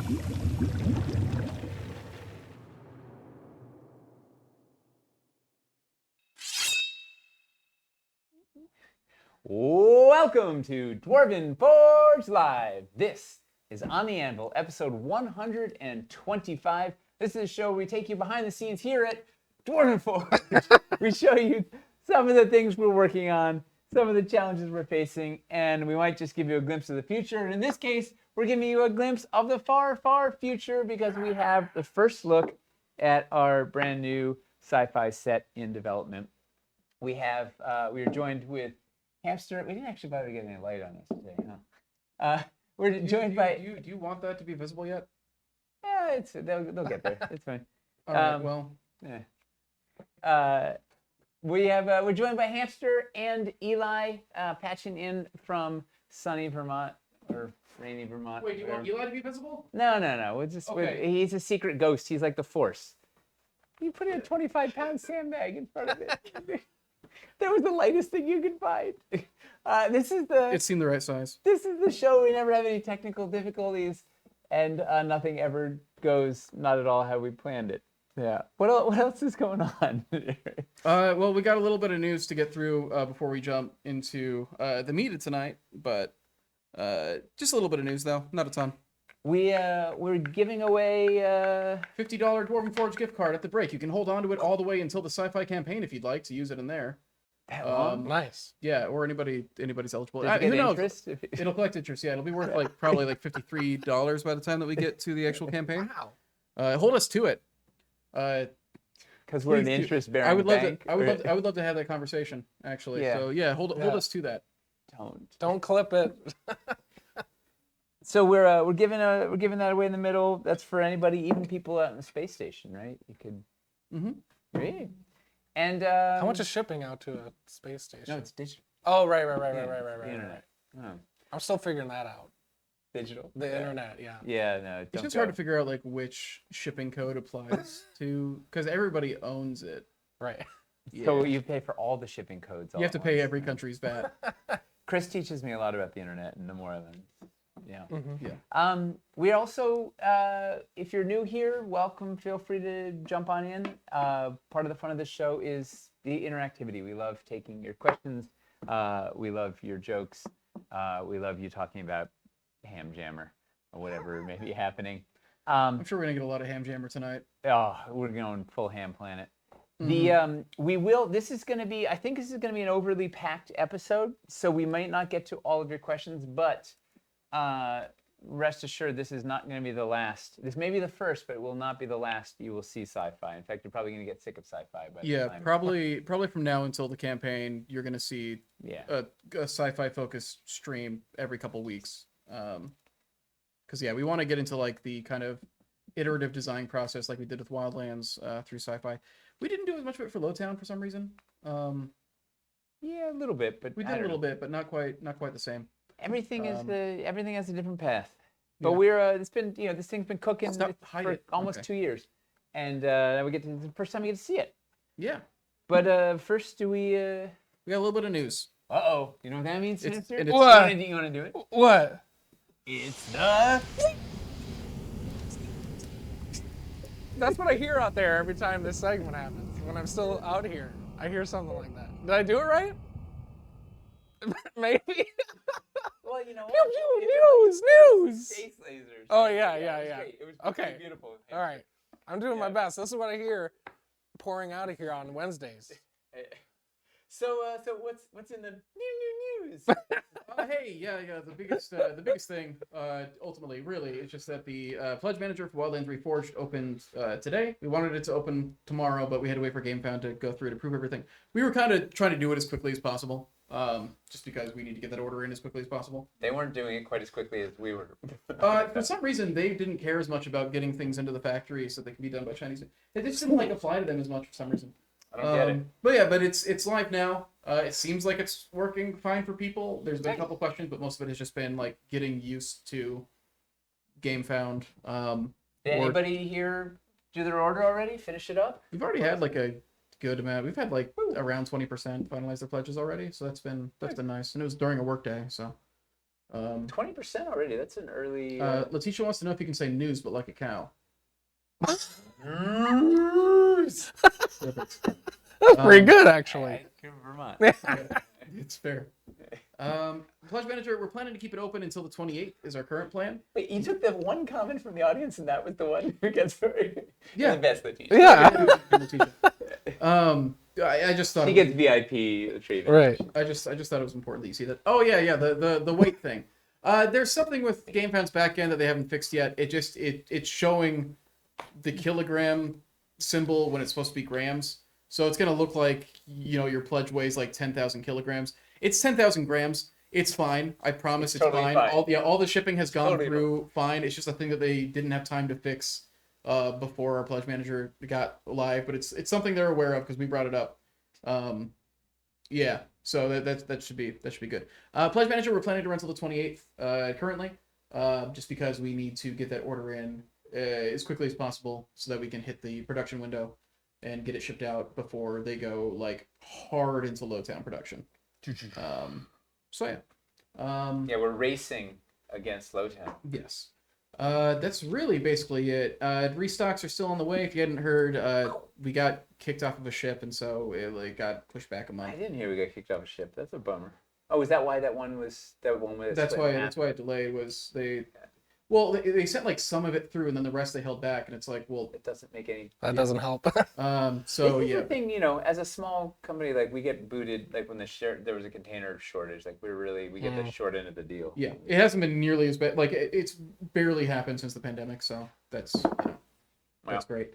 Welcome to Dwarven Forge Live. This is On the Anvil, episode 125. This is a show where we take you behind the scenes here at Dwarven Forge. We show you some of the things we're working on, some of the challenges we're facing, and we might just give you a glimpse of the future. And in this case, we're giving you a glimpse of the far, far future because we have the first look at our brand new sci-fi set in development. We are joined with Hamster. We didn't actually bother getting any light on this today, huh? We're joined by. Do you want that to be visible yet? Yeah, they'll get there. It's fine. All right. Well. Yeah. We're joined by Hamster and Eli, patching in from sunny Vermont or rainy Vermont. Wait, do you want Eli to be visible? No. He's a secret ghost. He's like the Force. You put in a 25-pound sandbag in front of it. That was the lightest thing you could find. It seemed the right size. This is the show. We never have any technical difficulties, and nothing ever goes not at all how we planned it. Yeah. What else is going on? Well, we got a little bit of news to get through before we jump into the meat of tonight, but just a little bit of news though, not a ton. We're giving away $50 Dwarven Forge gift card at the break. You can hold on to it all the way until the Sci-Fi campaign if you'd like to use it in there. That long? Nice. Yeah, or anybody's eligible. Who knows? It'll collect interest. Yeah, it'll be worth probably $53 by the time that we get to the actual campaign. Wow. Hold us to it. Because we're an interest-bearing I would bank. love to have that conversation actually. Yeah. So yeah, hold us to that. Don't clip it. So we're giving that away in the middle. That's for anybody, even people out in the space station, right? You could. Mm-hmm. Great. And How much is shipping out to a space station? No, it's digital. Oh, right. The internet. Right. I'm still figuring that out. Digital. The internet, yeah. Yeah, no. It's just hard to figure out which shipping code applies to, because everybody owns it. Right. Yeah. So you pay for all the shipping codes. You have to pay every country's VAT. Chris teaches me a lot about the internet, and the more I learn. Yeah. Mm-hmm. Yeah. We also, if you're new here, welcome. Feel free to jump on in. Part of the fun of this show is the interactivity. We love taking your questions. We love your jokes. We love you talking about Ham Jammer or whatever may be happening. I'm sure we're gonna get a lot of Ham Jammer tonight. Oh, we're going full Ham Planet. Mm-hmm. This is going to be, I think this is going to be an overly packed episode, so we might not get to all of your questions, but rest assured this is not going to be the last. This may be the first, but it will not be the last you will see Sci-Fi. In fact, you're probably going to get sick of Sci-Fi by the time. probably from now until the campaign, you're going to see a Sci-Fi focused stream every couple weeks. Because we want to get into the kind of iterative design process like we did with Wildlands through Sci-Fi. We didn't do as much of it for Lowtown for some reason. Yeah, a little bit, but we did a little bit, but not quite the same. Everything has a different path. But it's been this thing's been cooking for almost 2 years, and we get to the first time we get to see it. Yeah. But first, we got a little bit of news. You know what that means? What? You want to do it? What? It's the. That's what I hear out there every time this segment happens. When I'm still out here, I hear something like that. Did I do it right? Maybe. Well, you know what? News! Space lasers. Oh, yeah. It was okay. Beautiful. All right. I'm doing my best. This is what I hear pouring out of here on Wednesdays. So what's in the news? The biggest thing, ultimately, really, is just that the Pledge Manager for Wildlands Reforged opened today. We wanted it to open tomorrow, but we had to wait for GameFound to go through to prove everything. We were kind of trying to do it as quickly as possible, just because we need to get that order in as quickly as possible. They weren't doing it quite as quickly as we were. For some reason, they didn't care as much about getting things into the factory so they can be done by Chinese. It just didn't apply to them as much for some reason. I don't get it. But it's live now. It seems like it's working fine for people. There's been a couple questions, but most of it has just been getting used to GameFound. Did anybody here do their order already? Finish it up? We've already had a good amount. We've had around 20% finalize their pledges already, so that's been nice. And it was during a work day, so 20% already. That's an early. Letitia wants to know if you can say news, but like a cow. News. Perfect. That's pretty good, actually. Vermont. It's fair. Pledge manager, we're planning to keep it open until the 28th. Is our current plan? Wait, you took the one comment from the audience, and that was the one who gets very. Yeah. The best Letitia. Yeah. Letitia. I just thought He gets VIP treatment. Right. I just thought it was important that you see that. Oh yeah, the weight thing. There's something with GameFound's backend that they haven't fixed yet. It's showing the kilogram symbol when it's supposed to be grams. So it's gonna look like your pledge weighs like 10,000 kilograms. It's 10,000 grams. It's fine. I promise it's totally fine. fine. All the shipping has gone Totally through fine. It's just a thing that they didn't have time to fix before our pledge manager got live. But it's something they're aware of because we brought it up. Yeah. So that should be good. Pledge manager, we're planning to run until the 28th currently, just because we need to get that order in as quickly as possible so that we can hit the production window and get it shipped out before they go like hard into Lowtown production. So yeah. Yeah, we're racing against Lowtown. Yes. That's really basically it. Restocks are still on the way. If you hadn't heard, we got kicked off of a ship, and so it got pushed back a month. I didn't hear we got kicked off a ship. That's a bummer. Oh, is that why that one was That's why it delayed. Was they sent like some of it through, and then the rest they held back, and it's like, well, It doesn't make any. That doesn't help. So This is yeah. the thing, as a small company, like we get booted, like when there was a container shortage, like we get the short end of the deal. Yeah, it hasn't been nearly as bad. Like it's barely happened since the pandemic, so that's that's great.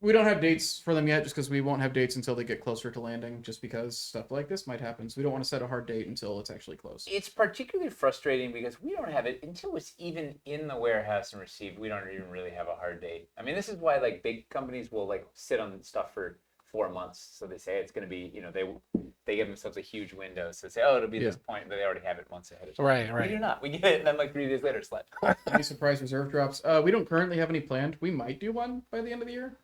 We don't have dates for them yet, just because we won't have dates until they get closer to landing, just because stuff like this might happen. So we don't want to set a hard date until it's actually close. It's particularly frustrating because we don't have it until it's even in the warehouse and received. We don't even really have a hard date. I mean, this is why like big companies will like sit on stuff for 4 months. So they say it's going to be, they give themselves a huge window. So they say, oh, it'll be this point, but they already have it months ahead of time. Right. We do not. We get it, and then like 3 days later, it's left. Any surprise reserve drops? We don't currently have any planned. We might do one by the end of the year.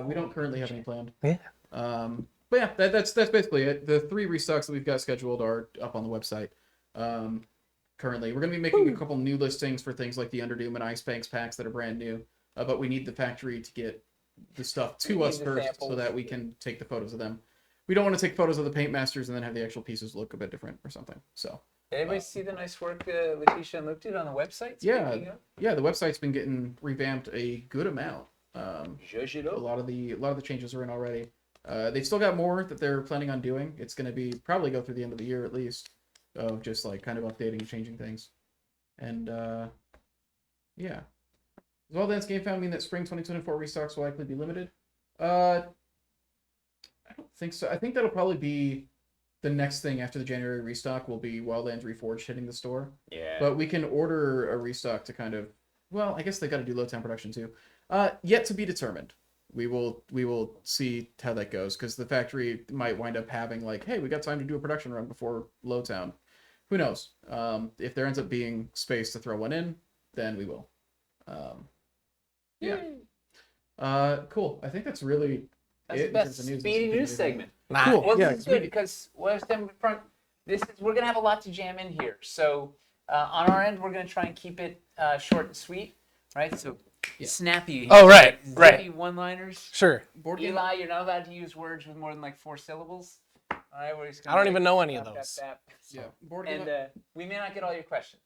We don't currently have any planned. Yeah. But yeah, that's basically it. The 3 restocks that we've got scheduled are up on the website. Currently, we're going to be making a couple new listings for things like the Underdoom and Ice Banks packs that are brand new. But we need the factory to get the stuff to us first samples, so that we can take the photos of them. We don't want to take photos of the paint masters and then have the actual pieces look a bit different or something. So Did anybody see the nice work Letitia and Luke did on the website? yeah, the website's been getting revamped a good amount. Judge it A up. lot of the changes are in already. They've still got more that they're planning on doing. It's going to be probably go through the end of the year at least, of just like kind of updating and changing things. And yeah. Does all Dance Game Found mean that spring 2024 restocks will likely be limited? I don't think so. I think that'll probably be the next thing after the January restock will be Wildlands Reforged hitting the store. Yeah. But we can order a restock to kind of, well, I guess they got to do Lowtown production too. Yet to be determined. We will see how that goes, because the factory might wind up having like, hey, we got time to do a production run before Lowtown. Who knows? If there ends up being space to throw one in, then we will. Yeah. Cool. I think that's really That's it the in best terms of news. speedy news segment. Cool. Well, Yeah, this is good because we're gonna have a lot to jam in here. So on our end, we're gonna try and keep it short and sweet, right? So snappy. Oh, right, Snappy one-liners. Sure. Board game. Eli, you're not allowed to use words with more than like 4 syllables. All right, we're just I don't even know any of tap, those. tap, tap. Yeah. Board game. And we may not get all your questions,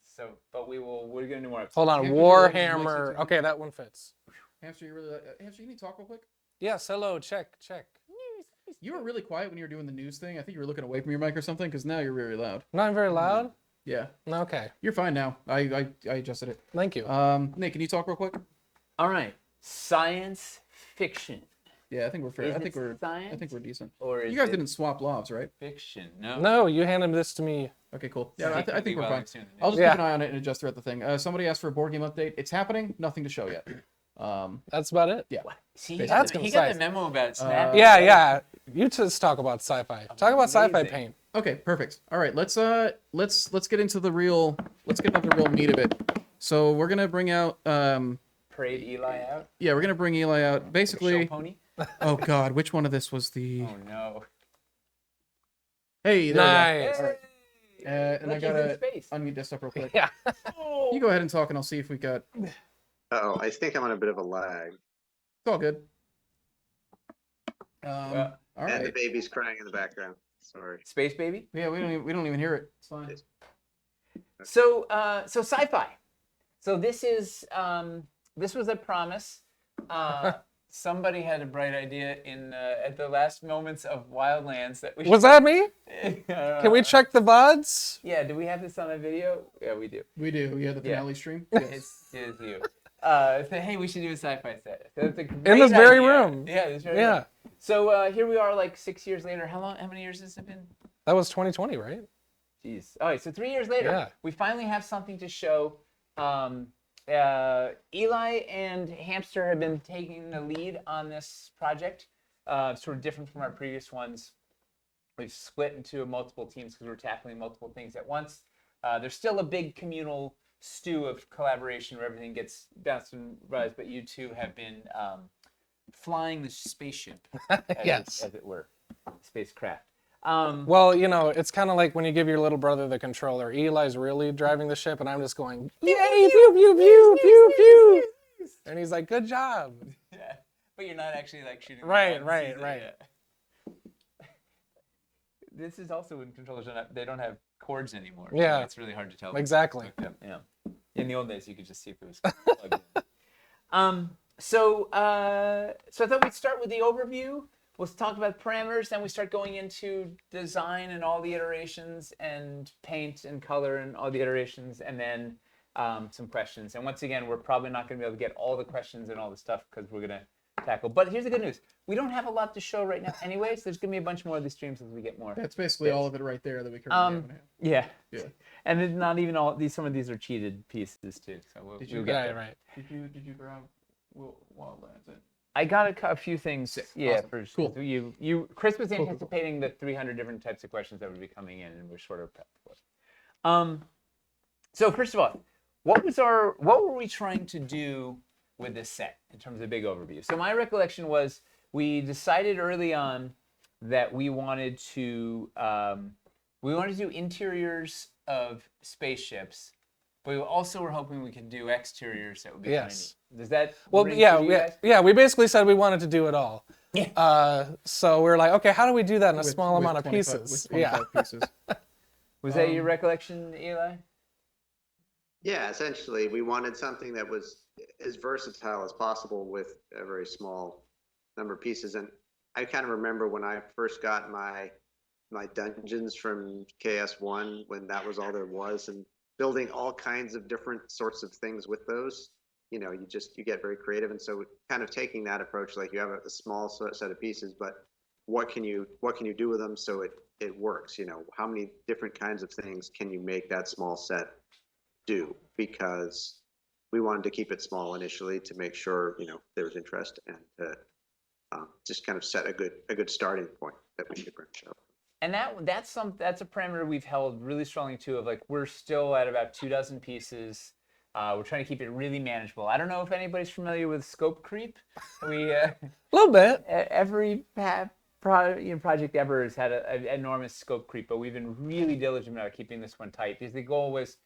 but we're gonna do more. Hold on. Hamster, Warhammer. you Okay, that one fits. Hamster, Hamster, you need to talk real quick. Yes. Hello. Check. You were really quiet when you were doing the news thing. I think you were looking away from your mic or something, because now you're very loud. Not very loud. Yeah. Okay. You're fine now. I adjusted it. Thank you. Nick, can you talk real quick? All right, science fiction. Yeah, I think we're fair. Is I it think we're science? decent. Or is You guys it didn't swap lobs, right? fiction? No. No, you handed this to me. Okay, cool. Yeah, I think Secretly we're while fine. I'm doing the I'll news. just keep an eye on it and adjust throughout the thing. Somebody asked for a board game update. It's happening. Nothing to show yet. That's about it. Yeah. See, That's he got concise. the memo about Snap. Yeah. You just talk about sci-fi. Talk about sci-fi Amazing. paint. Okay, perfect. All right, let's get into the real meat of it. So we're gonna bring out Parade Eli out. yeah, we're gonna bring Eli out. Show Basically, pony. oh god, which one of this was the? Oh no. Hey, there we go. Nice. Hey! And I Like he's in gotta space. unmute desktop real quick. Yeah. You go ahead and talk, and I'll see if we got. It's Oh, I think I'm on a bit of a lag. all good. Well, All And the right. baby's crying in the background. Sorry. Space baby. Yeah, we don't even hear it. It's fine. So sci-fi. So this is this was a promise. Somebody had a bright idea in at the last moments of Wildlands that we Was that me? should... Can we check the VODs? Yeah, do we have this on a video? Yeah, we do. We do. Yeah, the Yeah. finale stream. It Yes. is you. So, hey, we should do a sci-fi set. So it's a In great this very idea. room. Yeah, this very Yeah. room. So here we are, like 6 years later. How many years has it been? That was 2020, right? Jeez. All right, so 3 years later, Yeah. we finally have something to show. Eli and Hamster have been taking the lead on this project, sort of different from our previous ones. We've split into multiple teams because we're tackling multiple things at once. There's still a big communal stew of collaboration where everything gets bounced and rise, but you two have been flying the spaceship, Yes. as it were, spacecraft. Well, you know, it's kind of like when you give your little brother the controller. Eli's really driving the ship, and I'm just going, yay, pew, pew, pew, pew, pew. And he's like, good job. Yeah, but you're not actually like shooting. the Right, guns right, either, right. yeah. This is also when controllers they don't have cords anymore. Yeah. So it's really hard to tell. Exactly. Yeah. In the old days, you could just see if it was plugged in. So I thought we'd start with the overview. We'll talk about parameters, then we start going into design and all the iterations, and paint and color and all the iterations, and then some questions. And once again, we're probably not going to be able to get all the questions and all the stuff because we're going to tackle. But here's the good news: we don't have a lot to show right now, anyways. There's going to be a bunch more of these streams as we get more. That's basically all of it right there that we currently have. Yeah. Yeah. And it's not even all these. Some of these are cheated pieces too. So Did we'll you get Right, there. right. Did you grab Wildlands? I got a few things. Sick. Yeah, Awesome. for Cool. Chris was cool. anticipating the 300 different types of questions that would be coming in, and we're sort of prepped for it. So first of all, what were we trying to do with this set in terms of big overview? So my recollection was we decided early on that we wanted to do interiors of spaceships, but we also were hoping we could do exteriors that would be kind of Yes. neat. Does that Well, ring yeah, true to you guys? yeah. We basically said we wanted to do it all. Yeah. So we're like, okay, how do we do that in a With- small with amount of 25 pieces? With 25 pieces. Was that your recollection, Eli? Yeah, essentially, we wanted something that was as versatile as possible with a very small number of pieces. And I kind of remember when I first got my dungeons from KS1, when that was all there was, and building all kinds of different sorts of things with those. You know, you get very creative, and so kind of taking that approach, like you have a small set of pieces, but what can you do with them so it works? You know, how many different kinds of things can you make that small set do? Because we wanted to keep it small initially to make sure there was interest, and to just kind of set a good starting point that we could branch out. And that's a parameter we've held really strongly too. Of like we're still at about 24 pieces. We're trying to keep it really manageable. I don't know if anybody's familiar with scope creep. We A little bit. every project ever has had an enormous scope creep, but we've been really diligent about keeping this one tight because the goal was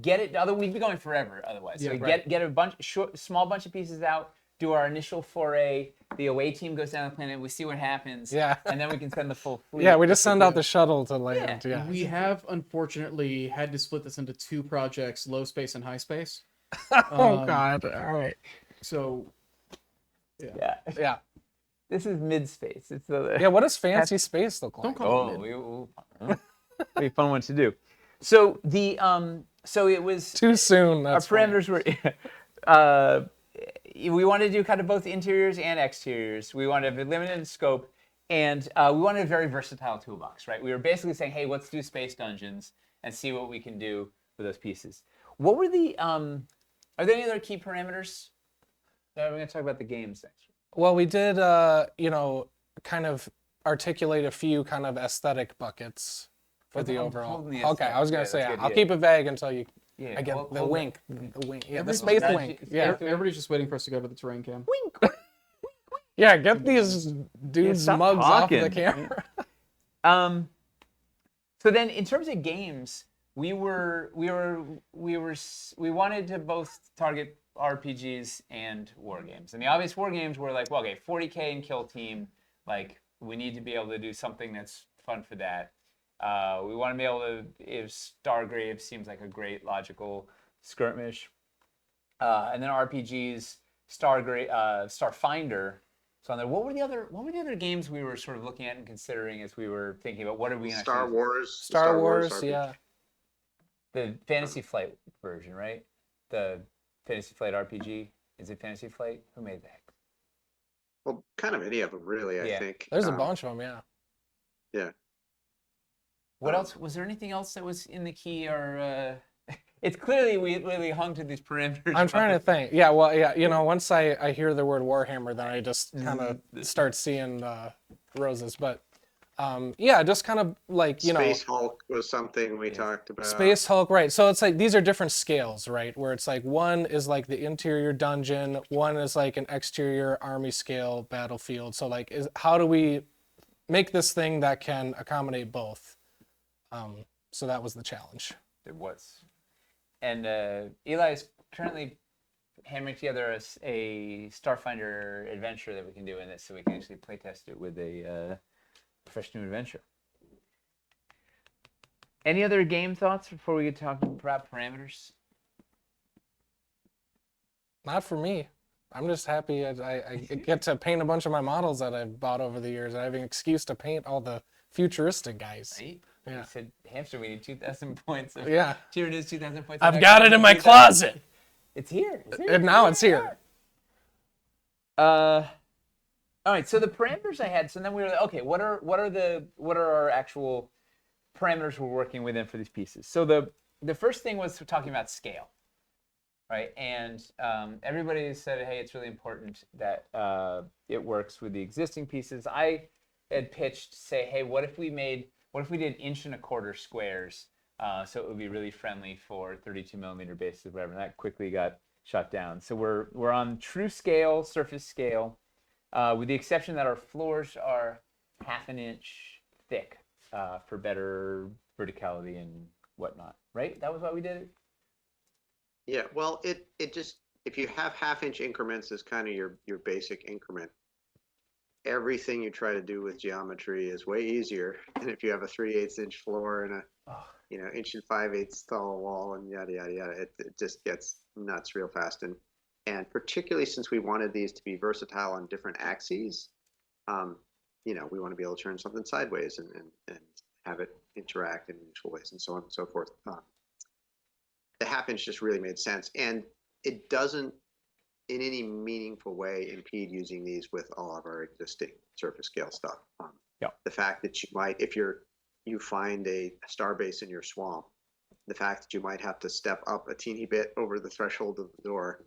get it. We'd be going forever otherwise. So Yeah, we right. get a small bunch of pieces out. Do our initial foray. The away team goes down the planet. We see what happens. Yeah. And then we can send the full fleet. Yeah, we just send out the shuttle to land. Yeah. Yeah. We have unfortunately had to split this into two projects, low space and high space. Oh God. All right. So Yeah. Yeah. This is mid space. It's the Yeah. What does fancy space look like? don't call it Oh, it'd be a fun one to do. So so it was Too soon. our That's funny. parameters were we wanted to do kind of both interiors and exteriors. We wanted a limited scope, and we wanted a very versatile toolbox, right? We were basically saying, hey, let's do space dungeons and see what we can do with those pieces. What were the are there any other key parameters? We're going to talk about the games next. Well, we did, kind of articulate a few kind of aesthetic buckets for the I'm overall. holding the Okay, I was gonna aesthetic. say Yeah, that's I'll good, keep it vague until you. Yeah, I get hold- the hold wink. The wink. Yeah, the Every- space Nudge- wink. space Yeah. wink. everybody's just waiting for us to go to the terrain cam. Yeah. Get these dudes' stop mugs off the talking. camera. So then, in terms of games, we wanted to both target RPGs and war games. And the obvious war games were like, well, okay, 40K and Kill Team. Like, we need to be able to do something that's fun for that. We want to be able to. If Stargrave seems like a great logical skirmish, and then RPGs, Starfinder. So on there, what were the other games we were sort of looking at and considering as we were thinking about what are we going to Star Wars. Star Wars, RPG. yeah. The Fantasy Flight version, right? The Fantasy Flight RPG. Is it Fantasy Flight? Who made that? Well, kind of any of them, really. I Yeah. think There's a bunch of them, yeah. Yeah. What else? Was there anything else that was in the key or? It's clearly we really hung to these parameters. I'm trying to think. Yeah, well, yeah, you know, once I hear the word Warhammer, then I just kind of start seeing roses. But yeah, just kind of like, you know. Space Hulk was something we talked about. Space Hulk, right. So it's like these are different scales, right? Where it's like one is like the interior dungeon, one is like an exterior army scale battlefield. So like how do we make this thing that can accommodate both? So that was the challenge. It was. And Eli is currently hammering together a Starfinder adventure that we can do in this, so we can actually playtest it with a fresh new adventure. Any other game thoughts before we get talking about parameters? Not for me. I'm just happy I get to paint a bunch of my models that I've bought over the years. I have an excuse to paint all the futuristic guys. Right? Yeah. You said, Hamster, we need 2,000 points. Yeah. Here it is, 2,000 points. I've got it in my closet. It's here. It's here. And now it's here. All right. So the parameters I had. So then we were like, okay, what are our actual parameters we're working within for these pieces? So the first thing was talking about scale, right? And everybody said, hey, it's really important that it works with the existing pieces. I had pitched, say, hey, what if we did 1.25" squares, so it would be really friendly for 32mm bases, whatever. And that quickly got shut down. So we're on true scale, surface scale, with the exception that our floors are 1/2 inch thick for better verticality and whatnot. Right? That was why we did it. Yeah. Well, it just, if you have 1/2 inch increments as kind of your basic increment, everything you try to do with geometry is way easier than if you have a 3/8 inch floor and a 1 5/8 tall wall and yada yada yada. It just gets nuts real fast, and particularly since we wanted these to be versatile on different axes, we want to be able to turn something sideways and have it interact in unusual ways and so on and so forth. The 1/2 inch just really made sense, and it doesn't in any meaningful way impede using these with all of our existing surface scale stuff. The fact that you might, if you find a star base in your swamp, the fact that you might have to step up a teeny bit over the threshold of the door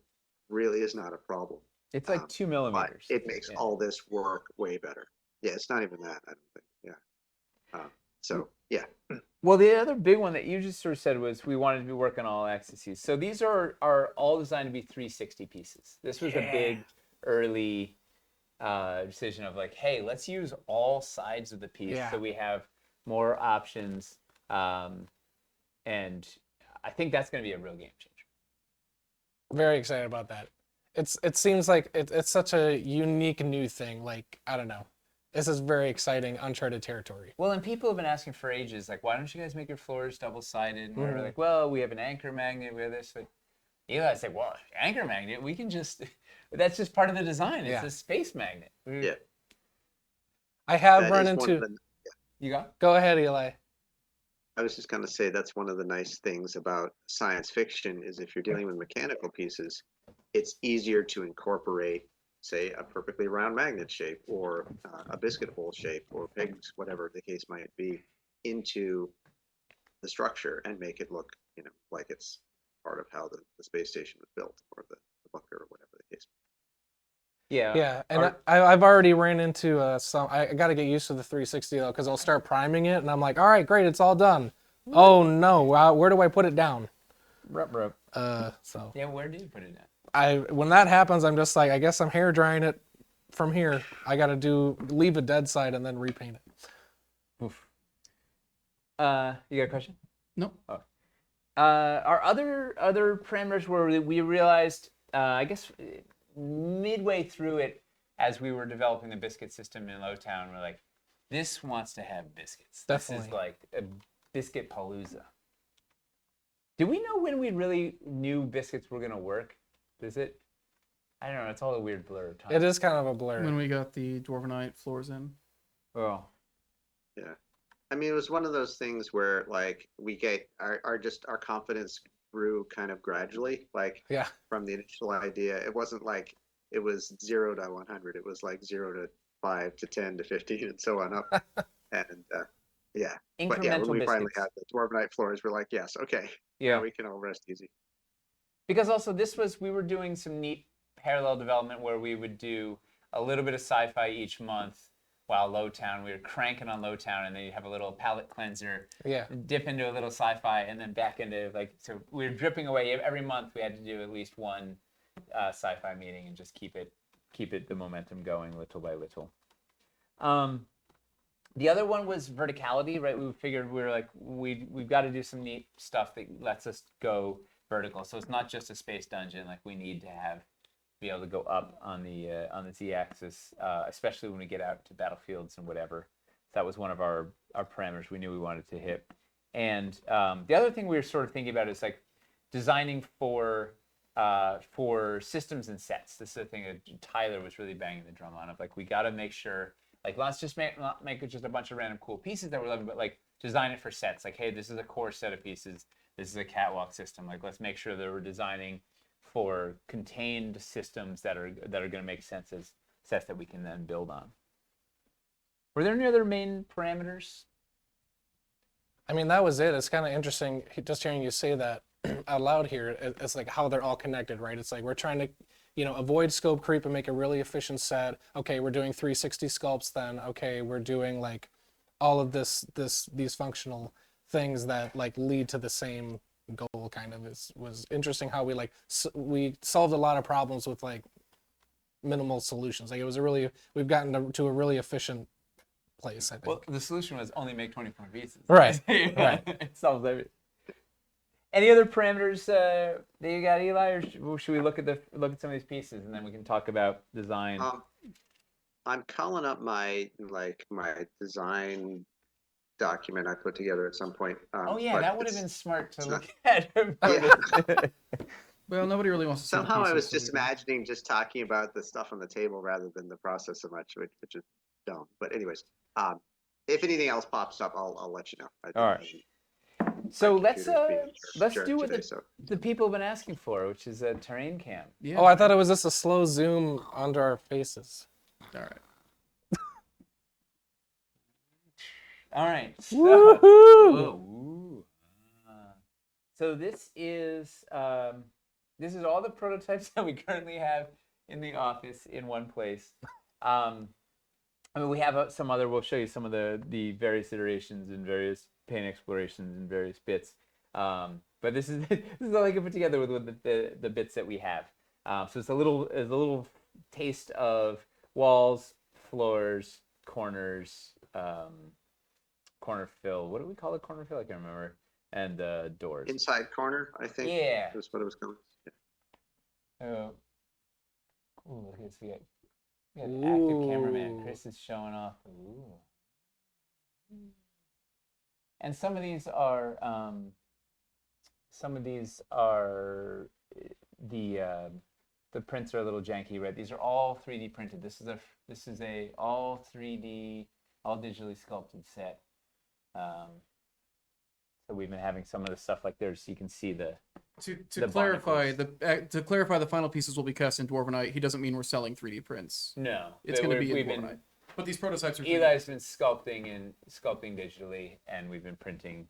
really is not a problem. It's like 2mm. But it makes all this work way better. Yeah, it's not even that, I don't think. Yeah. So, yeah. Well, the other big one that you just sort of said was we wanted to be working on all axes. So these are all designed to be 360 pieces. This was a big early decision of like, hey, let's use all sides of the piece so we have more options. And I think that's going to be a real game changer. Very excited about that. It seems like it's such a unique new thing. Like, I don't know. This is very exciting, uncharted territory. Well, and people have been asking for ages, like, why don't you guys make your floors double-sided? And we're like, well, we have an anchor magnet, we have this. Like, Eli said, well, anchor magnet, we can just, that's just part of the design. It's a space magnet. Yeah. I have run into... You Go ahead, Eli. I was just going to say that's one of the nice things about science fiction is if you're dealing with mechanical pieces, it's easier to incorporate, say, a perfectly round magnet shape or a biscuit hole shape or pegs, whatever the case might be, into the structure and make it look, like it's part of how the space station was built or the bunker or whatever the case. Yeah, and I've already ran into some. I got to get used to the 360 though, because I'll start priming it, and I'm like, all right, great, it's all done. Oh no, where do I put it down? So. Yeah, where do you put it at? When that happens, I'm just like, I guess I'm hair drying it from here. I got to leave a dead side and then repaint it. Oof. You got a question? No. Our other parameters were we realized, I guess, midway through it, as we were developing the biscuit system in Lowtown, we're like, this wants to have biscuits. Definitely. This is like a biscuit palooza. Do we know when we really knew biscuits were gonna work? Is it? I don't know. It's all a weird blur of time. It is kind of a blur. When we got the Dwarvenite floors in. Oh. Yeah. I mean, it was one of those things where like we get our confidence grew kind of gradually, like Yeah. from the initial idea. It wasn't like it was 0 to 100. It was like 0 to 5 to 10 to 15 and so on up. And yeah. But yeah, when Incremental we finally biscuits. had the Dwarvenite floors, we're like, yes, okay. Yeah. Now we can all rest easy. Because also we were doing some neat parallel development where we would do a little bit of sci-fi each month while Lowtown, we were cranking on Lowtown, and then you have a little palate cleanser, Yeah. dip into a little sci-fi, and then back into so we were dripping away. Every month we had to do at least one sci-fi meeting and just keep it the momentum going little by little. The other one was verticality, right? We figured we were like, we've got to do some neat stuff that lets us go vertical. So it's not just a space dungeon. Like we need to be able to go up on the z-axis, especially when we get out to battlefields and whatever. That was one of our parameters we knew we wanted to hit. And the other thing we were sort of thinking about is like designing for systems and sets. This is the thing that Tyler was really banging the drum on of like, we got to make sure, like, let's just not make it just a bunch of random cool pieces that we're loving, but like design it for sets. Like, hey, this is a core set of pieces. This is a catwalk system. Like, let's make sure that we're designing for contained systems that are going to make sense as sets that we can then build on. Were there any other main parameters? I mean, that was it. It's kind of interesting just hearing you say that out loud here. It's like how they're all connected, right? It's like we're trying to, avoid scope creep and make a really efficient set. Okay, we're doing 360 sculpts then. Okay, we're doing like all of these functional things that like lead to the same goal. Kind of was interesting how we solved a lot of problems with like minimal solutions. Like it was we've gotten to a really efficient place, I think. Well, the solution was only make 24 pieces. Right. Right. It solves everything. Any other parameters that you got, Eli, or should we look at some of these pieces and then we can talk about design? I'm calling up my design document I put together at some point. Oh yeah, that would have been smart to look not- at. Well, nobody really wants to see the Somehow I was pieces, just so we- imagining just talking about the stuff on the table rather than the process so much, which is dumb. But anyways, if anything else pops up, I'll let you know. All right. So let's computer's do what today, so. the people have been asking for, which is a terrain cam. Yeah. Oh, I thought it was just a slow zoom onto our faces. All right. All right. So, Woohoo! Whoa. So this is all the prototypes that we currently have in the office in one place. I mean, we have some other. We'll show you some of the various iterations and various paint explorations and various bits. But this is all I can put together with the bits that we have. So it's a little taste of walls, floors, corners, corner fill. What do we call it? Corner fill? I can't remember. And doors. Inside corner, I think. Yeah. Is what it was called. Yeah. Ooh, look at this. We got an active cameraman. Chris is showing off. Ooh. And some of these are the prints are a little janky, right? These are all 3D printed. This is a all 3D, all digitally sculpted set. So we've been having some of the stuff like there's, you can see the clarify barnacles. to clarify, the final pieces will be cast in Dwarvenite. He doesn't mean we're selling 3D prints. No, It's going to be in we've Dwarvenite. But these prototypes are 3D. Eli's been sculpting digitally, and we've been printing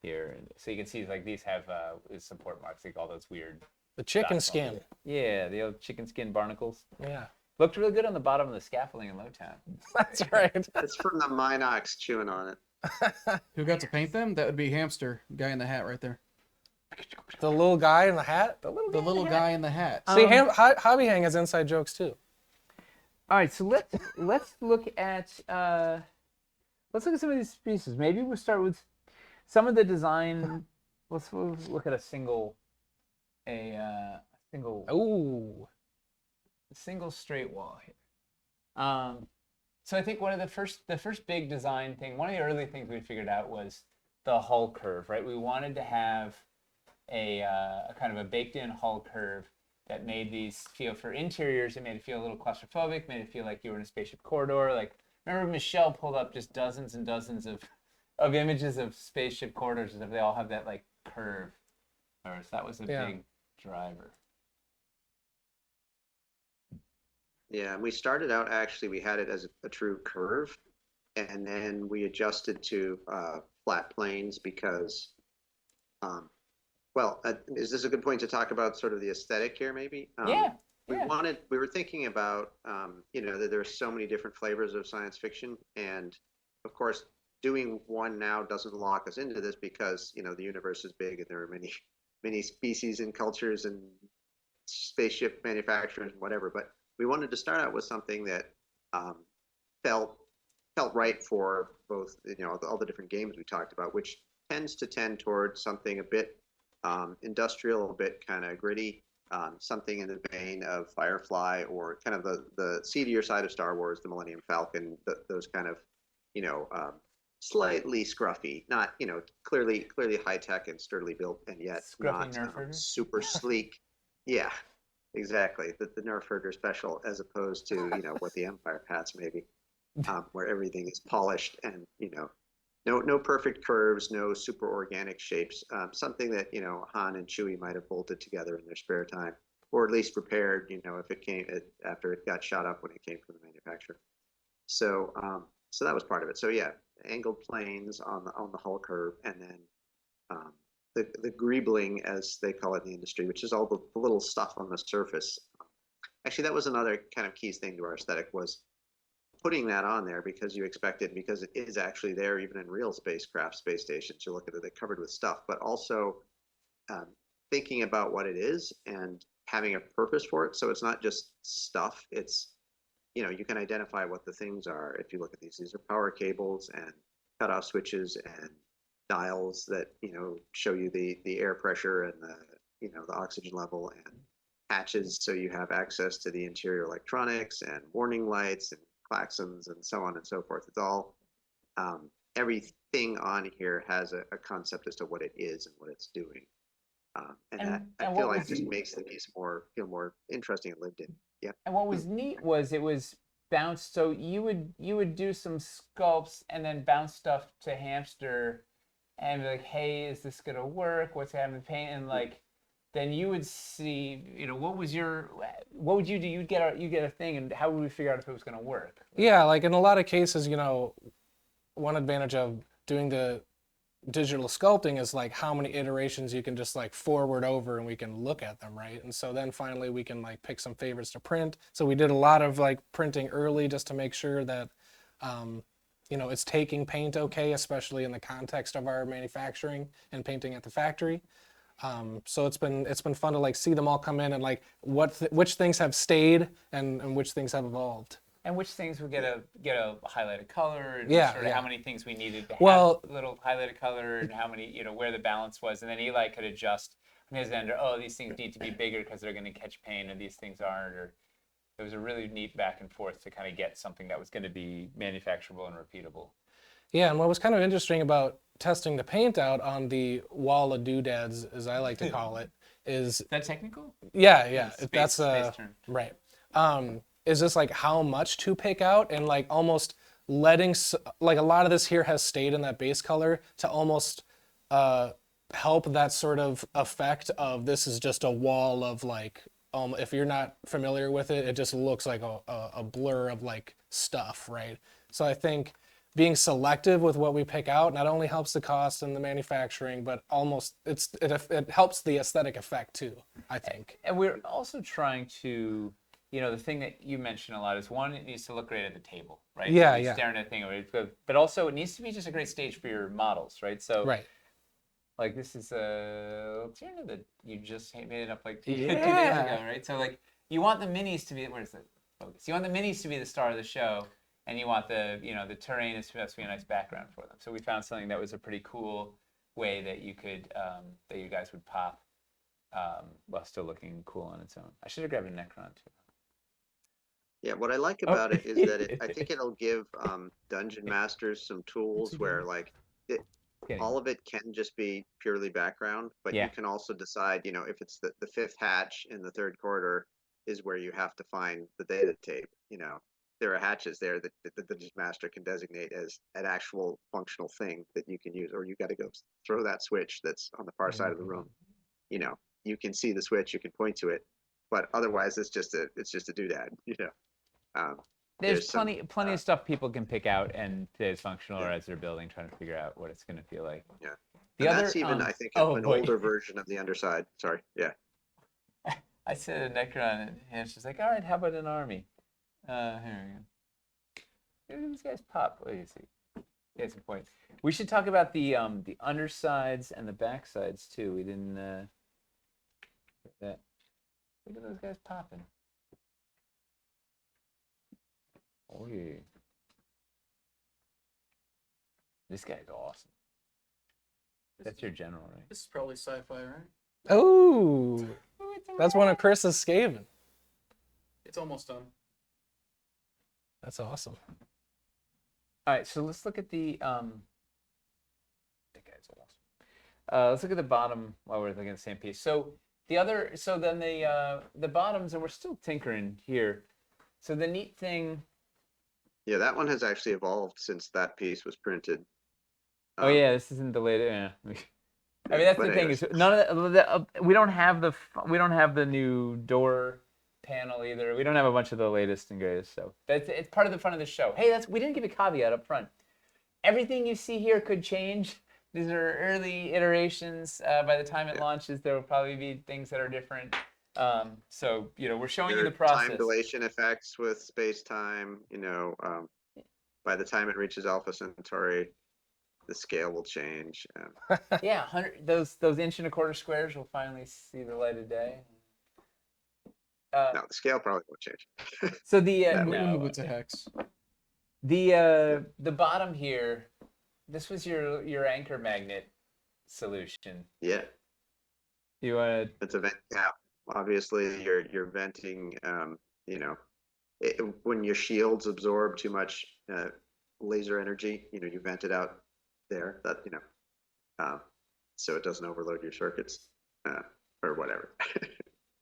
here. So you can see like these have support marks, like all those weird. The chicken dots on skin. it. Yeah, the old chicken skin barnacles. Yeah. Looked really good on the bottom of the scaffolding in Lowtown. That's right. It's from the Minox chewing on it. Who got to paint them? That would be Hamster, guy in the hat right there. The little guy in the hat. The little guy in the hat. See, Hobby Hang has inside jokes too. All right, so let's look at some of these pieces. Maybe we'll start with some of the design. We'll look at a single Ooh. single straight wall here. So I think one of the first big design thing, one of the early things we figured out was the hull curve, right? We wanted to have a kind of a baked-in hull curve that made these feel, for interiors, it made it feel a little claustrophobic, made it feel like you were in a spaceship corridor. Like, remember Michelle pulled up just dozens and dozens of images of spaceship corridors, and they all have that like curve. So that was a big driver. Yeah, and we started out actually, we had it as a true curve, and then we adjusted to flat planes because, is this a good point to talk about sort of the aesthetic here, maybe? We were thinking about, that there's so many different flavors of science fiction, and of course, doing one now doesn't lock us into this because, the universe is big and there are many, many species and cultures and spaceship manufacturers and whatever, but we wanted to start out with something that felt right for both, all the different games we talked about, which tends to tend towards something a bit industrial, a bit kind of gritty, something in the vein of Firefly or kind of the seedier side of Star Wars, the Millennium Falcon, those kind of, slightly scruffy, not, clearly high tech and sturdily built, and yet Scruffy not super sleek. Yeah. Exactly, the Nerf herder special, as opposed to what the Empire hats maybe, where everything is polished and no perfect curves, no super organic shapes. Something that Han and Chewie might have bolted together in their spare time, or at least repaired. If it came after it got shot up when it came from the manufacturer. So that was part of it. So yeah, angled planes on the hull curve, and then the greebling, as they call it in the industry, which is all the little stuff on the surface. Actually, that was another kind of key thing to our aesthetic, was putting that on there because you expect it, because it is actually there even in real spacecraft, space stations. You look at it, they're covered with stuff, but also thinking about what it is and having a purpose for it. So it's not just stuff. It's, you can identify what the things are. If you look at these are power cables and cutoff switches and dials that show you the air pressure and the oxygen level, and hatches so you have access to the interior electronics and warning lights and klaxons and so on and so forth. It's all everything on here has a concept as to what it is and what it's doing, and that I feel like just makes the piece feel more interesting and lived in. Yeah. And what was neat was it was bounced. So you would do some sculpts and then bounce stuff to Hamster and be like, hey, is this gonna work? What's happening with paint? And like, then you would see, what would you do? You'd get a thing, and how would we figure out if it was gonna work? Yeah, like in a lot of cases, one advantage of doing the digital sculpting is like how many iterations you can just like forward over and we can look at them, right? And so then finally we can like pick some favorites to print. So we did a lot of like printing early just to make sure that it's taking paint okay, especially in the context of our manufacturing and painting at the factory. So it's been fun to like see them all come in and like which things have stayed and which things have evolved. And which things would get a highlighted color, and how many things we needed to have a little highlighted color, and how many, where the balance was, and then Eli could adjust from his end, or these things need to be bigger because they're going to catch paint, or these things aren't, or it was a really neat back and forth to kind of get something that was going to be manufacturable and repeatable. Yeah, and what was kind of interesting about testing the paint out on the wall of doodads, as I like to call it, is that technical? Yeah, space term. Right. Is this like how much to pick out, and like almost letting like a lot of this here has stayed in that base color to almost help that sort of effect of this is just a wall of like if you're not familiar with it, it just looks like a blur of like stuff, right? So I think being selective with what we pick out not only helps the cost and the manufacturing, but almost it helps the aesthetic effect too, I think. And we're also trying to, the thing that you mention a lot is, one, it needs to look great at the table, right? Yeah, so staring at a thing, but also it needs to be just a great stage for your models, right? So, right. Like this is that you just made it up like 2 days ago, right? So like you want the minis to be, where's the focus? You want the minis to be the star of the show, and you want the terrain is supposed to be a nice background for them. So we found something that was a pretty cool way that you could that you guys would pop while still looking cool on its own. I should have grabbed a Necron too. Yeah, what I like Oh. about it is that I think it'll give dungeon masters some tools he where doing? like Getting all of it can just be purely background, but Yeah. you can also decide, if it's the fifth hatch in the third corridor is where you have to find the data tape. There are hatches there that the dungeon master can designate as an actual functional thing that you can use, or you got to go throw that switch that's on the far side of the room. You can see the switch, you can point to it, but otherwise it's just a doodad. There's some, plenty of stuff people can pick out and that is functional or Yeah. as they're building, trying to figure out what it's going to feel like. Yeah. The And other, that's even, I think, oh an boy. older version of the underside. Sorry. Yeah. I said a Necron, and she's like, "All right, how about an army?" Here we go. Look at these guys pop. What do you see? Yeah, some points. We should talk about the undersides and the backsides too. We didn't. That. Look at those guys popping. Oh yeah. This guy's awesome. That's your general, right? This is probably sci-fi, right? Oh, that's one of Chris's Skaven. It's almost done. That's awesome. All right, so let's look at the that guy's awesome. Let's look at the bottom while we're looking at the same piece. So then the bottoms, and we're still tinkering here. So the neat thing. Yeah, that one has actually evolved since that piece was printed. Oh yeah, this isn't the latest. Yeah. I mean, that's the thing anyways. is none of we don't have the new door panel either. We don't have a bunch of the latest and greatest. So it's part of the fun of the show. Hey, we didn't give a caveat up front. Everything you see here could change. These are early iterations. By the time it launches, there will probably be things that are different. So we're showing you the process. Time dilation effects with space time. By the time it reaches Alpha Centauri, the scale will change. Yeah, those 1.25 inch squares will finally see the light of day. No, the scale probably won't change. So the We're gonna move it to hex. the bottom here, this was your anchor magnet solution. Yeah, You want it's a vent cap. Obviously, you're venting. When your shields absorb too much laser energy, you vent it out there. So it doesn't overload your circuits or whatever.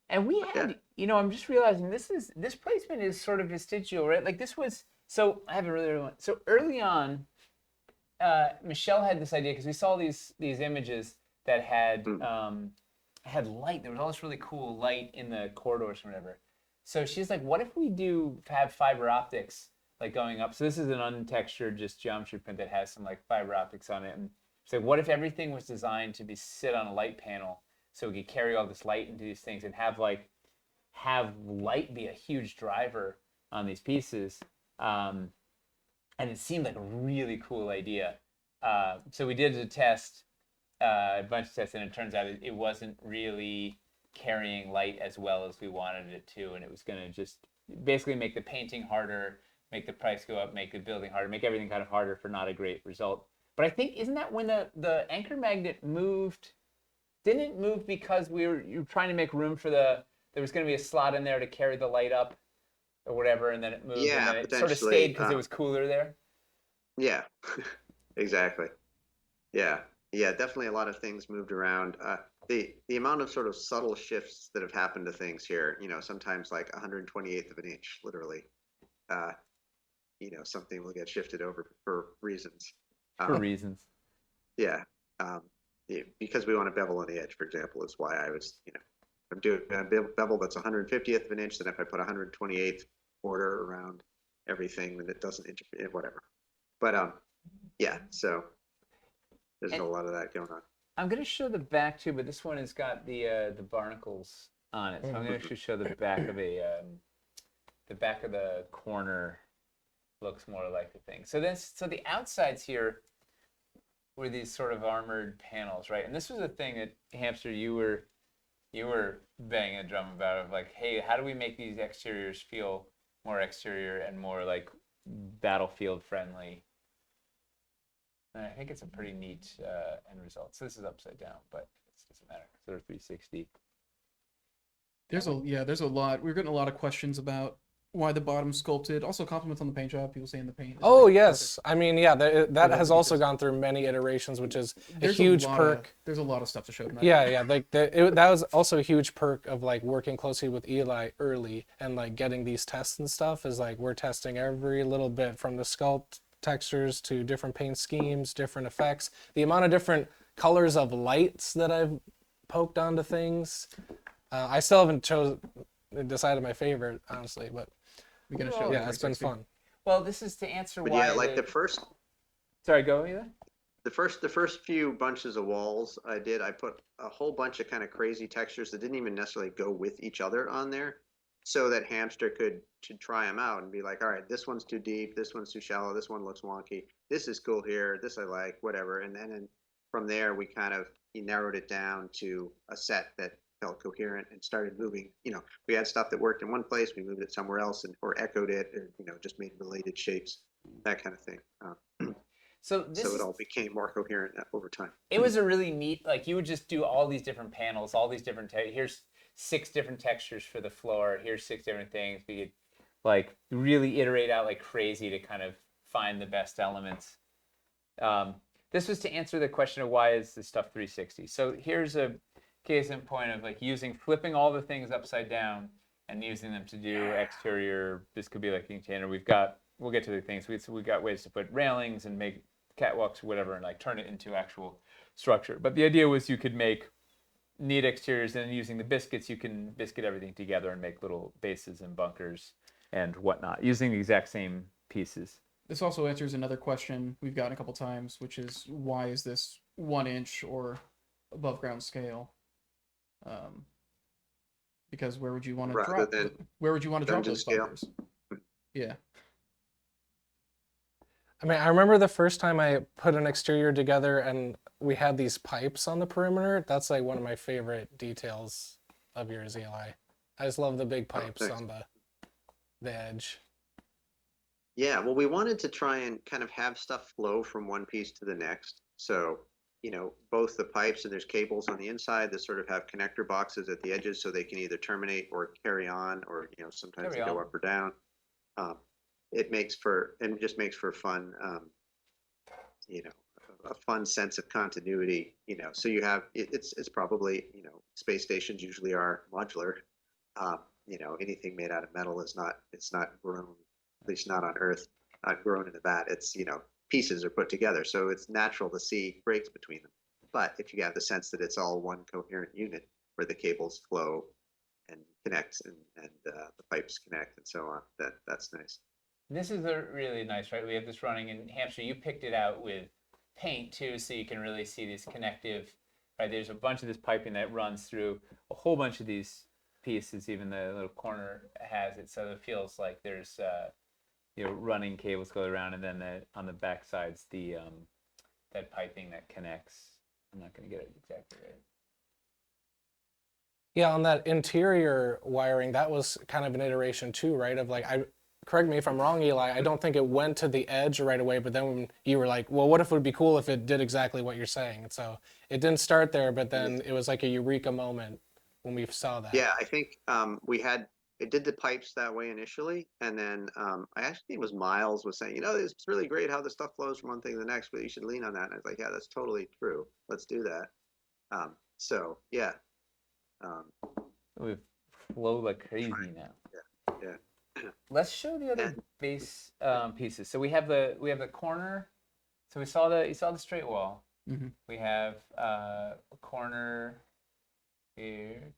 and we had I'm just realizing this placement is sort of vestigial, right? Like this was so I haven't really so early on. Michelle had this idea because we saw these images that had had light. There was all this really cool light in the corridors or whatever. So she's like, "What if we have fiber optics like going up?" So this is an untextured just geometry print that has some like fiber optics on it. And she's like, "What if everything was designed to sit on a light panel so we could carry all this light into these things and have light be a huge driver on these pieces?" And it seemed like a really cool idea. So we did a test, a bunch of tests, and it turns out it wasn't really carrying light as well as we wanted it to, and it was going to just basically make the painting harder, make the price go up, make the building harder, make everything kind of harder for not a great result. But I think, isn't that when the anchor magnet moved? Didn't it move because you were trying to make room for there was going to be a slot in there to carry the light up or whatever, and then it moved, Yeah, and then it sort of potentially, stayed because it was cooler there? Yeah, exactly. Yeah, definitely a lot of things moved around. The amount of sort of subtle shifts that have happened to things here, sometimes like 128th of an inch, literally. Something will get shifted over for reasons. For reasons. Yeah. Because we want to bevel on the edge, for example, is why I was, I'm doing a bevel that's 150th of an inch. Then if I put 128th border around everything, then it doesn't interfere, whatever. But yeah, so there's a lot of that going on. I'm going to show the back too, but this one has got the barnacles on it. So I'm going to actually show the back of the back of the corner looks more like the thing. So the outsides here were these sort of armored panels, right? And this was a thing that Hamster you were banging a drum about of like, hey, how do we make these exteriors feel more exterior and more like battlefield friendly? And I think it's a pretty neat end result. So this is upside down, but it doesn't matter. So they're 360. There's a lot. We're getting a lot of questions about why the bottom's sculpted. Also, compliments on the paint job. People saying the paint. Oh perfect. yes, I mean that has also because gone through many iterations, which is a There's huge lot perk. There's a lot of stuff to show tonight. Yeah, like that was also a huge perk of like working closely with Eli early and like getting these tests and stuff. Is like we're testing every little bit from the sculpt textures to different paint schemes, different effects, the amount of different colors of lights that I've poked onto things. I still haven't decided my favorite, honestly, but We're gonna show. yeah, it's been fun. Well, this is to answer But why. yeah, like the first Sorry, go either. the first few bunches of walls I put a whole bunch of kind of crazy textures that didn't even necessarily go with each other on there, so that Hamster could try them out and be like, all right, this one's too deep, this one's too shallow, this one looks wonky, this is cool here, this I like, whatever. And then from there we kind of narrowed it down to a set that felt coherent and started moving. We had stuff that worked in one place, we moved it somewhere else, or echoed it, or just made related shapes, that kind of thing. So this So it all became more coherent over time. it was a really neat, like you would just do all these different panels, all these different here's 6 different textures for the floor, here's 6 different things. We could like really iterate out like crazy to kind of find the best elements. This was to answer the question of why is this stuff 360. So here's a case in point of like flipping all the things upside down and using them to do exterior. This could be like a container. We'll get to the things. We got ways to put railings and make catwalks or whatever and like turn it into actual structure. But the idea was you could make neat exteriors, and using the biscuits you can biscuit everything together and make little bases and bunkers and whatnot using the exact same pieces. This also answers another question we've gotten a couple times, which is why is this 1 inch or above ground scale? Because where would you want to drop? Where would you want to drop those bunkers? Yeah. I mean, I remember the first time I put an exterior together and we had these pipes on the perimeter. That's like one of my favorite details of yours, Eli. I just love the big pipes on the edge. Yeah, well, we wanted to try and kind of have stuff flow from one piece to the next. So, both the pipes, and there's cables on the inside that sort of have connector boxes at the edges so they can either terminate or carry on, or, sometimes they go up or down. It just makes for fun, a fun sense of continuity, so you have, it's probably, space stations usually are modular. Anything made out of metal it's not grown, at least not on Earth, not grown in a vat. It's, pieces are put together. So it's natural to see breaks between them. But if you have the sense that it's all one coherent unit where the cables flow and connect and the pipes connect and so on, that's nice. This is really nice, right? We have this running in Hampshire. You picked it out with paint too, so you can really see this connective, right? There's a bunch of this piping that runs through a whole bunch of these pieces. Even the little corner has it, so it feels like there's running cables go around, and then on the back side's the that piping that connects. I'm not going to get it exactly right. Yeah, on that interior wiring, that was kind of an iteration too, right? Of like, correct me if I'm wrong, Eli, I don't think it went to the edge right away, but then when you were like, well, what if it would be cool if it did exactly what you're saying? And so it didn't start there, but then it was like a eureka moment when we saw that. Yeah, I think it did the pipes that way initially, and then I actually think it was Miles was saying, it's really great how the stuff flows from one thing to the next, but you should lean on that. And I was like, yeah, that's totally true. Let's do that. So yeah. We flow like crazy now. Yeah. Let's show the other base pieces. So we have the corner. So you saw the straight wall. Mm-hmm. We have a corner here.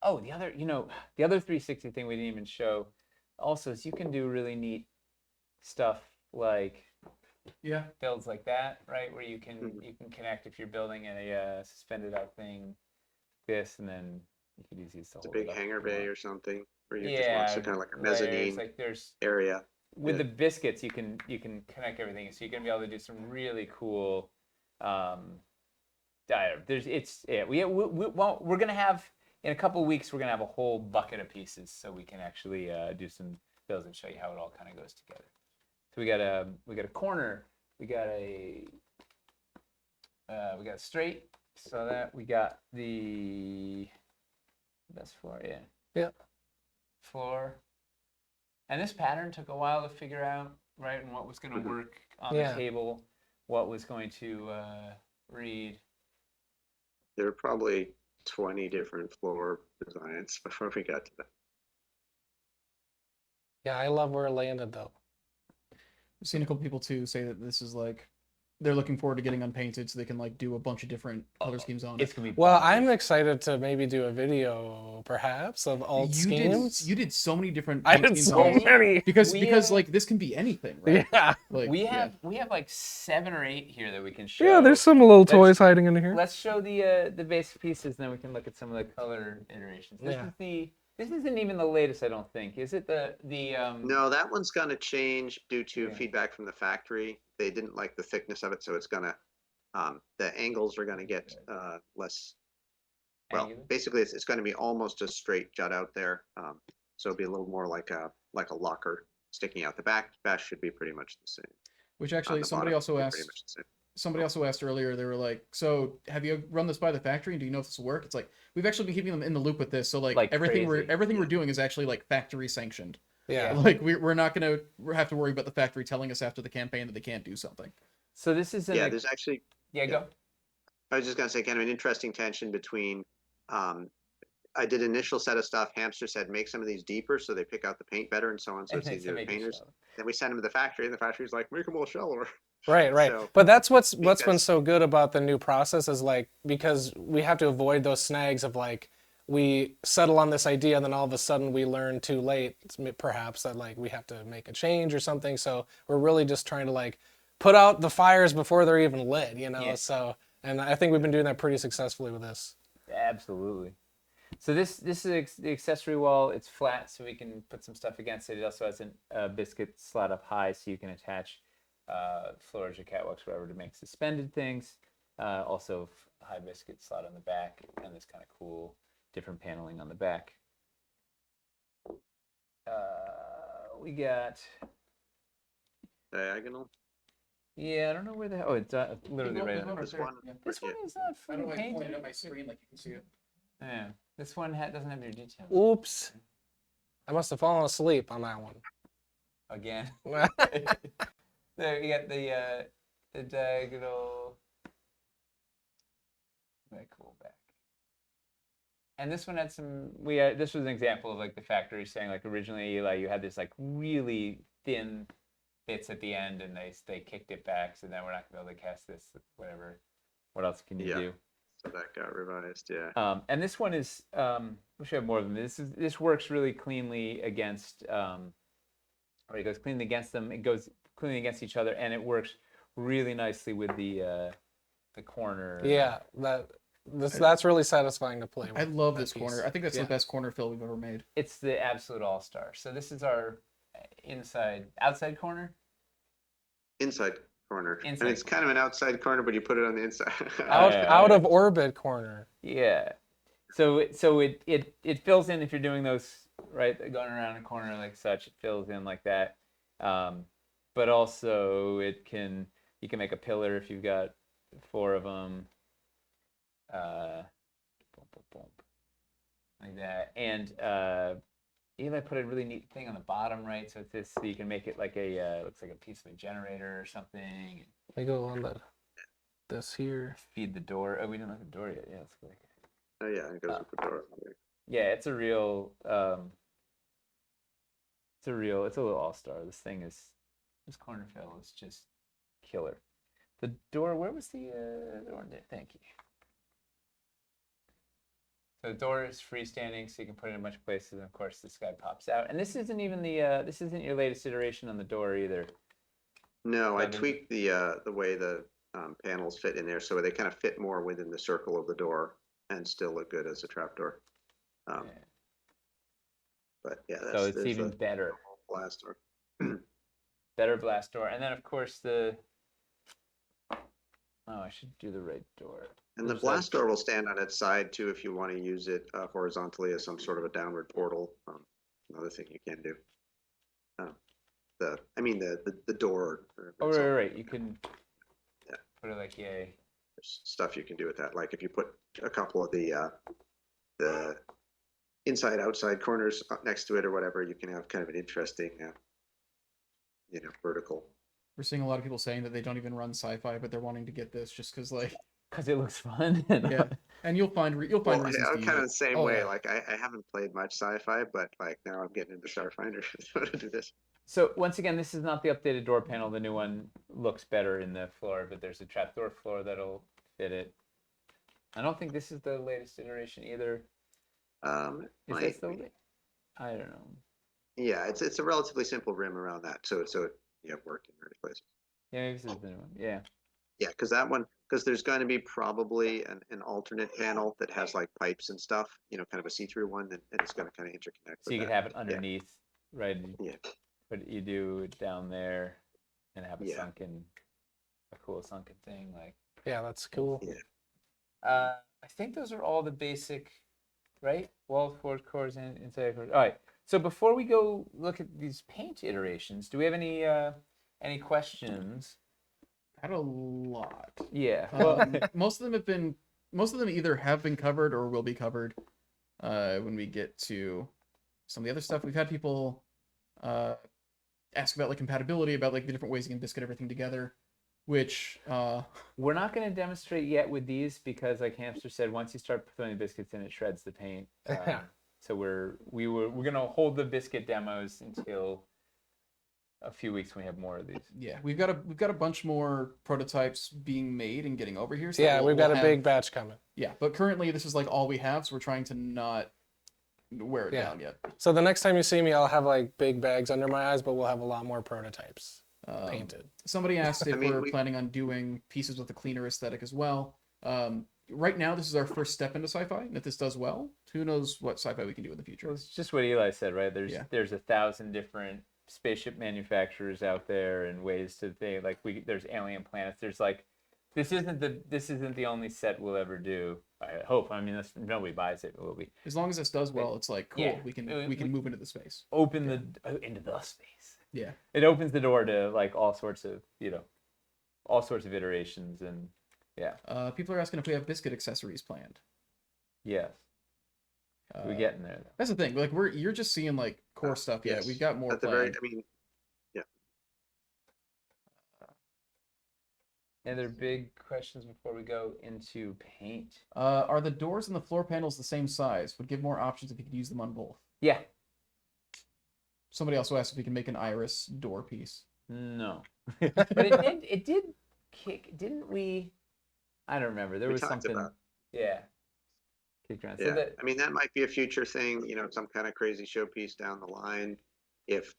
Oh, the other 360 thing we didn't even show also is you can do really neat stuff like builds like that, right? Where you can connect if you're building a suspended out thing, this, and then you could use these to hold It's a big it up hangar if you bay want. or something, where you just want kind of like a mezzanine area. With the biscuits, you can connect everything, so you're gonna be able to do some really cool. We're gonna have in a couple of weeks. We're gonna have a whole bucket of pieces, so we can actually do some builds and show you how it all kind of goes together. So we got a corner, we got a straight, so that we got the best floor, Yeah. floor. And this pattern took a while to figure out, right, and what was going to work on Yeah. the table, what was going to read. There are probably 20 different floor designs before we got to that. Yeah, I love where it landed though. I've seen a couple people too say that this is like they're looking forward to getting unpainted so they can like do a bunch of different color schemes on It's it. going to be Well, bonkers. I'm excited to maybe do a video, perhaps, of alt schemes. You did so many different I paint did schemes so on it. many. because We, like this can be anything, right? Yeah. Like we have like 7 or 8 here that we can show. Yeah, there's some little Let's- toys hiding in here. Let's show the basic pieces, then we can look at some of the color iterations. Yeah. This isn't even the latest, I don't think. Is it the No, that one's going to change due to Yeah. feedback from the factory. They didn't like the thickness of it, so it's going to, the angles are going to get less. Well, Angular? basically, it's going to be almost a straight jut out there. So it'll be a little more like a locker sticking out. The back should be pretty much the same. which actually The somebody bottom also should be asked pretty much the same. somebody also asked earlier, they were like, so have you run this by the factory and do you know if this will work? It's like we've actually been keeping them in the loop with this, so like everything crazy. we're doing is actually like factory sanctioned. Yeah. Like we're not gonna have to worry about the factory telling us after the campaign that they can't do something. So this is Yeah, there's actually, go. I was just going to say, kind of an interesting tension between, I did initial set of stuff. Hamster said, make some of these deeper so they pick out the paint better and so on. So it's And easier to make it painters. shallow. Then we sent them to the factory and the factory's like, make them all shallower. Right. So- But that's what's been because- so good about the new process is like, because we have to avoid those snags of like, we settle on this idea and then all of a sudden we learn too late, perhaps, that like we have to make a change or something. So we're really just trying to like put out the fires before they're even lit, you know? Yeah. So, and I think we've been doing that pretty successfully with this. Absolutely. So this is the accessory wall. It's flat, so we can put some stuff against it. It also has a biscuit slot up high, so you can attach floors or catwalks, whatever, to make suspended things. Also, high biscuit slot on the back, and this kind of cool, different paneling on the back. We got. Diagonal. Yeah, I don't know where the. Oh, it's literally right on. This one. This one is not I don't fully know why I pointed painted. at my screen like you can see it. Yeah, this one doesn't have your details. Oops. I must have fallen asleep on that one. Again. There you got the diagonal. Very cool back. And this one had some. This was an example of like the factory saying like originally like you had this like really thin bits at the end and they kicked it back, so now we're not gonna be able to cast this. Whatever. What else can you Yeah. do? So that got revised, yeah. And this one is. We should have more of them. This works really cleanly against. Or it goes cleanly against them. It goes cleanly against each other, and it works really nicely with the corner. Yeah, that's really satisfying to play with. I love that this piece. corner. I think that's Yeah. the best corner fill we've ever made. It's the absolute all-star. So this is our outside corner. Inside corner. Inside And it's kind of an outside corner, but you put it on the inside. Out of orbit corner. Yeah. So it fills in if you're doing those right, going around a corner like such. It fills in like that. But also you can make a pillar if you've got 4 of them. Boom, boom, boom, like that. And Eli put a really neat thing on the bottom right, so it's this. So you can make it like looks like a piece of a generator or something. We go on this here. Feed the door. Oh, we didn't look at the door yet. Yeah, let's go. Oh, yeah, it goes with the door. Yeah, it's a real. It's a little all-star. This corner fill is just killer. The door. Where was the door? There? Thank you. So the door is freestanding, so you can put it in a bunch of places. And of course, this guy pops out. And this isn't even this isn't your latest iteration on the door either. No, I Seven. tweaked the way the panels fit in there so they kind of fit more within the circle of the door and still look good as a trapdoor. Yeah. But yeah, So it's there's even the better. blast door. Better blast door. And then of course the. Oh, I should do the right door. And the There's blast door will stand on its side too if you want to use it horizontally as some sort of a downward portal. Another thing you can do. the door. Oh, right. You can Yeah. put it like, yeah. There's stuff you can do with that. Like if you put a couple of the inside outside corners next to it or whatever, you can have kind of an interesting vertical. We're seeing a lot of people saying that they don't even run Sci-Fi, but they're wanting to get this just because, like, Because it looks fun. yeah. And you'll find reasons I'm to kind use of it. the same Oh, way. yeah. Like I haven't played much sci-fi, but like now I'm getting into Starfinder to do this. So once again, this is not the updated door panel. The new one looks better in the floor, but there's a trapdoor floor that'll fit it. I don't think this is the latest iteration either. Is this the I don't know. Yeah, it's a relatively simple rim around that, so it worked in many places. Yeah, maybe this is the new one. Yeah. Yeah, because there's going to be probably an alternate panel that has like pipes and stuff, kind of a see-through one, and it's going to kind of interconnect. So you could have it underneath, right? Yeah. But you do it down there and have Yeah. a cool sunken thing. Like, Yeah, that's cool. Yeah. I think those are all the basic, right? Wall forward cores and inside cores. All right. So before we go look at these paint iterations, do we have any questions? Had a lot. Yeah. Well, Most of them either have been covered or will be covered when we get to some of the other stuff. We've had people ask about like compatibility, about like the different ways you can biscuit everything together, which we're not going to demonstrate yet with these because, like Hamster said, once you start throwing the biscuits in, it shreds the paint. So we're going to hold the biscuit demos until a few weeks when we have more of these. yeah, we've got a bunch more prototypes being made and getting over here. So Yeah, we've got a have- big batch coming. Yeah, but currently this is like all we have, so we're trying to not wear it Yeah. down yet. So the next time you see me, I'll have like big bags under my eyes, but we'll have a lot more prototypes painted. Somebody asked if I mean, we're planning on doing pieces with a cleaner aesthetic as well. Right now, this is our first step into sci-fi, and if this does well, who knows what sci-fi we can do in the future. Well, it's just what Eli said, right? Yeah. There's 1,000 different spaceship manufacturers out there and ways to think. Like there's alien planets. There's like this isn't the only set we'll ever do. I hope. I mean, nobody buys it. It will be As long as this does well, it's like cool. Yeah. We can move into the space. open into the space. Yeah. It opens the door to like all sorts of iterations and yeah. People are asking if we have biscuit accessories planned. Yes. We're getting there. Though. That's the thing. Like you're just seeing like core stuff. Yeah, yes. we've got more At the planned. Any other big questions before we go into paint? Are the doors and the floor panels the same size? Would give more options if you could use them on both. Yeah. Somebody also asked if we can make an iris door piece. No. But it did kick, didn't we? I don't remember. There We was talked something. about. Yeah. Kicked around. So Yeah, that, I mean that might be a future thing, some kind of crazy showpiece down the line. If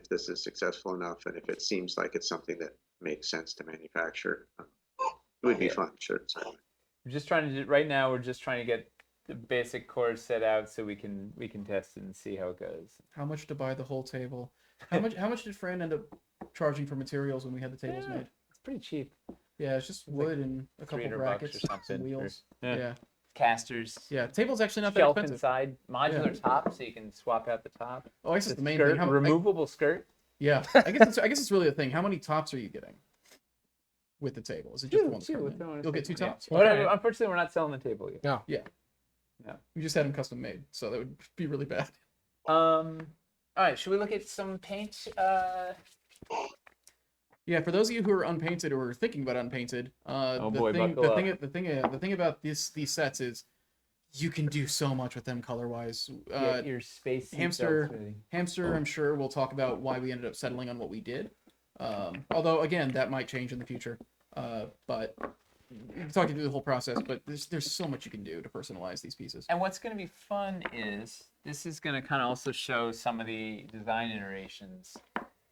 this is successful enough, and if it seems like it's something that makes sense to manufacture, it would be Yeah. fun. Sure. So, we're just trying to right now. We're just trying to get the basic cores set out so we can test it and see how it goes. How much to buy the whole table? How much did Fran end up charging for materials when we had the tables Yeah. made? It's pretty cheap. Yeah, it's just like wood and a couple $300 brackets, or some something. wheels. Yeah. Yeah. Casters. Yeah, table's actually not that Shelf expensive. inside, modular top, so you can swap out the top. Oh, I guess it's the main skirt, thing. removable skirt. Yeah, I guess it's really the thing. How many tops are you getting with the table? Is it just Two, one two, skirt? with one You'll get two skirt, yeah. tops. Whatever. Okay. Unfortunately, we're not selling the table yet. No. Yeah. No. We just had them custom made, so that would be really bad. All right. Should we look at some paint? Yeah, for those of you who are unpainted or are thinking about unpainted, Oh the boy, thing, buckle the up. thing, the thing, the thing about these sets is you can do so much with them color wise. Get your space Hamster- seatbelts ready. Hamster, I'm sure we'll talk about why we ended up settling on what we did. Although again, that might change in the future. But we can talk you through the whole process. But there's so much you can do to personalize these pieces. And what's going to be fun is this is going to kind of also show some of the design iterations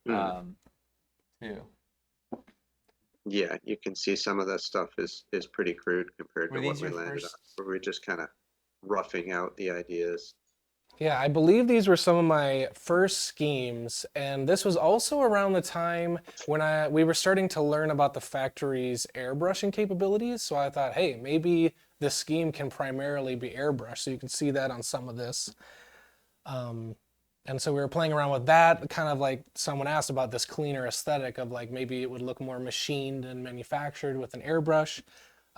too. yeah, you can see some of that stuff is pretty crude compared Were to what these we your landed first- on. Where we're just kind of roughing out the ideas. Yeah, I believe these were some of my first schemes, and this was also around the time when we were starting to learn about the factory's airbrushing capabilities. So I thought, hey, maybe the scheme can primarily be airbrushed. So you can see that on some of this. And so we were playing around with that, kind of like someone asked about this cleaner aesthetic of like maybe it would look more machined and manufactured with an airbrush.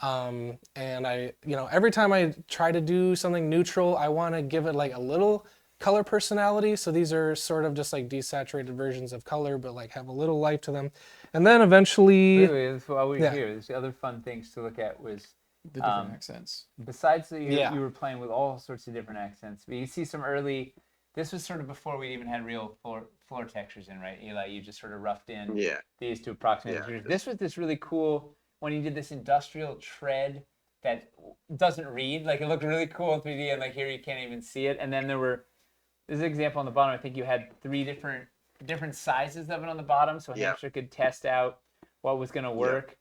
And I, every time I try to do something neutral, I want to give it like a little color personality. So these are sort of just like desaturated versions of color, but like have a little life to them. And then eventually, Wait, while we're Yeah. here, there's other fun things to look at was The different accents. besides that Yeah. you were playing with all sorts of different accents. But you see some early. This was sort of before we even had real floor textures in, right, Eli? You just sort of roughed in Yeah. these to approximate. Yeah. This was this really cool when you did this industrial tread that doesn't read. Like it looked really cool in 3D, and like here you can't even see it. And then there's an example on the bottom. I think you had 3 different sizes of it on the bottom, so a Yeah. hamster could test out what was going to work.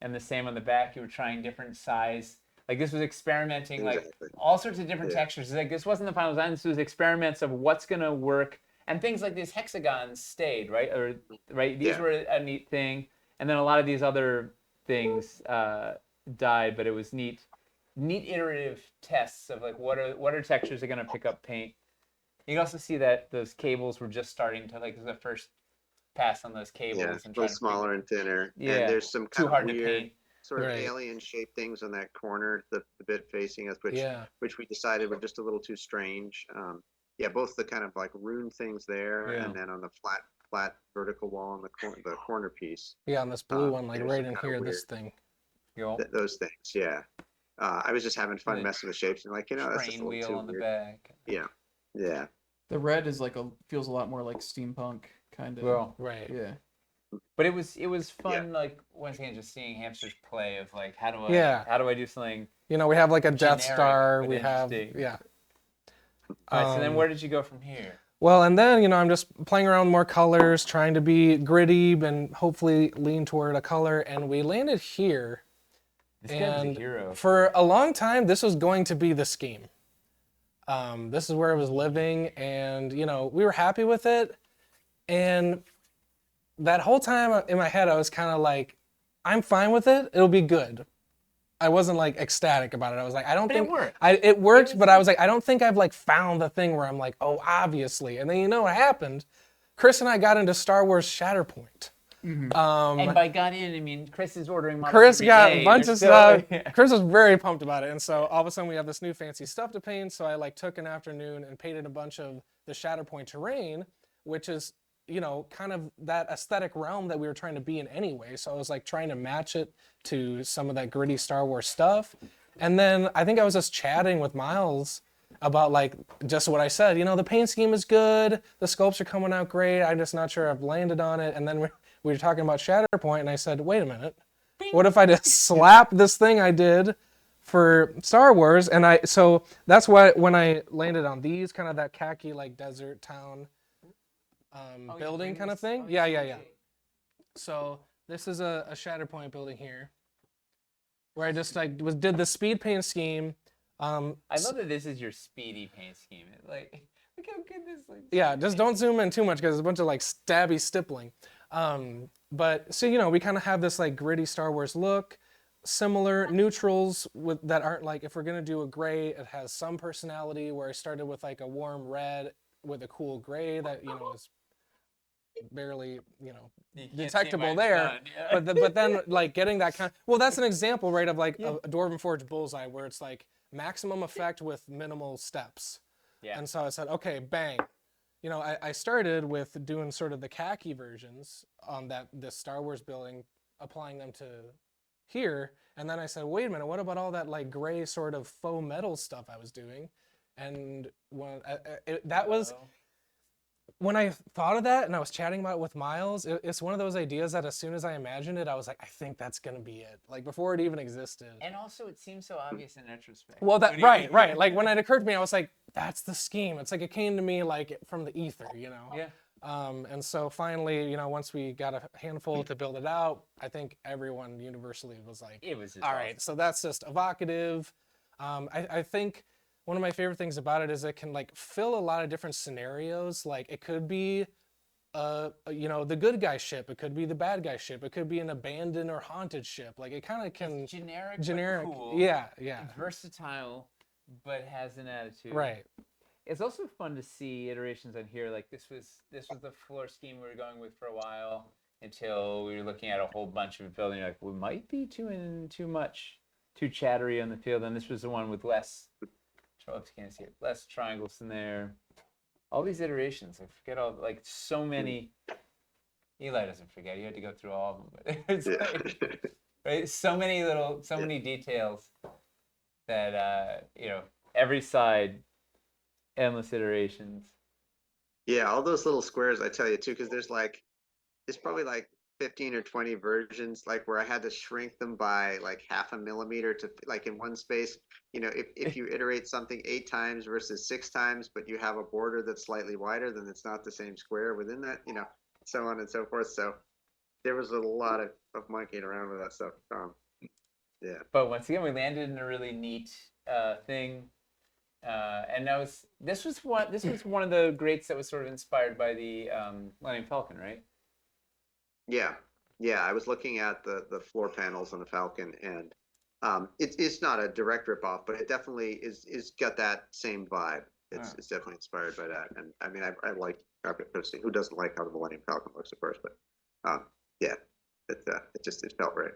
And the same on the back. You were trying different size. Like this was experimenting, Exactly. like all sorts of different Yeah. textures. Like this wasn't the final design. This was experiments of what's gonna work, and things like these hexagons stayed, right? Or right, these Yeah. were a neat thing, and then a lot of these other things died. But it was neat iterative tests of like what are textures that are gonna pick up paint. You can also see that those cables were just starting to like the first pass on those cables Yeah, and a trying little to smaller and thinner. Yeah. And there's some too kind hard of to weird paint. sort of Right. alien shaped things on that corner, the bit facing us, Yeah. which we decided were just a little too strange. Yeah, both the kind of like rune things there, Yeah. and then on the flat vertical wall on the corner piece, Yeah, on this blue one, like there's right some in kinda here, this weird- thing. You know, those things. Yeah, I was just having fun The messing with shapes and like that's just train a little wheel too on the weird. back. Yeah. The red is feels a lot more like steampunk kind of. Well, Right. Yeah. but it was fun. Like once again, just seeing hamsters play of like how do I do something. We have like a Death Generic, Star. but We have, interesting. yeah. All right, so then where did you go from here? Well, and then, I'm just playing around with more colors, trying to be gritty and hopefully lean toward a color. And we landed here. This guy was a And hero. for a long time, this was going to be the scheme. This is where I was living, and we were happy with it. And that whole time in my head, I was kind of like, I'm fine with it. It'll be good. I wasn't like ecstatic about it. I was like, I don't But think it worked. it worked, but I was like, I don't think I've like found the thing where I'm like, oh, obviously. And then what happened? Chris and I got into Star Wars Shatterpoint. And by got in, I mean Chris is ordering models Chris every got day. a bunch They're of still- stuff. Chris was very pumped about it. And so all of a sudden we have this new fancy stuff to paint. So I like took an afternoon and painted a bunch of the Shatterpoint terrain, which is, kind of that aesthetic realm that we were trying to be in anyway. So I was like trying to match it to some of that gritty Star Wars stuff. And then I think I was just chatting with Miles about like just what I said, the paint scheme is good. The sculpts are coming out great. I'm just not sure I've landed on it. And then we were talking about Shatterpoint and I said, wait a minute. What if I just slap this thing I did for Star Wars? And so that's why when I landed on these, kind of that khaki like desert town building kind of thing. Yeah. So this is a Shatterpoint building here, where I just like did the speed paint scheme. I love that this is your speedy paint scheme. Like, look how good this looks. Yeah, just don't zoom in too much because it's a bunch of like stabby stippling. But so we kind of have this like gritty Star Wars look, similar neutrals that aren't like, if we're gonna do a gray, it has some personality. Where I started with like a warm red with a cool gray that is barely You can't see detectable mine there. done, yeah. But then like getting that kind that's an example, right, of like a Dwarven Forge bullseye where it's like maximum effect with minimal steps. Yeah. And so I said, okay, bang. I started with doing sort of the khaki versions on this Star Wars building, applying them to here. And then I said, wait a minute, what about all that like gray sort of faux metal stuff I was doing? And when I thought of that and I was chatting about it with Miles, it's one of those ideas that as soon as I imagined it, I was like, I think that's going to be it. Like before it even existed. And also, it seems so obvious in retrospect. Well, When right. Like when it occurred to me, I was like, that's the scheme. It's like it came to me like from the ether, Yeah. And so finally, once we got a handful to build it out, I think everyone universally was like, It was just all right, so that's just evocative. I think one of my favorite things about it is it can like fill a lot of different scenarios. Like it could be, the good guy ship. It could be the bad guy ship. It could be an abandoned or haunted ship. Like it kind of can It's generic, generic. but cool. Yeah. It's versatile, but has an attitude. Right. it's also fun to see iterations on here. Like this was the floor scheme we were going with for a while until we were looking at a whole bunch of building. Like we might be too chattery on the field, and this was the one with less. Can't see it. Less triangles in there. All these iterations. I forget all like so many. Eli doesn't forget. You had to go through all of them. But it's like, right? So many details that every side, endless iterations. Yeah, all those little squares, I tell you too, because there's probably like 15 or 20 versions, like where I had to shrink them by like half a millimeter to like in one space. If you iterate something 8 times versus 6 times, but you have a border that's slightly wider, then it's not the same square within that, so on and so forth. So there was a lot of monkeying around with that stuff. Yeah. But once again, we landed in a really neat thing. And this was one of the greats that was sort of inspired by the Millennium Falcon, right? Yeah. I was looking at the floor panels on the Falcon, and it's not a direct ripoff, but it definitely is got that same vibe. It's definitely inspired by that. And I mean, I like cockpit posting. Who doesn't like how the Millennium Falcon looks, of course? But yeah, it felt right.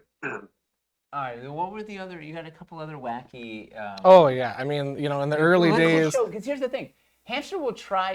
All right. Then what were the other? You had a couple other wacky. Oh yeah, I mean, in the early days. Because here's the thing, Hamster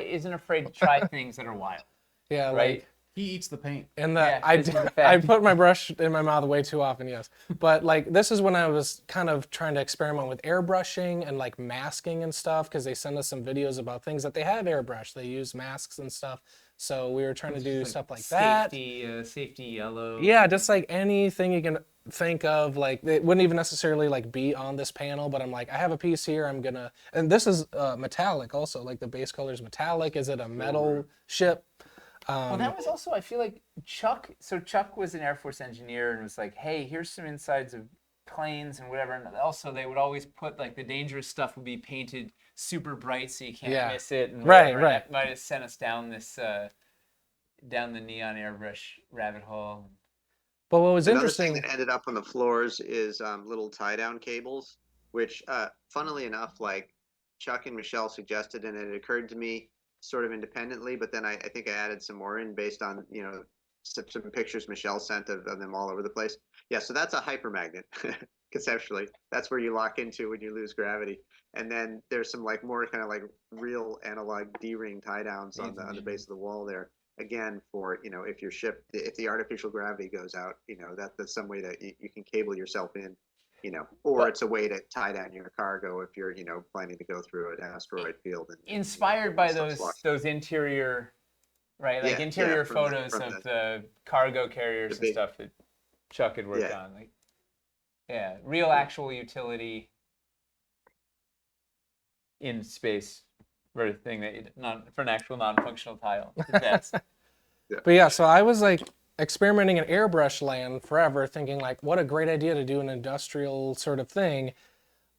isn't afraid to try things that are wild. Yeah, right. He eats the paint. And I put my brush in my mouth way too often, yes. But like this is when I was kind of trying to experiment with airbrushing and like masking and stuff, because they send us some videos about things that they have airbrushed. They use masks and stuff. So we were trying to do stuff like that. Safety yellow. Yeah, just like anything you can think of. Like it wouldn't even necessarily like be on this panel, but I'm like, I have a piece here. And this is metallic also. Like the base color is metallic. Is it a metal ship? Well, that was also, I feel like Chuck was an Air Force engineer and was like, hey, here's some insides of planes and whatever. And also they would always put like the dangerous stuff would be painted super bright so you can't miss it. And right. That might have sent us down this, down the neon airbrush rabbit hole. But what was Another interesting thing that ended up on the floors is little tie-down cables, which, funnily enough, like Chuck and Michelle suggested, and it occurred to me sort of independently, but then I think I added some more in based on some pictures Michelle sent of them all over the place. Yeah, so that's a hypermagnet. Conceptually, that's where you lock into when you lose gravity. And then there's some like more kind of like real analog D-ring tie downs on the base of the wall there. Again, for if the artificial gravity goes out, that's some way that you can cable yourself in. Or it's a way to tie down your cargo if you're, planning to go through an asteroid field. And, inspired by those interior, right? Like interior photos of the cargo carriers and stuff that Chuck had worked on. Like, real actual utility in space for a thing for an actual non-functional tile. That's, But yeah, so I was like experimenting in airbrush land forever, thinking like, what a great idea to do an industrial sort of thing.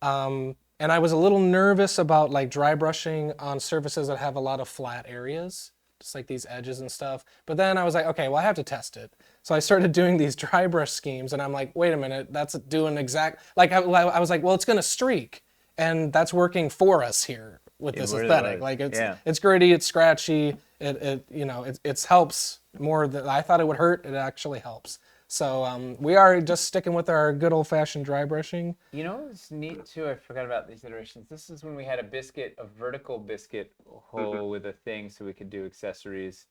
And I was a little nervous about like dry brushing on surfaces that have a lot of flat areas, just like these edges and stuff. But then I was like, okay, well, I have to test it. So I started doing these dry brush schemes, and I'm like, wait a minute, that's doing exact, like I was like, well, it's gonna streak, and that's working for us here with this aesthetic. Like it's gritty, it's scratchy, it helps more than I thought it would hurt. It actually helps. So we are just sticking with our good old-fashioned dry brushing. It's neat too. I forgot about these iterations. This is when we had a vertical biscuit hole with a thing so we could do accessories,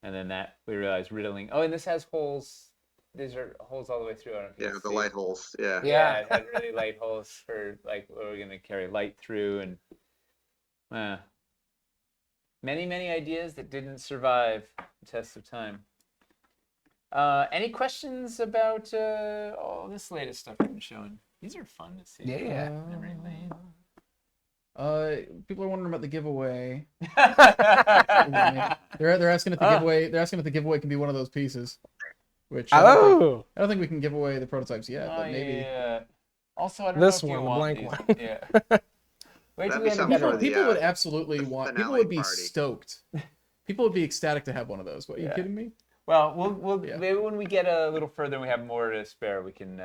and then that we realized riddling. Oh, and this has holes. These are holes all the way through. I don't know if you can the see. light holes. Yeah. Yeah, it had really light holes for like where we're gonna carry light through, and many ideas that didn't survive the test of time. Any questions about all this latest stuff you've been showing? These are fun to see. Yeah. Memory lane. People are wondering about the giveaway. They're asking if the giveaway. They're asking if the giveaway can be one of those pieces. Which I don't think we can give away the prototypes yet, but maybe. Yeah. Also, I don't this know if one, you the want blank these. one. Yeah. Wait till we have a better one. People would absolutely want. People would be party. stoked. People would be ecstatic to have one of those. What, are you kidding me? Well, we'll maybe when we get a little further and we have more to spare, we can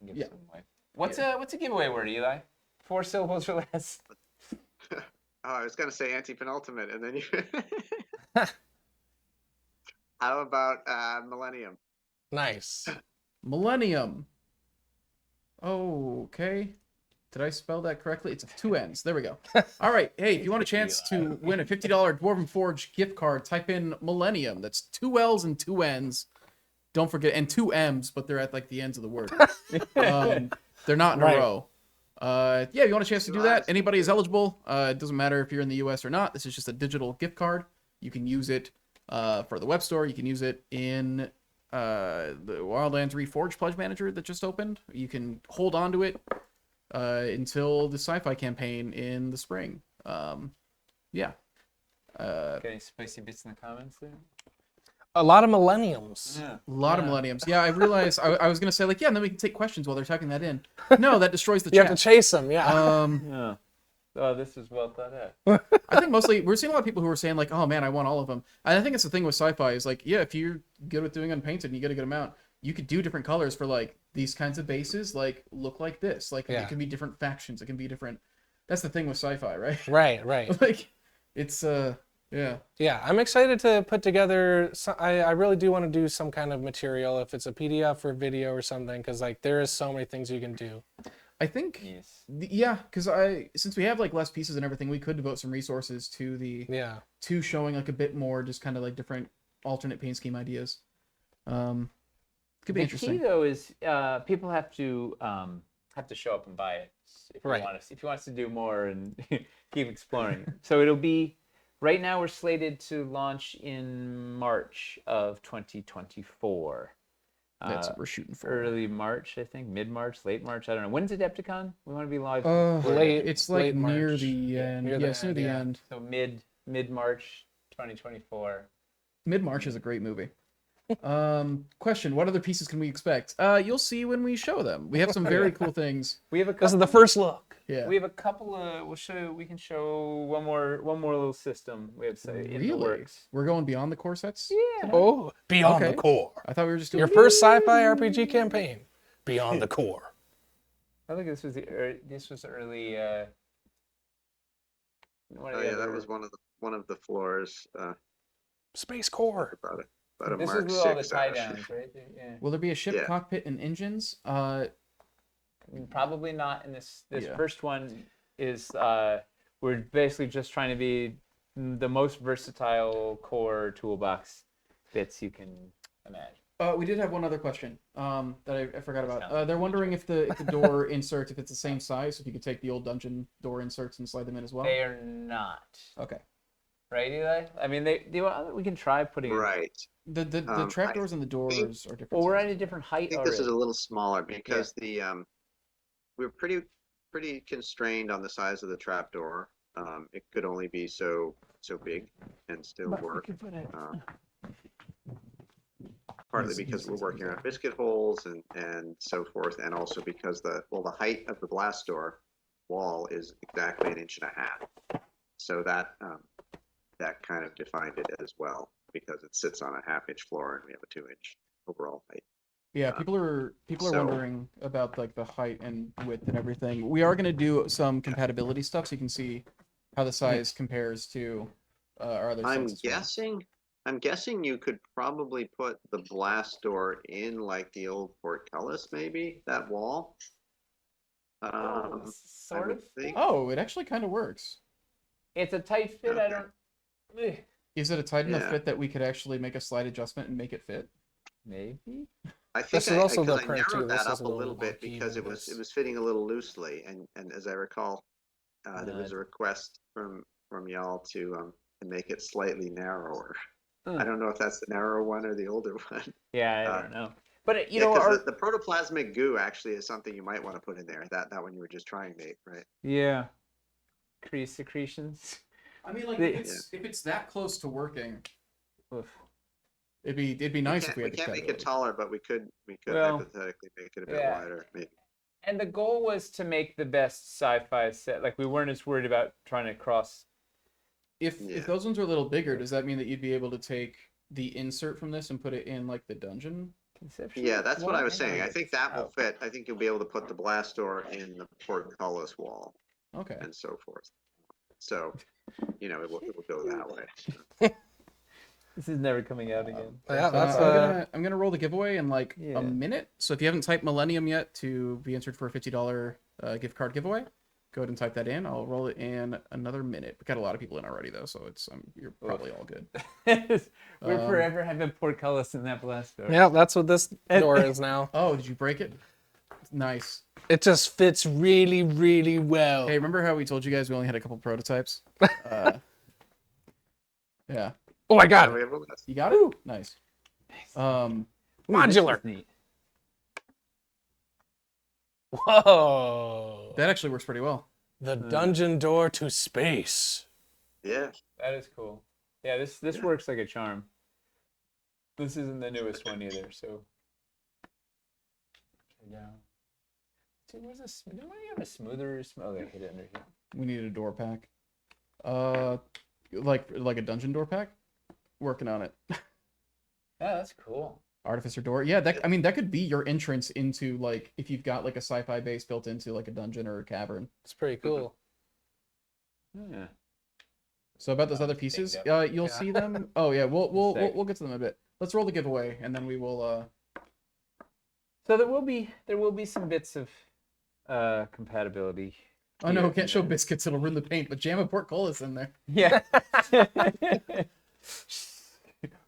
give some away. What's a giveaway word, Eli? 4 syllables or less. Oh, I was gonna say anti-penultimate, and then you. How about Millennium? Nice. Millennium. Oh, okay. Did I spell that correctly? It's 2 N's. There we go. All right. Hey, if you want a chance to win a $50 Dwarven Forge gift card, type in Millennium. That's 2 L's and 2 N's. Don't forget, and 2 M's, but they're at like the ends of the word. They're not in a row. Yeah, if you want a chance to do that, anybody is eligible. It doesn't matter if you're in the US or not. This is just a digital gift card. You can use it for the web store. You can use it in the Wildlands Reforged Pledge Manager that just opened. You can hold on to it until the Sci-Fi campaign in the spring. Yeah. Got any spicy bits in the comments there? A lot of millenniums. Yeah. A lot of millenniums. Yeah, I realized I was gonna say like, yeah, and then we can take questions while they're typing that in. No, that destroys the You chat. have to chase them, yeah. Yeah. Oh, this is well thought out. I think mostly we're seeing a lot of people who are saying like, oh man, I want all of them. And I think it's the thing with Sci-Fi is like, yeah, if you're good with doing unpainted and you get a good amount, you could do different colors for like these kinds of bases, like look like this. Like Yeah. it can be different factions. It can be different. That's the thing with Sci-Fi, right? Right. Like it's yeah. Yeah, I'm excited to put together. I really do want to do some kind of material, if it's a PDF or video or something, because like there is so many things you can do. I think Yes. yeah, because since we have like less pieces and everything, we could devote some resources to to showing like a bit more, just kind of like different alternate paint scheme ideas. Could be The interesting. key though is people have to show up and buy it if Right. you want us. If you want us to do more and keep exploring. So it'll be. Right now, we're slated to launch in March of 2024. That's what we're shooting for. Early March, I think. Mid-March, late March. I don't know. When's Adepticon? We want to be live. Late- It's like late near March. the end. Near the Yes, near end, the yeah. end. So mid-March 2024. Mid-March is a great movie. Question: what other pieces can we expect? You'll see when we show them. We have some very cool things. We have a This couple. is the first look. Yeah. We have a couple of. We can show one more little system. We have say in the Really? works. We're going beyond the core sets. Yeah. Oh, beyond Okay. the core. I thought we were just doing Your first sci-fi RPG campaign. Beyond the core. I think this was early. One of Oh the yeah, that other- was one of the floors. Space core. About a This Mark is with all the 6 tie action. downs, right? Yeah. Will there be a ship Yeah. cockpit and engines? Probably not in this. This Yeah. first one is we're basically just trying to be the most versatile core toolbox bits you can imagine. We did have one other question that I forgot about. Sounds They're wondering if the door inserts, if it's the same size, if you could take the old dungeon door inserts and slide them in as well. They are not, Okay. right, Eli? I mean, we can try putting. Right. The I trapdoors and the doors are different. Well, we're at sizes. a different I height think already. this is a little smaller because we're pretty constrained on the size of the trapdoor. It could only be so big and still But we work. could put it- Partly because we're working on biscuit holes and so forth, and also because the height of the blast door wall is exactly 1.5 inches. So that kind of defined it as well, because it sits on a 1/2-inch floor and we have a 2-inch overall height. Yeah, people are so- wondering about like the height and width and everything. We are going to do some compatibility stuff so you can see how the size compares to our other I'm sets as well. guessing you could probably put the blast door in like the old portcullis, maybe that wall. I sort would of. think. Oh, it actually kind of works. It's a tight fit. I Okay. don't. Ugh. Is it a tight enough Yeah. fit that we could actually make a slight adjustment and make it fit? Maybe. I think This is also the because I print, too. narrowed This that is up a a little little bit wonky because with it this. was fitting a little loosely, and as I recall, there was Uh, a request from y'all to make it slightly narrower. Hmm. I don't know if that's the narrower one or the older one. Yeah, I Uh, don't know. But you Yeah, know, because the protoplasmic goo actually is something you might want to put in there. That one you were just trying, Nate, right? yeah, secretions. I mean, like The- if it's that close to working, Oof. it'd be nice if we We had the can't make it compatibility. taller, but we could Well, hypothetically make it a bit yeah. wider, maybe. And the goal was to make the best sci-fi set. Like we weren't as worried about trying to cross. If Yeah. those ones are a little bigger, does that mean that you'd be able to take the insert from this and put it in like the dungeon? Conceptually, Yeah, that's what I was hang saying. on. I think that will Oh. fit. I think you'll be able to put the blast door in the portcullis wall Okay. and so forth. So, it will go that way. This is never coming out again. Yeah, So that's I'm gonna roll the giveaway in like Yeah. a minute. So if you haven't typed Millennium yet to be entered for a $50 gift card giveaway, go ahead and type that in. I'll roll it in another minute. We got a lot of people in already though, so it's you're probably all good. We're forever having portcullis in that blast door. yeah, that's what this door is now. Oh, did you break it? Nice. It just fits really, really well. Hey, remember how we told you guys we only had a couple prototypes? Yeah. Oh my So god, we have a list. You got it? Nice. Ooh, modular. this is neat. Whoa. That actually works pretty well. The dungeon door to space. Yeah. That is cool. Yeah, this works like a charm. This isn't the newest one either, so. Yeah. Dude, where's this? Do we have a smoother? Oh, they hit it under here. We needed a door pack. Like a dungeon door pack. Working on it. Yeah, that's cool. Artificer door. Yeah, that could be your entrance into like if you've got like a sci-fi base built into like a dungeon or a cavern. It's pretty cool. Yeah. So about those other pieces, up. you'll Yeah. see them. Oh yeah, we'll Sick. we'll get to them in a bit. Let's roll the giveaway and then we will So there will be some bits of compatibility. Oh no, here. can't show biscuits, it'll ruin the paint, but jam a portcullis in there. Yeah.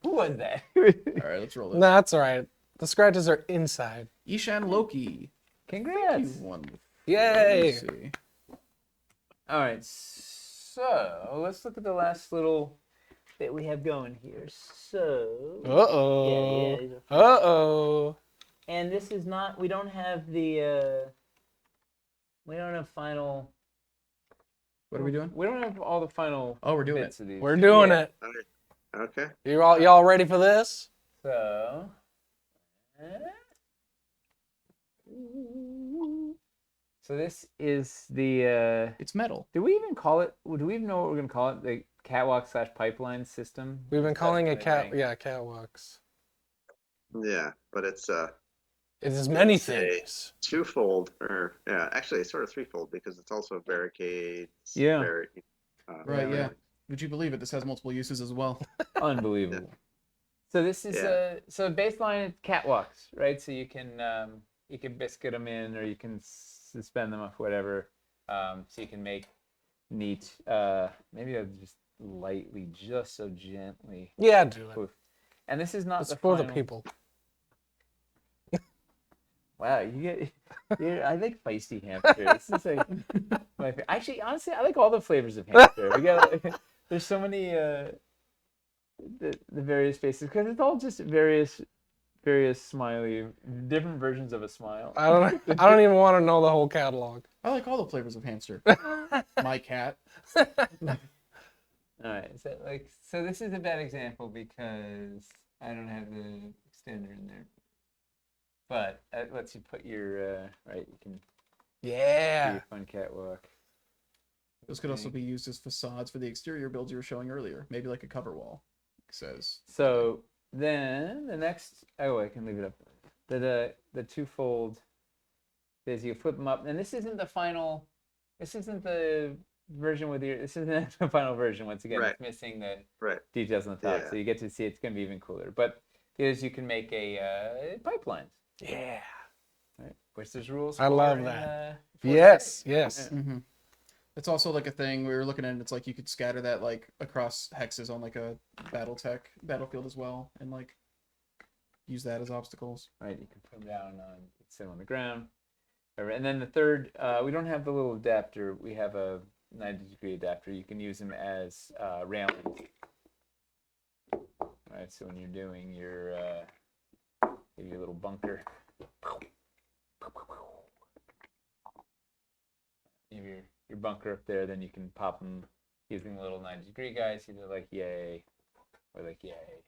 Who was that? Alright, let's roll No, it. that's all right. The scratches are inside. Ishan Loki. Congrats. One. Yay. Let's see. All right, so let's look at the last little bit we have going here. So, Uh-oh. these are- Uh-oh. and this is not. We don't have we don't have final. What are we doing? We don't have all the final Oh, we're doing bits it. of these. We're doing Yeah. it. All right. Okay. Y'all ready for this? So. So this is the. It's metal. Do we even call it? Do we even know what we're gonna call it? The catwalk/pipeline system. We've been calling it Definitely, catwalks. Yeah, but it's It is many It's a- things. twofold, or yeah, actually it's sort of threefold because it's also barricades. Yeah. Right, yeah. Would you believe it? This has multiple uses as well. Unbelievable. So this is Yeah. so baseline it's catwalks, right? So you can biscuit them in, or you can suspend them off, whatever. So you can make neat. Maybe I'll just lightly, just so gently. Yeah, do it. Poof. And this is not It's the for the final- people. Wow, I like feisty hamster. This is like my favorite. Actually, honestly, I like all the flavors of hamster. We got there's so many the various faces because it's all just various smiley, different versions of a smile. I don't even want to know the whole catalog. I like all the flavors of hamster. My cat. All right, so this is a bad example because I don't have the extender in there. But that lets you put your right. You can do Yeah. your fun catwalk. Those could also be used as facades for the exterior builds you were showing earlier. Maybe like a cover wall. It says. So then the next, I can leave it up. The twofold is you flip them up, and this isn't the final. This isn't the version with your. This isn't the final version. Once again, Right. it's missing the Right. details on the top, Yeah. so you get to see it's going to be even cooler. But is you can make a pipeline, Yeah. right? Which there's rules. I love for that. for Yes. today. Yes. Mm-hmm. It's also like a thing we were looking at. It's like you could scatter that like across hexes on like a battlefield as well, and like use that as obstacles. Right, you can put them down on, sit on the ground. Whatever. And then the third, we don't have the little adapter. We have a 90-degree adapter. You can use them as railings. Right, so when you're doing your little bunker, you have your bunker up there, then you can pop them using the little 90-degree guys, either like yay or like yay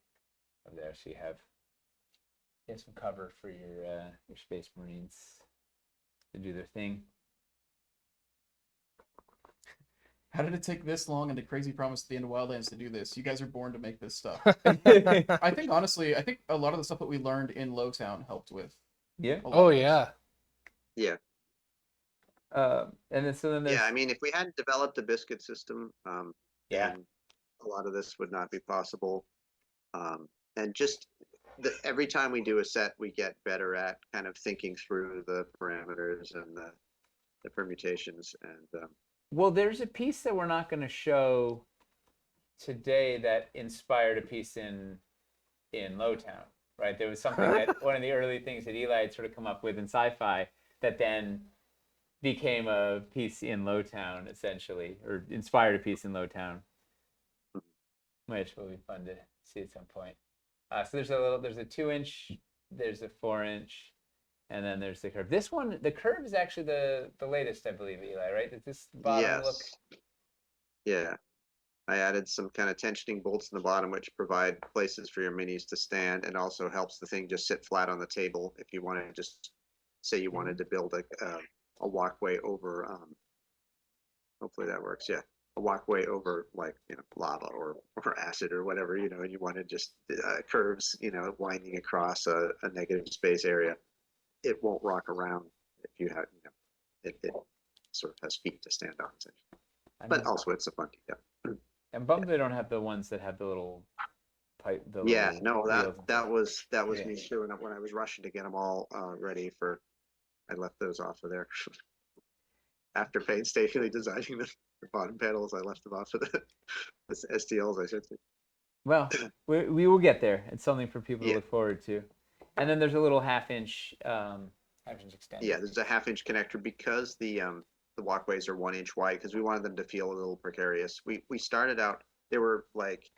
over there. So you have some cover for your Space Marines to do their thing. How did it take this long and the crazy promise at the end of Wildlands to do this? You guys are born to make this stuff. I think honestly, a lot of the stuff that we learned in Lowtown helped with. Yeah. a lot Oh of this. yeah. Yeah. And then so then there's Yeah, I mean, if we hadn't developed a biscuit system, Yeah. then a lot of this would not be possible. And just every time we do a set, we get better at kind of thinking through the parameters and the permutations. And well, there's a piece that we're not going to show today that inspired a piece in Lowtown, right? There was something that one of the early things that Eli had sort of come up with in Sci-Fi that then became a piece in Lowtown, essentially, or inspired a piece in Lowtown, which will be fun to see at some point. So there's a 2-inch, there's a 4-inch, and then there's the curve. This one, the curve is actually the latest, I believe, Eli, right? Does this bottom look? Yeah. I added some kind of tensioning bolts in the bottom, which provide places for your minis to stand, and also helps the thing just sit flat on the table. If you want to just say you wanted to build a walkway over, hopefully that works. Yeah, a walkway over like lava or acid or whatever, and you wanted just curves, winding across a negative space area. It won't rock around if you have, it sort of has feet to stand on, essentially. But also it's a funky, yeah. And bummed they don't have the ones that have the little pipe. Yeah, no, that was Yeah. me too. And when I was rushing to get them all ready I left those off of there. After painstakingly designing the bottom panels, I left them off of the STLs. I should say. Well, we will get there. It's something for people to Yeah. look forward to. And then there's a little half-inch extension. Yeah, there's a 1/2-inch connector because the walkways are 1 inch wide because we wanted them to feel a little precarious. We started out, there were like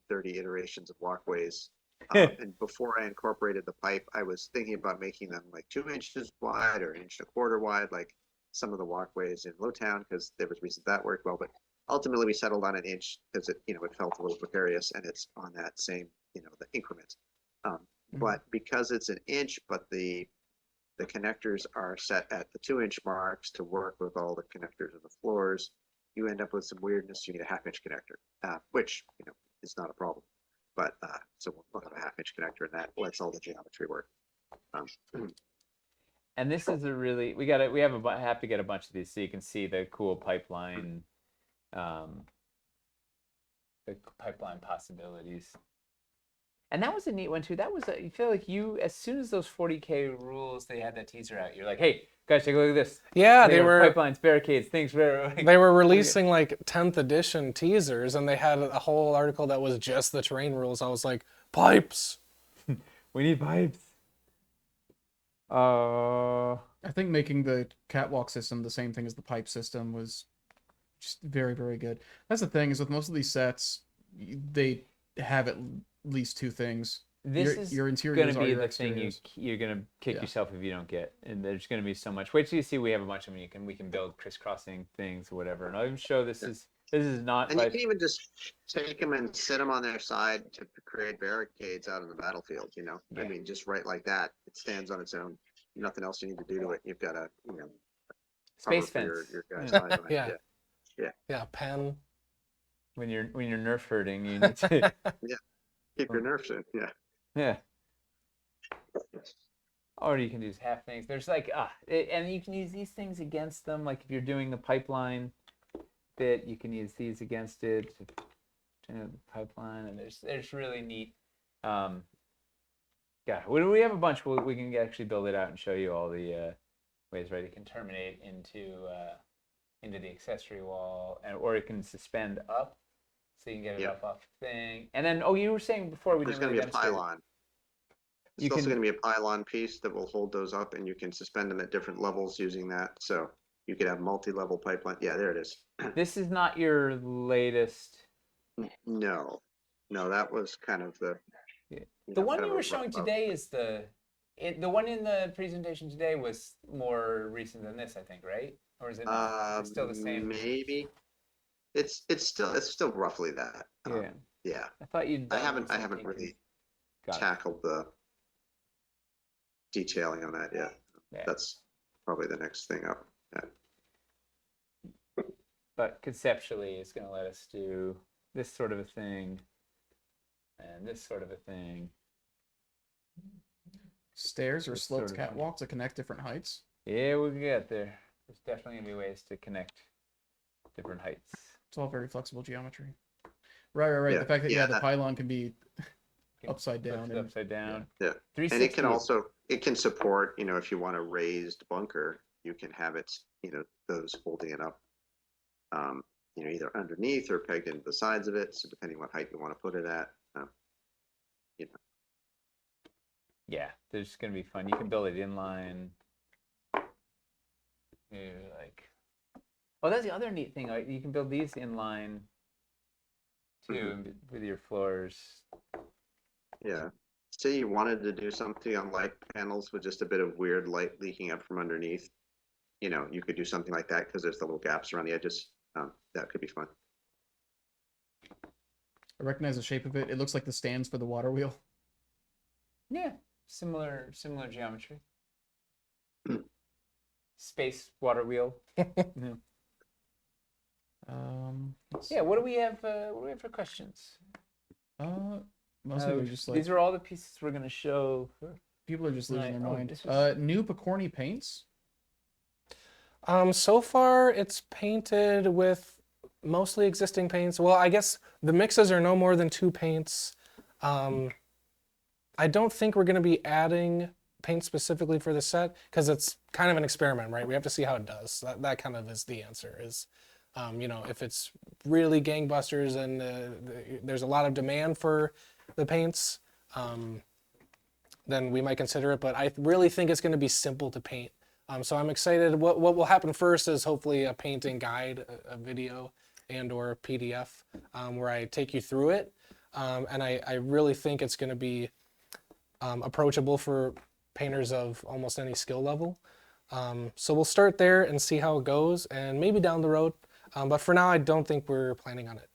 30 iterations of walkways. And before I incorporated the pipe, I was thinking about making them like 2 inches wide or 1.25 inches wide, like some of the walkways in Lowtown, because there was reasons that worked well. But ultimately, we settled on 1 inch because it felt a little precarious, and it's on that same the increment. But because it's 1 inch, but the connectors are set at the 2 inch marks to work with all the connectors of the floors, you end up with some weirdness. You need a 1/2 inch connector, which is not a problem. But so we'll have a 1/2 inch connector, and that lets all the geometry work. And this is we have to get a bunch of these so you can see the cool pipeline, the pipeline possibilities. And that was a neat one too. You feel like as soon as those 40K rules, they had that teaser out, you're like, hey, guys, take a look at this. Yeah, they were pipelines, barricades, things. They were releasing like 10th edition teasers, and they had a whole article that was just the terrain rules. I was like, pipes. We need pipes. I think making the catwalk system the same thing as the pipe system was just very, very good. That's the thing, is with most of these sets, they have at least two things. Your interiors going to be your the thing you're going to kick yourself if you don't get. And there's going to be so much. Wait till you see we have a bunch of them. We can build crisscrossing things or whatever. And I'll even show this is not. And you can even just take them and sit them on their side to create barricades out in the battlefield. Yeah. I mean, just right like that. It stands on its own. Nothing else you need to do to it. You've got a space fence. Your guy's eyes on it. Yeah, pen. When you're nerf hurting, you need to keep your nerfs in. Yeah. Or you can use half things. There's and you can use these things against them. Like if you're doing the pipeline bit, you can use these against it. The pipeline, and there's really neat. We have a bunch. We can actually build it out and show you all the ways. Right, it can terminate into the accessory wall, or it can suspend up, so you can get it up off the thing. And then, you were saying before There's going to be a pylon. There's also going to be a pylon piece that will hold those up, and you can suspend them at different levels using that. So you could have multi-level pipeline. Yeah, there it is. This is not your latest. No, that was kind of the. The one you were showing today is the one in the presentation today was more recent than this, I think, right? Or is it not? It's still the same? Maybe. It's still roughly that. Yeah. I thought you'd. I haven't really tackled the detailing on that yet. Yeah. That's probably the next thing up. Yeah. But conceptually, it's going to let us do this sort of a thing and this sort of a thing. Stairs or sloped catwalk to connect different heights? Yeah, we'll get there. There's definitely gonna be ways to connect different heights. It's all very flexible geometry. Right. Yeah. The fact that Yeah, the that- pylon can be upside down. Flipped upside down. Yeah. And 360. it can also, it can support, if you want a raised bunker, you can have it, those holding it up, either underneath or pegged into the sides of it. So depending what height you want to put it at, Yeah, there's gonna be fun. You can build it inline. Oh, that's the other neat thing. Like, you can build these inline too with your floors. Yeah. Say you wanted to do something on light panels with just a bit of weird light leaking up from underneath. You could do something like that because there's the little gaps around the edges. That could be fun. I recognize the shape of it. It looks like the stands for the water wheel. Yeah, similar geometry. Space water wheel. Yeah. Yeah. What do we have? What do we have for questions? Mostly they're just like These are all the pieces we're gonna show. people are just losing their Oh, mind. this was- New Picorni paints. So far, it's painted with mostly existing paints. Well, I guess the mixes are no more than 2 paints. I don't think we're going to be adding paint specifically for the set because it's kind of an experiment, right? We have to see how it does. That kind of is the answer. Is if it's really gangbusters and there's a lot of demand for the paints, then we might consider it. But I really think it's going to be simple to paint. So I'm excited. What will happen first is hopefully a painting guide, a video and or PDF where I take you through it. And I really think it's going to be approachable for painters of almost any skill level. So we'll start there and see how it goes and maybe down the road. But for now, I don't think we're planning on it.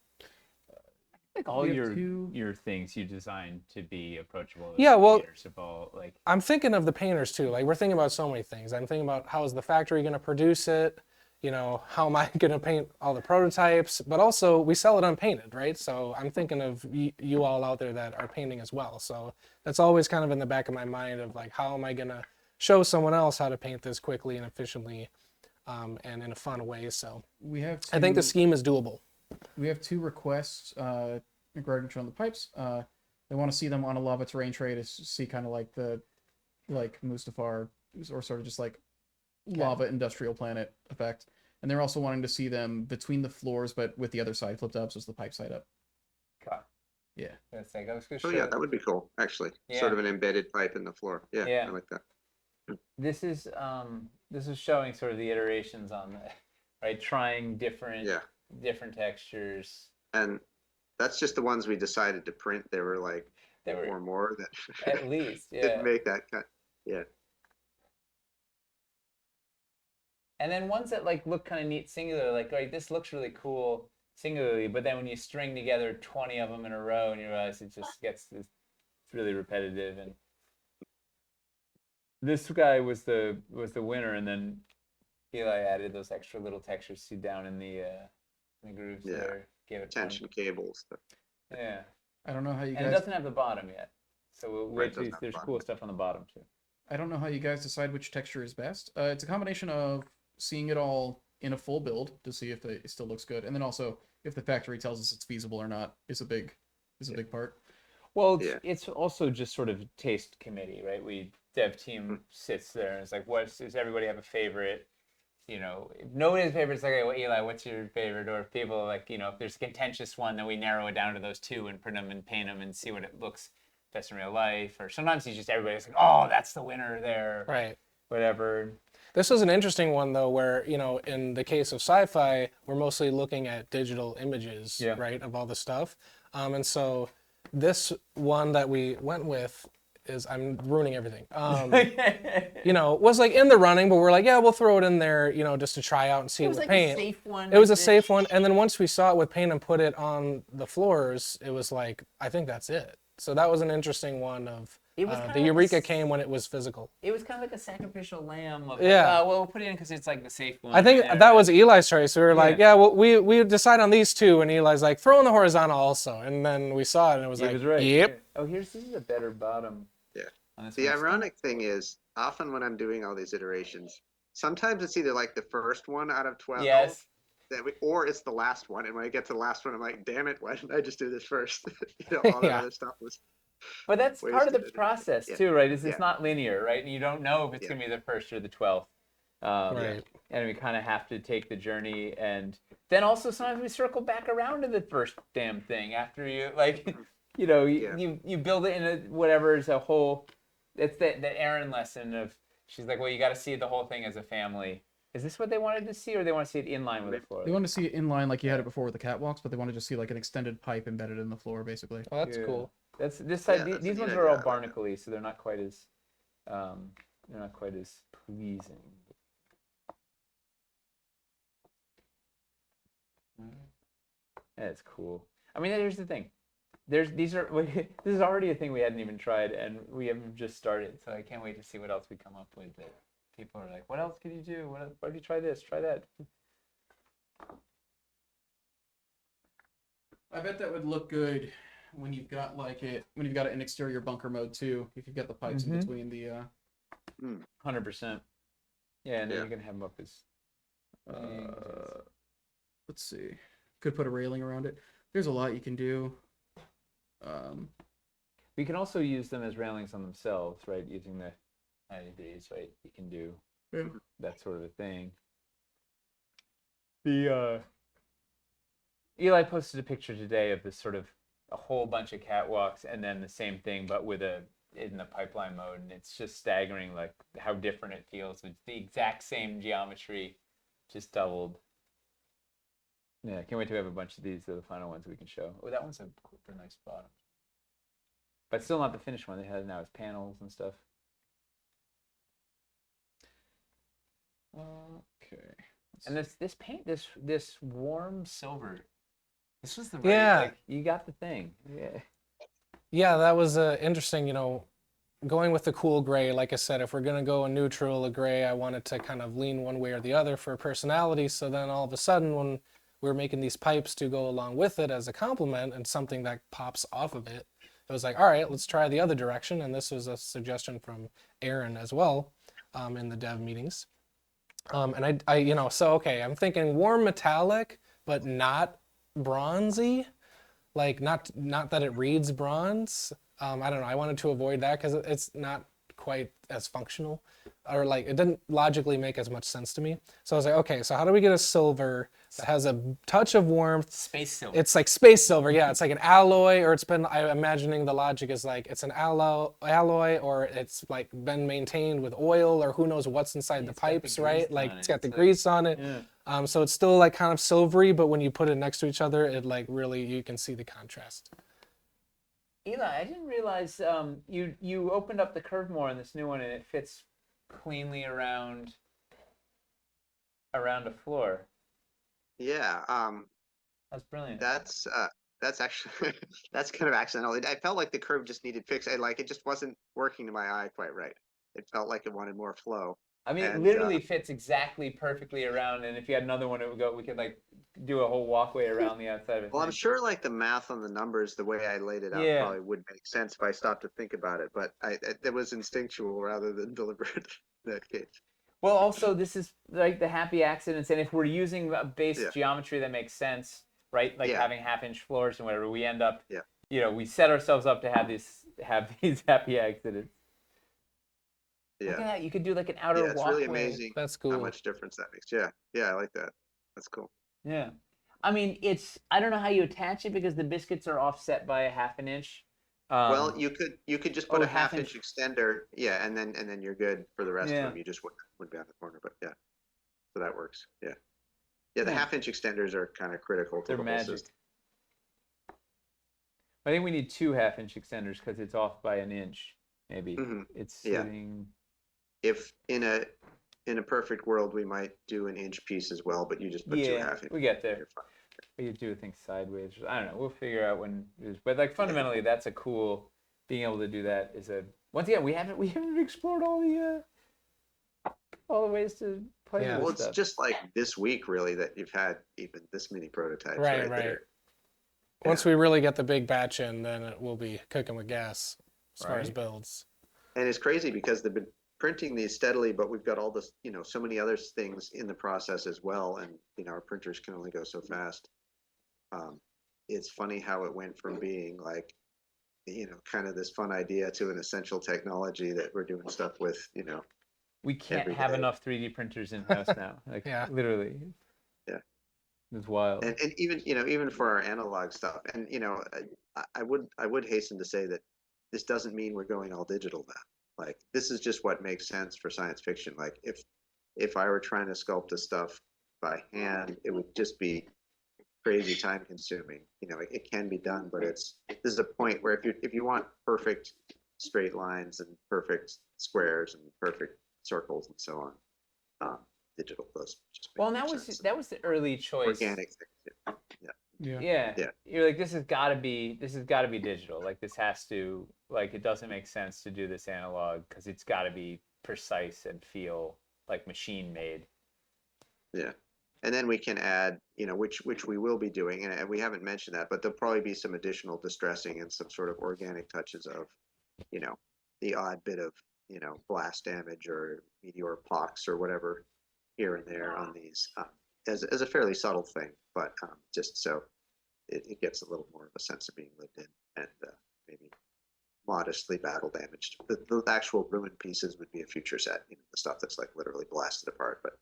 Like all We have your two- your things you designed to be approachable. Yeah, well- painters of all, like I'm thinking of the painters too. Like we're thinking about so many things. I'm thinking about how is the factory going to produce it? How am I going to paint all the prototypes? But also we sell it unpainted, right? So I'm thinking of you all out there that are painting as well. So that's always kind of in the back of my mind of like, how am I going to show someone else how to paint this quickly and efficiently and in a fun way? So We have I think the two- scheme is doable. We have 2 requests regarding on the pipes. They want to see them on a lava terrain tray to see kind of like the Mustafar or sort of just like lava industrial planet effect. And they're also wanting to see them between the floors, but with the other side flipped up, so it's the pipe side up. God. Yeah. That's like I was gonna Oh show. yeah, that would be cool, actually. Yeah. Sort of an embedded pipe in the floor. Yeah, Yeah. I like that. This is showing sort of the iterations on the right, trying different textures. And that's just the ones we decided to print. There were like They were 4 more that at least, yeah. didn't make that cut. Yeah. And then ones that like look kind of neat singular, like this looks really cool singularly, but then when you string together 20 of them in a row and you realize it just gets it's really repetitive. And this guy was the winner, and then Eli added those extra little textures see down in the grooves Yeah. there, gave it fun. Tension cables. Yeah, I don't know how you and it guys. doesn't have the bottom yet, so we'll Right, wait. doesn't have the There's bottom. cool stuff on the bottom too. I don't know how you guys decide which texture is best. It's a combination of seeing it all in a full build to see if it still looks good, and then also if the factory tells us it's feasible or not is a big part. Well, Yeah. it's also just sort of taste committee, right? We dev team sits there and it's like, does everybody have a favorite? If nobody has a favorite, it's like, well, Eli, what's your favorite? Or if people like, if there's a contentious one, then we narrow it down to those 2 and print them and paint them and see what it looks best in real life. Or sometimes it's just everybody's like, oh, that's the winner there. Right. Whatever. This was an interesting one though, where in the case of Sci-Fi, we're mostly looking at digital images, Yeah. right, of all the stuff, and so this one that we went with is I'm ruining everything. Was like in the running, but we're like, yeah, we'll throw it in there, just to try out and see It it was with like paint. a safe one. It was a safe one, and then once we saw it with paint and put it on the floors, it was like, I think that's it. So that was an interesting one of It was kinda the like Eureka came when it was physical. It was kind of like a sacrificial lamb. Of, Yeah. well, we'll put it in because it's like the safe one. I think Yeah. that was Eli's choice. We were like, Yeah. yeah, well, we decide on these 2, and Eli's like, throw in the horizontal also. And then we saw it, and it was He like, was right. yep. Yeah. Oh, this is a better bottom. Yeah. On this The one. ironic thing is, often when I'm doing all these iterations, sometimes it's either like the first one out of 12 Yes. or it's the last one. And when I get to the last one, I'm like, damn it, why didn't I just do this first? All that Yeah. other stuff was But that's part of the wasted. process Yeah. too, right? Is Yeah. it's not linear, right? And you don't know if it's Yeah. going to be the first or the 12th. Right. And we kind of have to take the journey, and then also sometimes we circle back around to the first damn thing after you you build it in a whatever is a whole. It's the Aaron lesson of she's like, well, you got to see the whole thing as a family. Is this what they wanted to see, or they want to see it in line with the floor? They want to see it in line like you had it before with the catwalks, but they want to just see like an extended pipe embedded in the floor, basically. Oh, that's Yeah. cool. That's this side. Yeah, that's These a ones good are all idea. I like that. barnacle-y, so they're not quite as pleasing. That's cool. I mean, here's the thing. This is already a thing we hadn't even tried, and we have just started. So I can't wait to see what else we come up with. That people are like, "What else can you do? What if you try this? Try that." I bet that would look good when you've got it in exterior bunker mode too. If you've got the pipes in between the 100%. Yeah, and then Yeah. you can have them up as. let's see. Could put a railing around it. There's a lot you can do. We can also use them as railings on themselves, right? Using the 90 degrees, right? You can do that sort of a thing. Eli posted a picture today of this sort of a whole bunch of catwalks, and then the same thing, but with in the pipeline mode, and it's just staggering, like how different it feels. It's the exact same geometry, just doubled. Yeah, I can't wait to have a bunch of these. They're the final ones we can show. Oh, that one's a nice bottom. But still not the finished one. They have now its panels and stuff. Okay. And this paint, this warm silver. This was the right, Yeah. like, you got the thing. Yeah. Yeah, that was interesting, going with the cool gray. Like I said, if we're going to go a neutral, a gray, I wanted to kind of lean one way or the other for personality. So then all of a sudden, when we're making these pipes to go along with it as a complement and something that pops off of it, it was like, all right, let's try the other direction. And this was a suggestion from Aaron as well in the dev meetings. And okay, I'm thinking warm metallic, but not bronzy. Like not that it reads bronze. I don't know. I wanted to avoid that because it's not quite as functional, or like it didn't logically make as much sense to me. So I was like, okay, so how do we get a silver that has a touch of warmth? Space silver. It's like space silver, yeah. It's like an alloy, or I'm imagining the logic is like it's an alloy, or it's like been maintained with oil, or who knows what's inside the It's got the pipes, right? grease Like on it's it. got the It's like- grease on it. Yeah. So it's still like kind of silvery, but when you put it next to each other, it like really, you can see the contrast. Eli, I didn't realize you opened up the curve more in this new one, and it fits cleanly around a floor. Yeah. That's brilliant. That's actually that's kind of accidental. I felt like the curve just needed fixing. Like it just wasn't working to my eye quite right. It felt like it wanted more flow. I mean, it and, literally fits exactly perfectly around, and if you had another one, it would go. We could like do a whole walkway around the outside of it. Well, I'm sure like the math on the numbers, the way I laid it out, Yeah. probably would make sense if I stopped to think about it. But it was instinctual rather than deliberate in that case. Well, also this is like the happy accidents, and if we're using a base Yeah. geometry that makes sense, right? Like Yeah. having half-inch floors and whatever, we end up. Yeah. We set ourselves up to have these happy accidents. Look at Yeah. that! You could do like an outer Yeah, it's walkway. really amazing That's how cool. much difference that makes. Yeah. Yeah, I like that. That's cool. Yeah. I mean, I don't know how you attach it because the biscuits are offset by a half an inch. Well, you could just put oh, a half-inch half-inch. extender, yeah, and then you're good for the rest Yeah. of them. You just wouldn't be on the corner, but yeah, so that works. Yeah, yeah. The Yeah. half-inch extenders are kind of critical to They're the whole magic. system. I think we need 2 half-inch extenders because it's off by an inch, maybe. Mhm. It's Yeah. sitting. If in a perfect world, we might do an inch piece as well, but you just put 2 Yeah, half-inch. we get there. You're fine. We could do things sideways. I don't know. We'll figure out when. But like fundamentally, that's a cool. Being able to do that is a. Once again, we haven't explored all the ways to play Yeah. with Well, this it's stuff. just like this week, really, that you've had even this many prototypes. Right, Right. right. There. Once we really get the big batch in, then it will be cooking with gas as far as Right. builds. And it's crazy because the printing these steadily, but we've got all this, so many other things in the process as well, and our printers can only go so fast. It's funny how it went from being like, kind of this fun idea to an essential technology that we're doing stuff with, We can't every have day. enough 3D printers in house now. Like Yeah. literally. Yeah. It's wild. And even for our analog stuff, and I would hasten to say that this doesn't mean we're going all digital now. Like, this is just what makes sense for science fiction. Like, if I were trying to sculpt this stuff by hand, it would just be crazy time consuming. It can be done, but there's a point where if you want perfect straight lines and perfect squares and perfect circles and so on, digital does just make Well, and more sense. that was the early choice. Organic things. Yeah. Yeah. Yeah. You're like, this has got to be digital. Like, this has to, like, it doesn't make sense to do this analog because it's got to be precise and feel like machine made. Yeah. And then we can add, which we will be doing, and we haven't mentioned that, but there'll probably be some additional distressing and some sort of organic touches of, the odd bit of, blast damage or meteor pox or whatever here and there on these, as a fairly subtle thing, but just so it gets a little more of a sense of being lived in, and maybe modestly battle damaged. The actual ruined pieces would be a future set, the stuff that's like literally blasted apart, but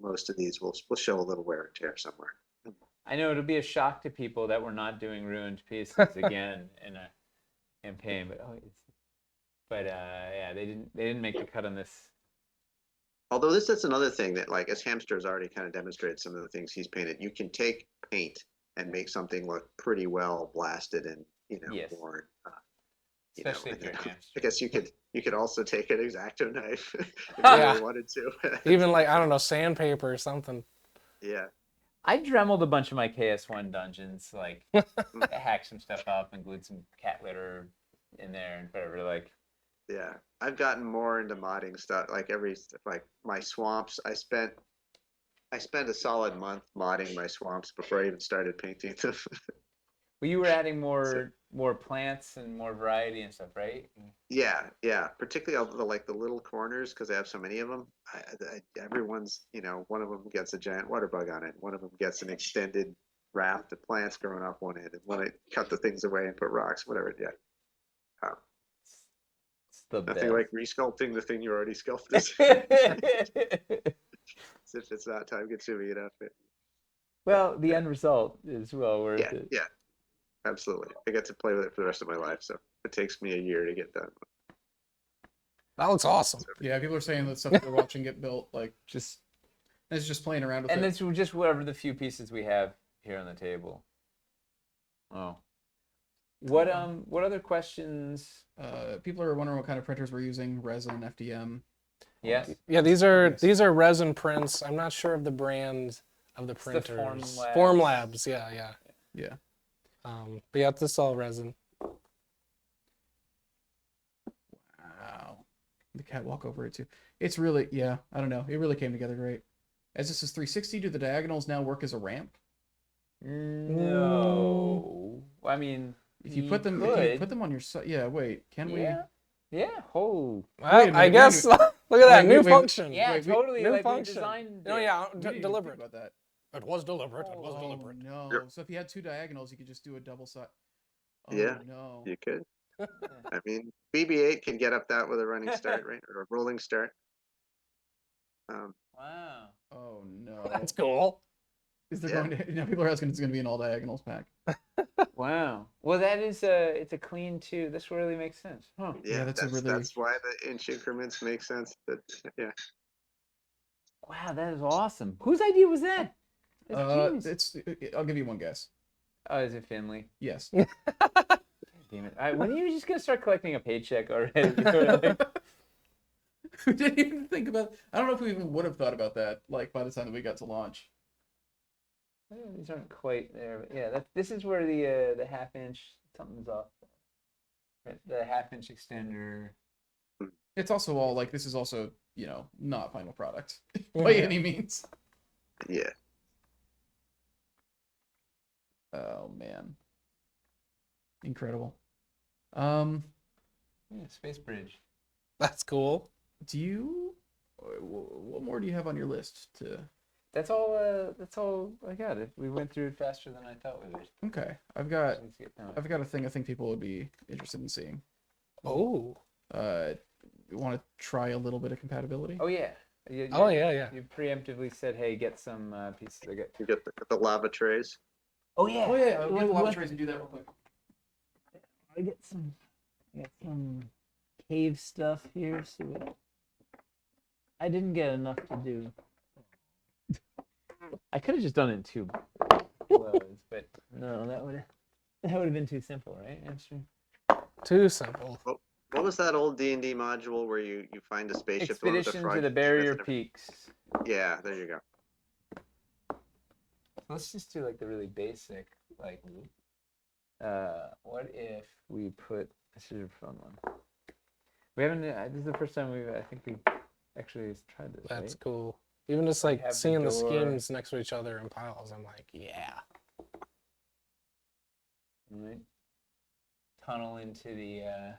most of these will show a little wear and tear somewhere. I know it'll be a shock to people that we're not doing ruined pieces again in a campaign, but yeah, they didn't make the cut on this. Although that's another thing that, like, as Hamster has already kind of demonstrated some of the things he's painted, you can take paint and make something look pretty well blasted and Yes. worn. Especially and if you're a then hamster. I guess you could also take an X-Acto knife if you Yeah. really wanted to. Even like, I don't know, sandpaper or something. Yeah. I dremeled a bunch of my KS1 dungeons, like hacked some stuff up and glued some cat litter in there and whatever. Like, Yeah, I've gotten more into modding stuff. Like my swamps, I spent a solid month modding my swamps before I even started painting them. well, you were adding more plants and more variety and stuff, right? Yeah, particularly all the little corners, because I have so many of them. Everyone's, one of them gets a giant water bug on it. One of them gets an extended raft of plants growing off one end, and when I cut the things away and put rocks, whatever. Yeah. It's the Nothing best. like resculpting the thing you already sculpted. As if it's not time consuming enough. Well, the end result is well worth Yeah, it. yeah, absolutely. I get to play with it for the rest of my life, so it takes me a year to get done. That looks awesome. Yeah, people are saying that stuff they're watching get built, like, Just it's just playing around with and it. it's just whatever the few pieces we have here on the table. Oh. What other questions? People are wondering what kind of printers we're using, resin, FDM. Yes. Yeah, these are resin prints. I'm not sure of the brand of the It's the printers. Formlabs. Formlabs, yeah. Yeah. But yeah, this is all resin. Wow. The cat walk over it too. It's really, yeah, I don't know. It really came together great. As this is 360, do the diagonals now work as a ramp? No. I mean, If you put them, could. if you put them on your side, yeah. Wait, can we? Yeah. Yeah. Oh. Well, Wait a minute, I guess. Look at that wait, new wait. function. Yeah. Wait, totally. new Like function. we designed. No, it. yeah, We didn't even deliberate. think about that. It was deliberate. It was Oh deliberate. no! Yep. So if you had two diagonals, you could just do a double side. Oh Yeah. no! You could. I mean, BB-8 can get up that with a running start, right, or a rolling start. Wow. Oh no! That's cool. Is there Yeah. going to? Now people are asking if it's going to be an all diagonals pack. Wow. Well, that is it's a clean two. This really makes sense. Huh. Yeah, that's that's a really- that's why the inch increments make sense. That yeah. Wow, that is awesome. Whose idea was that? That's genius. It's. I'll give you one guess. Oh, is it Finley? Yes. Damn it. When are you just gonna start collecting a paycheck already? You know what I mean? We didn't even think about. I don't know if we even would have thought about that. Like by the time that we got to launch. These aren't quite there, but yeah, this is where the half inch something's off. Right, the half inch extender. It's also all like this is also not final product by any means. Yeah. Oh man. Incredible. Yeah, Space Bridge. That's cool. Do you? What more do you have on your list to? That's all. That's all I got. We went through it faster than I thought we would. Okay, I've got Let's get going. a thing I think people would be interested in seeing. Oh. You want to try a little bit of compatibility? Oh yeah. Oh yeah. You preemptively said, "Hey, get some pieces." You get the lava trays. Oh yeah. Oh yeah, I'll get the lava What- trays and do that real quick. I get some cave stuff here. I didn't get enough to do. I could have just done it in 2 loads, but no, that would have been too simple, right? Hamstring? Too simple. What was that old D&D module where you find a spaceship? the one with Expedition to frog the Barrier with Peaks. Yeah, there you go. Let's just do like the really basic, like, what if we put, this is a fun one. We haven't, this is the first time I think we actually tried this, That's right? cool. Even just like have the seeing the door. schemes next to each other in piles, I'm like, yeah. Right. Tunnel into the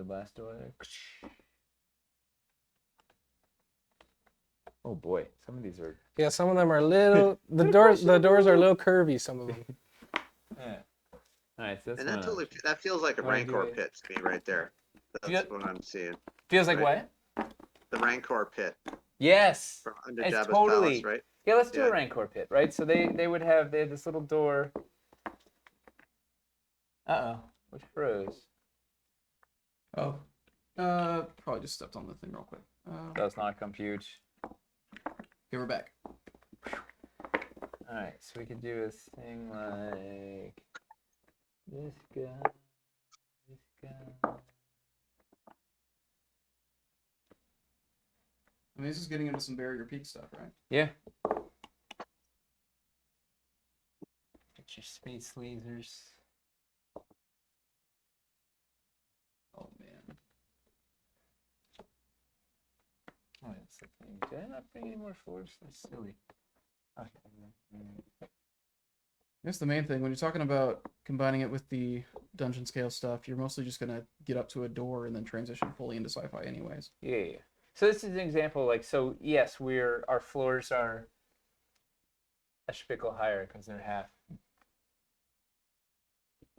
blast door there. Oh boy, some of these are. Yeah, some of them are little. The doors are a little curvy. Some of them. Yeah. All right, so that's And that one totally option. that feels like a Wanna do Rancor it? pit to me right there. That's Yeah. what I'm seeing. Feels like Right. what? The Rancor pit Yes. from under It's Jabba's totally. palace, right? Yeah, let's do Yeah. a Rancor pit, right? So they had this little door. Which froze. Oh. Probably just stepped on the thing real quick. Does not compute. Okay, we're back. All right, so we could do a thing like this guy, this guy. I mean, this is getting into some Barrier Peak stuff, right? Yeah. Get your space lasers. Oh man. Oh, that's the thing. Did I not bring any more force? That's silly. Okay. That's the main thing. When you're talking about combining it with the dungeon scale stuff, you're mostly just gonna get up to a door and then transition fully into sci-fi anyways. Yeah. So this is an example, like, so yes, our floors are a spickle higher because they're half.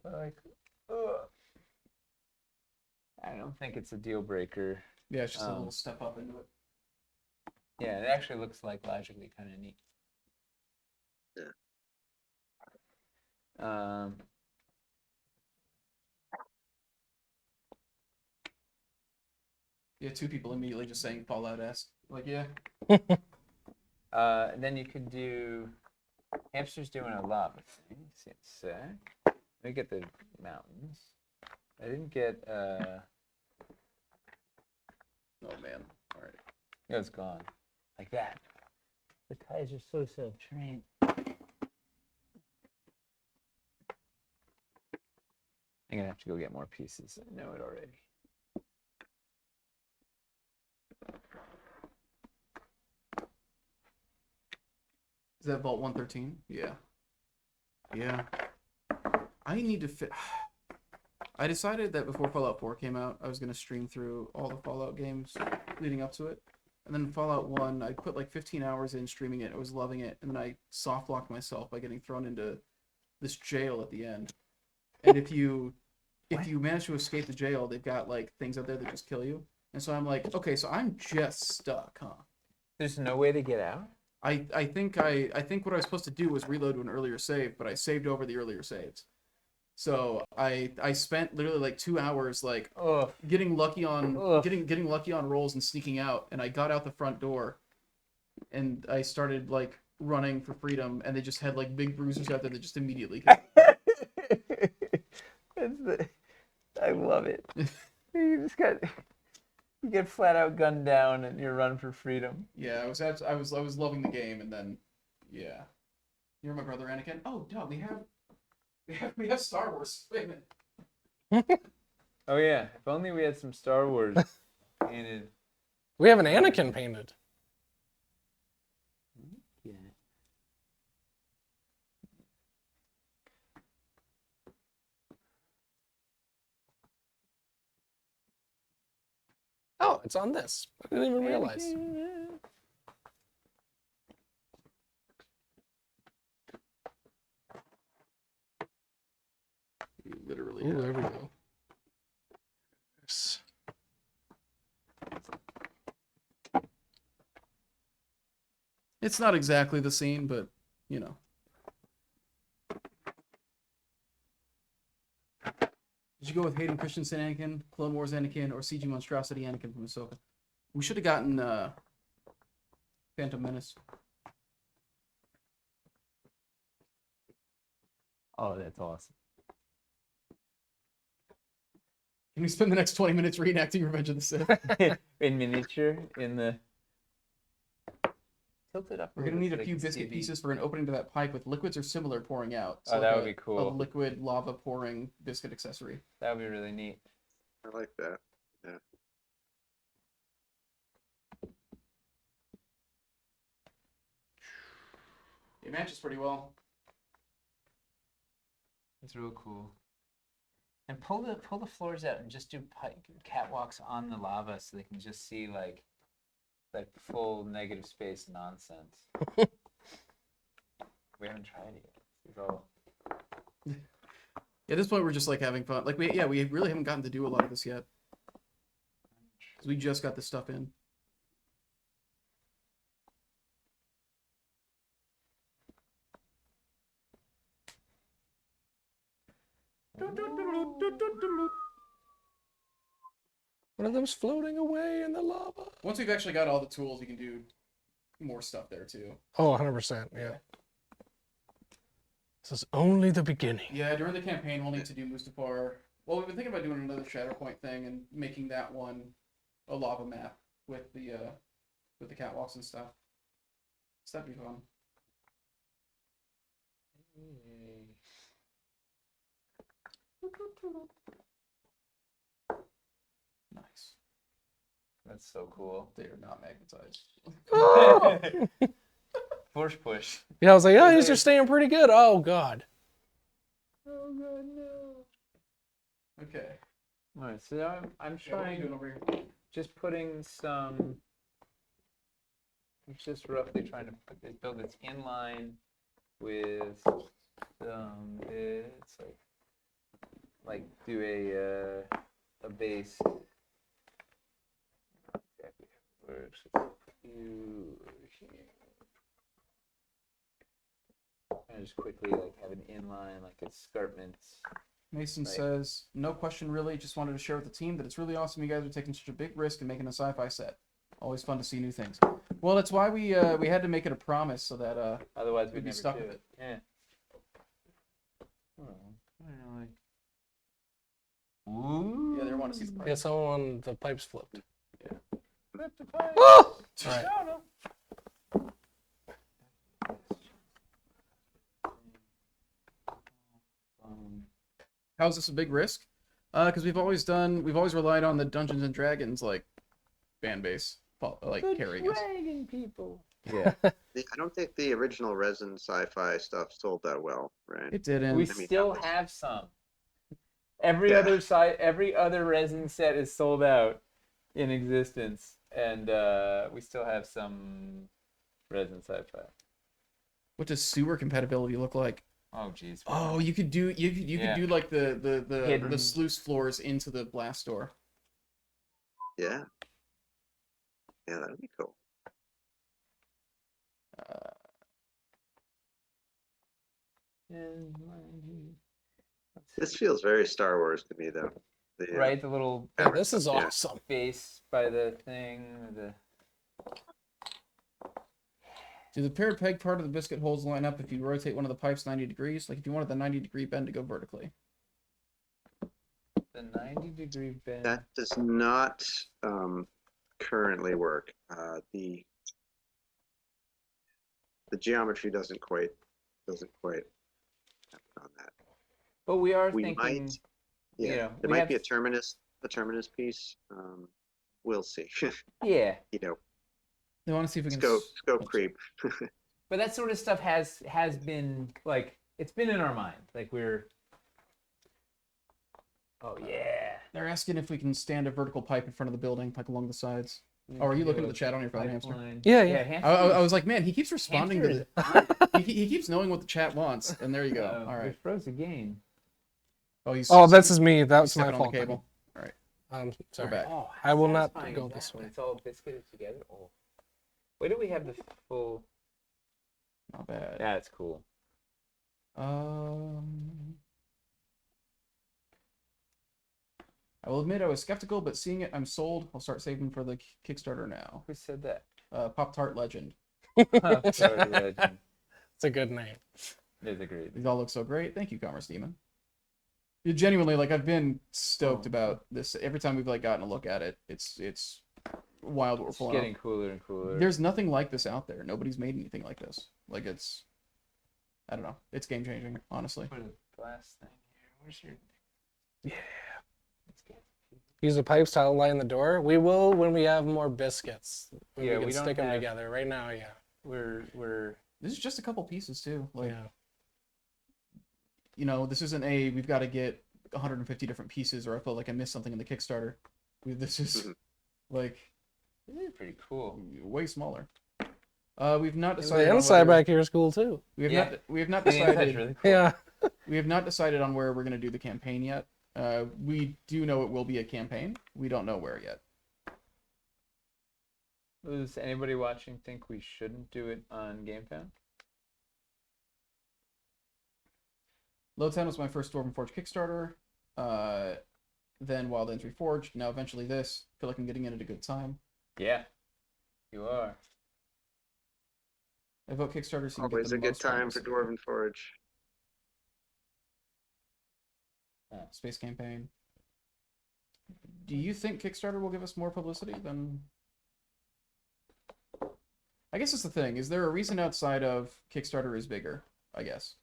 But like, I don't think it's a deal breaker. Yeah, it's just a Um, little step up into it. Yeah, it actually looks like logically kind of neat. Yeah. Yeah, 2 people immediately just saying Fallout-esque. Like, yeah. And then you could do hamsters doing a lava thing. See a sec. Let me get the mountains. I didn't get Oh man. All right. it was gone. Like that. The ties are so self-trained. I'm gonna have to go get more pieces. I know it already. Is that Vault 113? Yeah. Yeah. I need to fit. I decided that before Fallout 4 came out, I was going to stream through all the Fallout games leading up to it. And then Fallout 1, I put like 15 hours in streaming it. I was loving it. And then I soft locked myself by getting thrown into this jail at the end. And if you manage to escape the jail, they've got like things out there that just kill you. And so I'm like, okay, so I'm just stuck, huh? There's no way to get out? I think what I was supposed to do was reload to an earlier save, but I saved over the earlier saves. So I spent literally like 2 hours like getting lucky on getting lucky on rolls and sneaking out, and I got out the front door and I started like running for freedom, and they just had like big bruisers out there that just immediately killed me. I love it. You get flat out gunned down and you run for freedom. Yeah, I was loving the game, and then yeah. You're my brother Anakin. Oh, duh, we have Star Wars. Wait a minute. Oh yeah, if only we had some Star Wars painted. We have an Anakin painted. Yeah. it's on this. I didn't even realize. You literally. Ooh, there we go. Yes. It's not exactly the scene, but you know. Did you go with Hayden Christensen Anakin, Clone Wars Anakin, or CG Monstrosity Anakin from Ahsoka? We should have gotten Phantom Menace. Oh, that's awesome. Can we spend the next 20 minutes reenacting Revenge of the Sith? In miniature, in the tilted up. We're gonna need a few biscuit pieces for an opening to that pipe with liquids or similar pouring out. Oh, that would be cool. A liquid lava pouring biscuit accessory. That would be really neat. I like that. Yeah. It matches pretty well. It's real cool. And pull the floors out and just do catwalks on the lava so they can just see like full negative space nonsense. We haven't tried it yet. This is all... At this point, we're just like having fun. Like we really haven't gotten to do a lot of this yet because we just got this stuff in. One of them's floating away in the lava. Once we've actually got all the tools, you can do more stuff there too. Oh, 100%. Yeah. This is only the beginning. Yeah, during the campaign, we'll need to do Mustafar. Well, we've been thinking about doing another Shatterpoint thing and making that one a lava map with the catwalks and stuff. So that'd be fun. Nice. That's so cool. They are not magnetized. Force push. Yeah, I was like, oh, these are staying pretty good. Oh, God. Oh god, no. Okay. All right, so now I'm Yeah, what are you trying, doing over here? just putting some. I'm just roughly trying to build this in line with some bits, like do a base. Exactly how it works. And just quickly like have an inline, like escarpments. Mason Right. says, no question really, just wanted to share with the team that it's really awesome you guys are taking such a big risk and making a sci-fi set. Always fun to see new things. Well, that's why we had to make it a promise so that Otherwise, we'd we'd be never stuck do with it. Yeah. Oh, I don't know. Ooh. Yeah, they want to see the Yeah, pipe. someone, the pipes flipped. Flip the pipe. Oh! All right. Down 'em. How's this a big risk? Because we've always relied on the Dungeons and Dragons like fan base, like carrying us. Dragon people. Yeah. I don't think the original resin sci-fi stuff sold that well, right? It didn't. We I mean, still that was- have some. Every Yeah. every other resin set is sold out in existence, and we still have some resin sci-fi. What does sewer compatibility look like? Oh jeez. Oh, you could do Yeah. could do like the Hidden. sluice floors into the blast door. Yeah. Yeah, that'd be cool. This feels very Star Wars to me, though. The, Right, the little Yeah, this is Yeah. awesome. face by the thing. The Do the paired peg part of the biscuit holes line up if you rotate one of the pipes 90 degrees? Like if you wanted the 90-degree bend to go vertically. the 90-degree bend. That does not currently work. The geometry doesn't quite happen on that. But we are We thinking. might, yeah, you know, there we might have- be a terminus piece. We'll see. Yeah, You know, They want to see if we can scope creep. but that sort of stuff has been like it's been in our mind. Like we're Oh yeah. They're asking if we can stand a vertical pipe in front of the building, like along the sides. Oh, are you looking at the chat on your phone, Hamster? Pipeline. Yeah, yeah. Hamster I is- was like, man, he keeps responding Hamster to. is He keeps knowing what the chat wants, and there you go. Uh-oh, All we right. froze the game. Oh, he's. Oh, this is me. That was my stepping on the fault. cable. All right. Sorry. back. Oh, I will not satisfying go is this that when way. it's all biscuited together. Oh. Where do we have the full? Not bad. Yeah, it's cool. I will admit I was skeptical, but seeing it, I'm sold. I'll start saving for the Kickstarter now. Who said that? Pop Tart Legend. Sorry, legend. It's a good name. There's a great. These all look so great. Thank you, Commerce Demon. You genuinely, like, I've been stoked about this. Every time we've like gotten a look at it, it's wild what we're It's pulling getting off. cooler and cooler. There's nothing like this out there. Nobody's made anything like this. Like, it's, I don't know. It's game changing, honestly. Put a glass thing here. Where's your? Yeah. Let's get. Use the pipes to outline the door. We will when we have more biscuits. When Yeah, we can we don't stick them have- together. Right now, yeah. We're. This is just a couple pieces too. Like, Yeah. you know, this isn't we've got to get 150 different pieces, or I feel like I missed something in the Kickstarter. This is like These are pretty cool. way smaller. We've not The decided. on inside whether- back here is cool too. We have Yeah. not. We have not The inside's decided. really cool. Yeah. We have not decided on where we're going to do the campaign yet. We do know it will be a campaign. We don't know where yet. Does anybody watching think we shouldn't do it on GameFound? Lowtown was my first Dwarven Forge Kickstarter. Then Wild Ends Reforged. Now eventually this. Feel like I'm getting in at a good time. Yeah, you are. I vote Kickstarter so you get Always the a good most time for publicity. Dwarven Forge. Space campaign. Do you think Kickstarter will give us more publicity than? I guess that's the thing. Is there a reason outside of Kickstarter is bigger? I guess.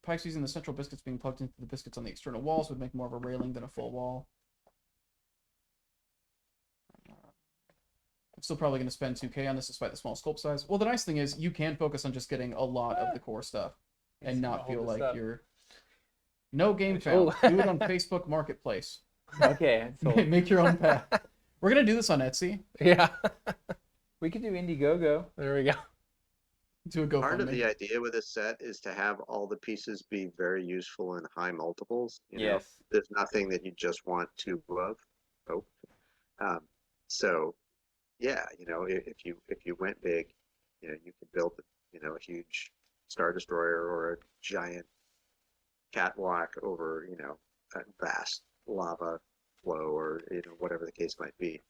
Pipes using the central biscuits being plugged into the biscuits on the external walls would make more of a railing than a full wall. I'm still probably going to spend 2K on this despite the small sculpt size. Well, the nice thing is you can focus on just getting a lot of the core stuff and not feel like you're... No game found. Do it on Facebook Marketplace. Okay, so Make your own path. We're going to do this on Etsy. Yeah. we could do Indiegogo. There we go. Do a Part of GoFundMe. the idea with this set is to have all the pieces be very useful in high multiples. You know, Yes. there's nothing that you just want two of. Oh, so yeah, you know, if you went big, you know, you could build, you know, a huge Star Destroyer or a giant catwalk over, you know, a vast lava flow, or you know, whatever the case might be.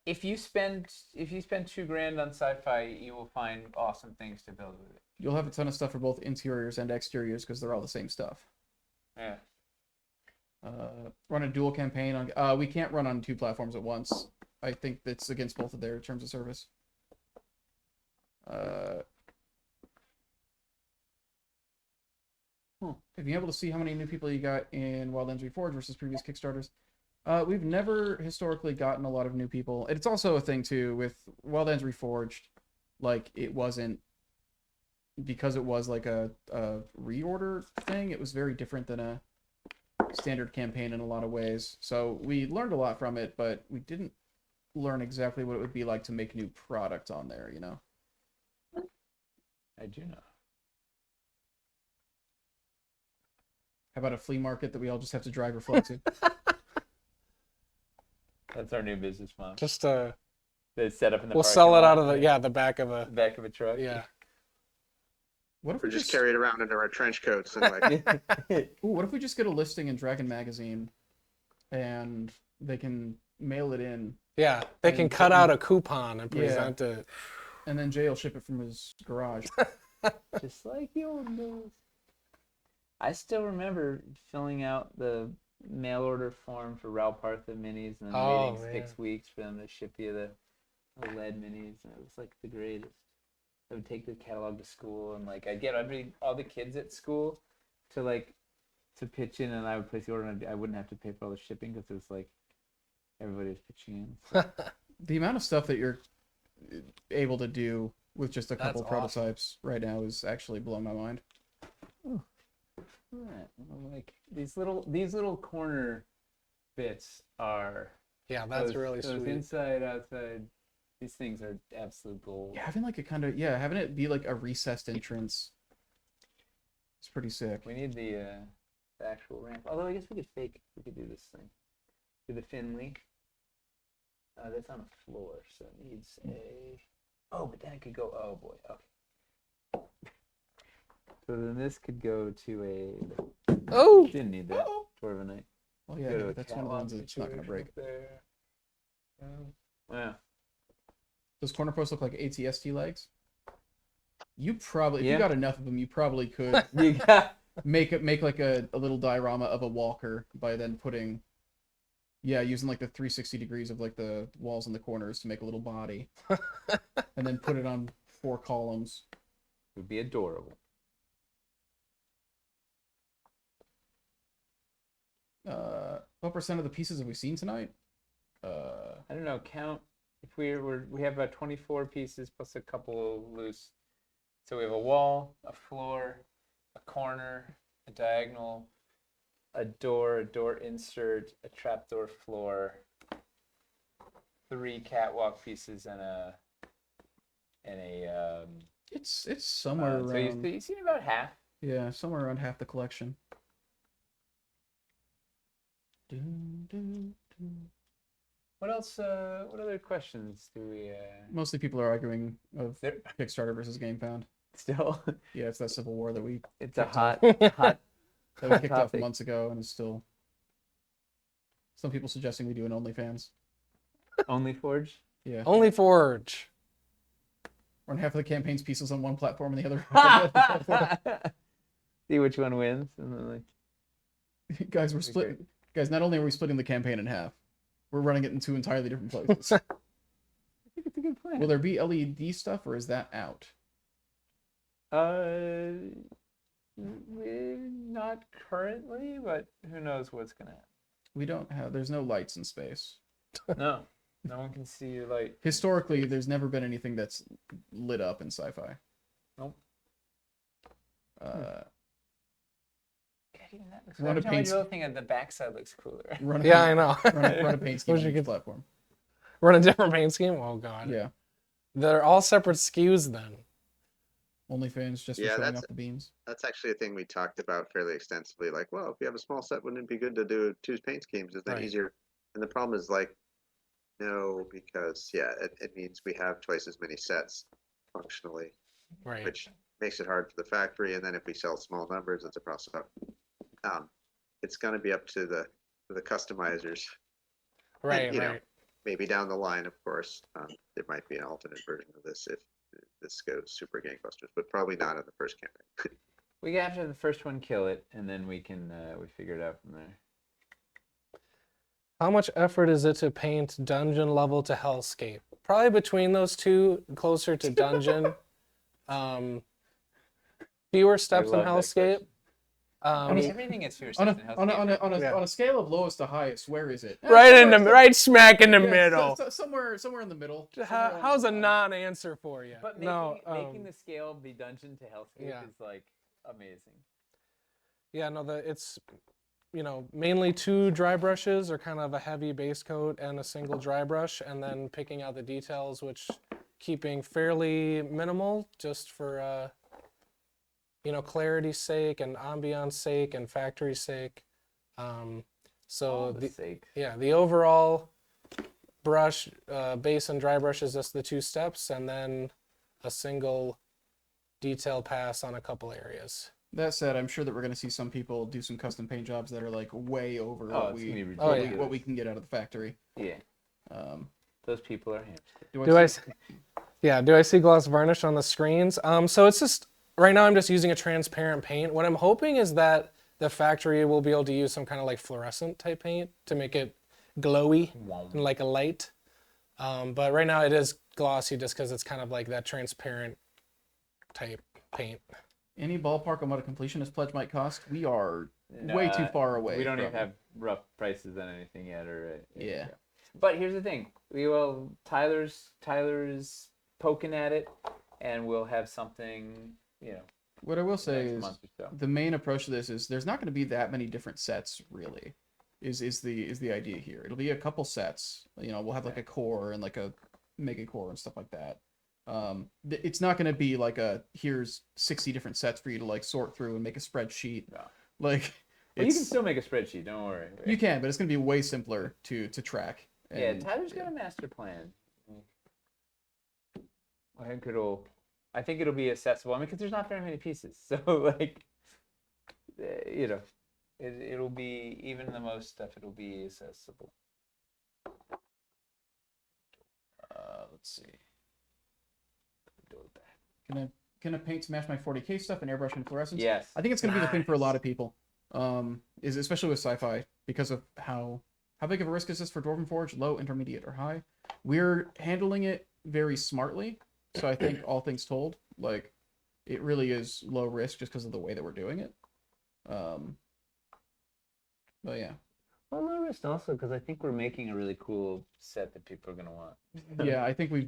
If you spend $2,000 on Sci-Fi, you will find awesome things to build with it. You'll have a ton of stuff for both interiors and exteriors because they're all the same stuff. Yeah. Run a dual campaign on. We can't run on two platforms at once. I think that's against both of their terms of service. Have you been able to see how many new people you got in Wild Ends Reforged versus previous Kickstarters? We've never historically gotten a lot of new people. And it's also a thing too with Wild Ends Reforged. Like, it wasn't, because it was like a reorder thing, it was very different than a standard campaign in a lot of ways. So we learned a lot from it, but we didn't learn exactly what it would be like to make new product on there, you know? I do know. How about a flea market that we all just have to drive or fly to? That's our new business model. Just They set up in the we'll parking sell it lot, out of the right? the back of a Back of a truck. yeah. What if Or we just carry it around under our trench coats and like, Ooh, what if we just get a listing in Dragon Magazine and they can mail it in, Yeah. They can And cut put- out a coupon and Yeah. present it. and then Jay will ship it from his garage? Just like the old days. I still remember filling out the mail order form for Ralpartha minis and then Oh, waiting 6 weeks for them to ship you the lead minis, and it was like the greatest. I would take the catalog to school, and like I'd get all the kids at school to pitch in, and I would place the order, and I wouldn't have to pay for all the shipping because it was like everybody was pitching in. The amount of stuff that you're able to do with just a couple That's awesome. prototypes right now is actually blowing my mind. Alright, well, like these little corner bits are Yeah, that's really those sweet. inside outside. These things are absolute gold. Yeah, having like having it be like a recessed entrance. It's pretty sick. We need the actual ramp. Although I guess we could do this thing. Do the Finley. That's on a floor, so it needs a. Oh, but then it could go. Oh boy. Okay. So then this could go to a. Oh! Didn't need that. Uh-oh. Dwarvenite. Well, Go to yeah, a that's one of the ones catwalk that's not gonna break. situation There. Yeah. Those corner posts look like ATST legs. You probably, if Yeah. you got enough of them, you probably could You got. make like a little diorama of a walker by then putting, using like the 360 degrees of like the walls and the corners to make a little body, and then put it on 4 columns. Would be adorable. What percent of the pieces have we seen tonight? I don't know. Count if we have about 24 pieces plus a couple loose. So we have a wall, a floor, a corner, a diagonal, a door insert, a trapdoor floor, 3 catwalk pieces, and a It's somewhere so around, you've seen about half. somewhere around half the collection. Dun, dun, dun. What else? What other questions do we? Mostly people are arguing of There, Kickstarter versus GameFound. still, Yeah, it's that civil war that we it's a kicked hot, off- hot. that we kicked off topic. months ago, and it's still some people suggesting we do an OnlyFans. Only Forge. Yeah, Only Forge. run half of the campaign's pieces on one platform and the other on the other platform. See which one wins, and then like. Guys, we're Okay. split. Guys, not only are we splitting the campaign in half, we're running it in 2 entirely different places. I think it's a good plan. Will there be LED stuff, or is that out? Not currently, but who knows what's gonna We don't have. There's no lights in space. happen. No, no one can see your light. Historically, there's never been anything that's lit up in sci-fi. Nope. God, even that looks Run a every time I paint- do a thing, the backside looks cooler. Run a Yeah, I paint- know. Run a paint scheme Wish on you each could- platform. Run a different paint scheme? Oh, God. Yeah. They're all separate SKUs then. OnlyFans just for Yeah, showing that's- off the beams. That's actually a thing we talked about fairly extensively. Like, well, if you have a small set, wouldn't it be good to do 2 paint schemes? Isn't that Right. easier? And the problem is like, no, because it means we have twice as many sets functionally, Right. which makes it hard for the factory. And then if we sell small numbers, it's a process. It's going to be up to the customizers. Right, you know, right. Maybe down the line, of course, there might be an alternate version of this if this goes super gangbusters, but probably not in the first campaign. We have to have the first one kill it, and then we can we figure it out from there. How much effort is it to paint dungeon level to hellscape? Probably between those two, closer to dungeon. Fewer steps in love that hellscape. I mean, Um, everything is fierce. on a Yeah. on a scale of lowest to highest, where is it? Right smack in the Yeah, middle. somewhere in the middle. How's a non-answer for you? But making, No, making the scale be dungeon to hellscape Yeah. is like amazing. Yeah, no, it's mainly 2 dry brushes or kind of a heavy base coat and a single dry brush, and then picking out the details, which keeping fairly minimal just for clarity's sake and ambiance sake and factory's sake. So For the sake. the overall brush, base and dry brush is just the 2 steps, and then a single detail pass on a couple areas. That said, I'm sure that we're going to see some people do some custom paint jobs that are like way over Oh, what it's gonna be we Oh, ridiculous. yeah. what we can get out of the factory. Yeah, Um, those people are hamsters. Do I see gloss varnish on the screens? So it's just, right now I'm just using a transparent paint. What I'm hoping is that the factory will be able to use some kind of like fluorescent type paint to make it glowy and like a light. But right now it is glossy just because it's kind of like that transparent type paint. Any ballpark on what a completionist pledge might cost? We are way too far away. We don't even from- have rough prices on anything yet, or Yeah. But here's the thing: Tyler's poking at it. and we'll have something, What I will say next is month or so. the main approach to this is there's not going to be that many different sets really. Is the idea here? It'll be a couple sets. We'll have like a core and like a mega core and stuff like that. It's not going to be like here's 60 different sets for you to like sort through and make a spreadsheet. No. Like Well, you can still make a spreadsheet. Don't worry. Right? you can, but it's going to be way simpler to track. Yeah, And, Tyler's got a master plan. I think it'll be accessible. I mean, because there's not very many pieces, so like, it'll be, even the most stuff. It'll be accessible. Let's see. Gonna paint smash my 40K stuff and airbrush and fluorescence. Yes. I think it's gonna be the thing for a lot of people. Is especially with sci-fi because of how big of a risk is this for Dwarven Forge? Low, intermediate, or high? We're handling it very smartly. So I think all things told, like it really is low risk just because of the way that we're doing it. But yeah. Well, low risk also because I think we're making a really cool set that people are gonna want. Yeah, I think we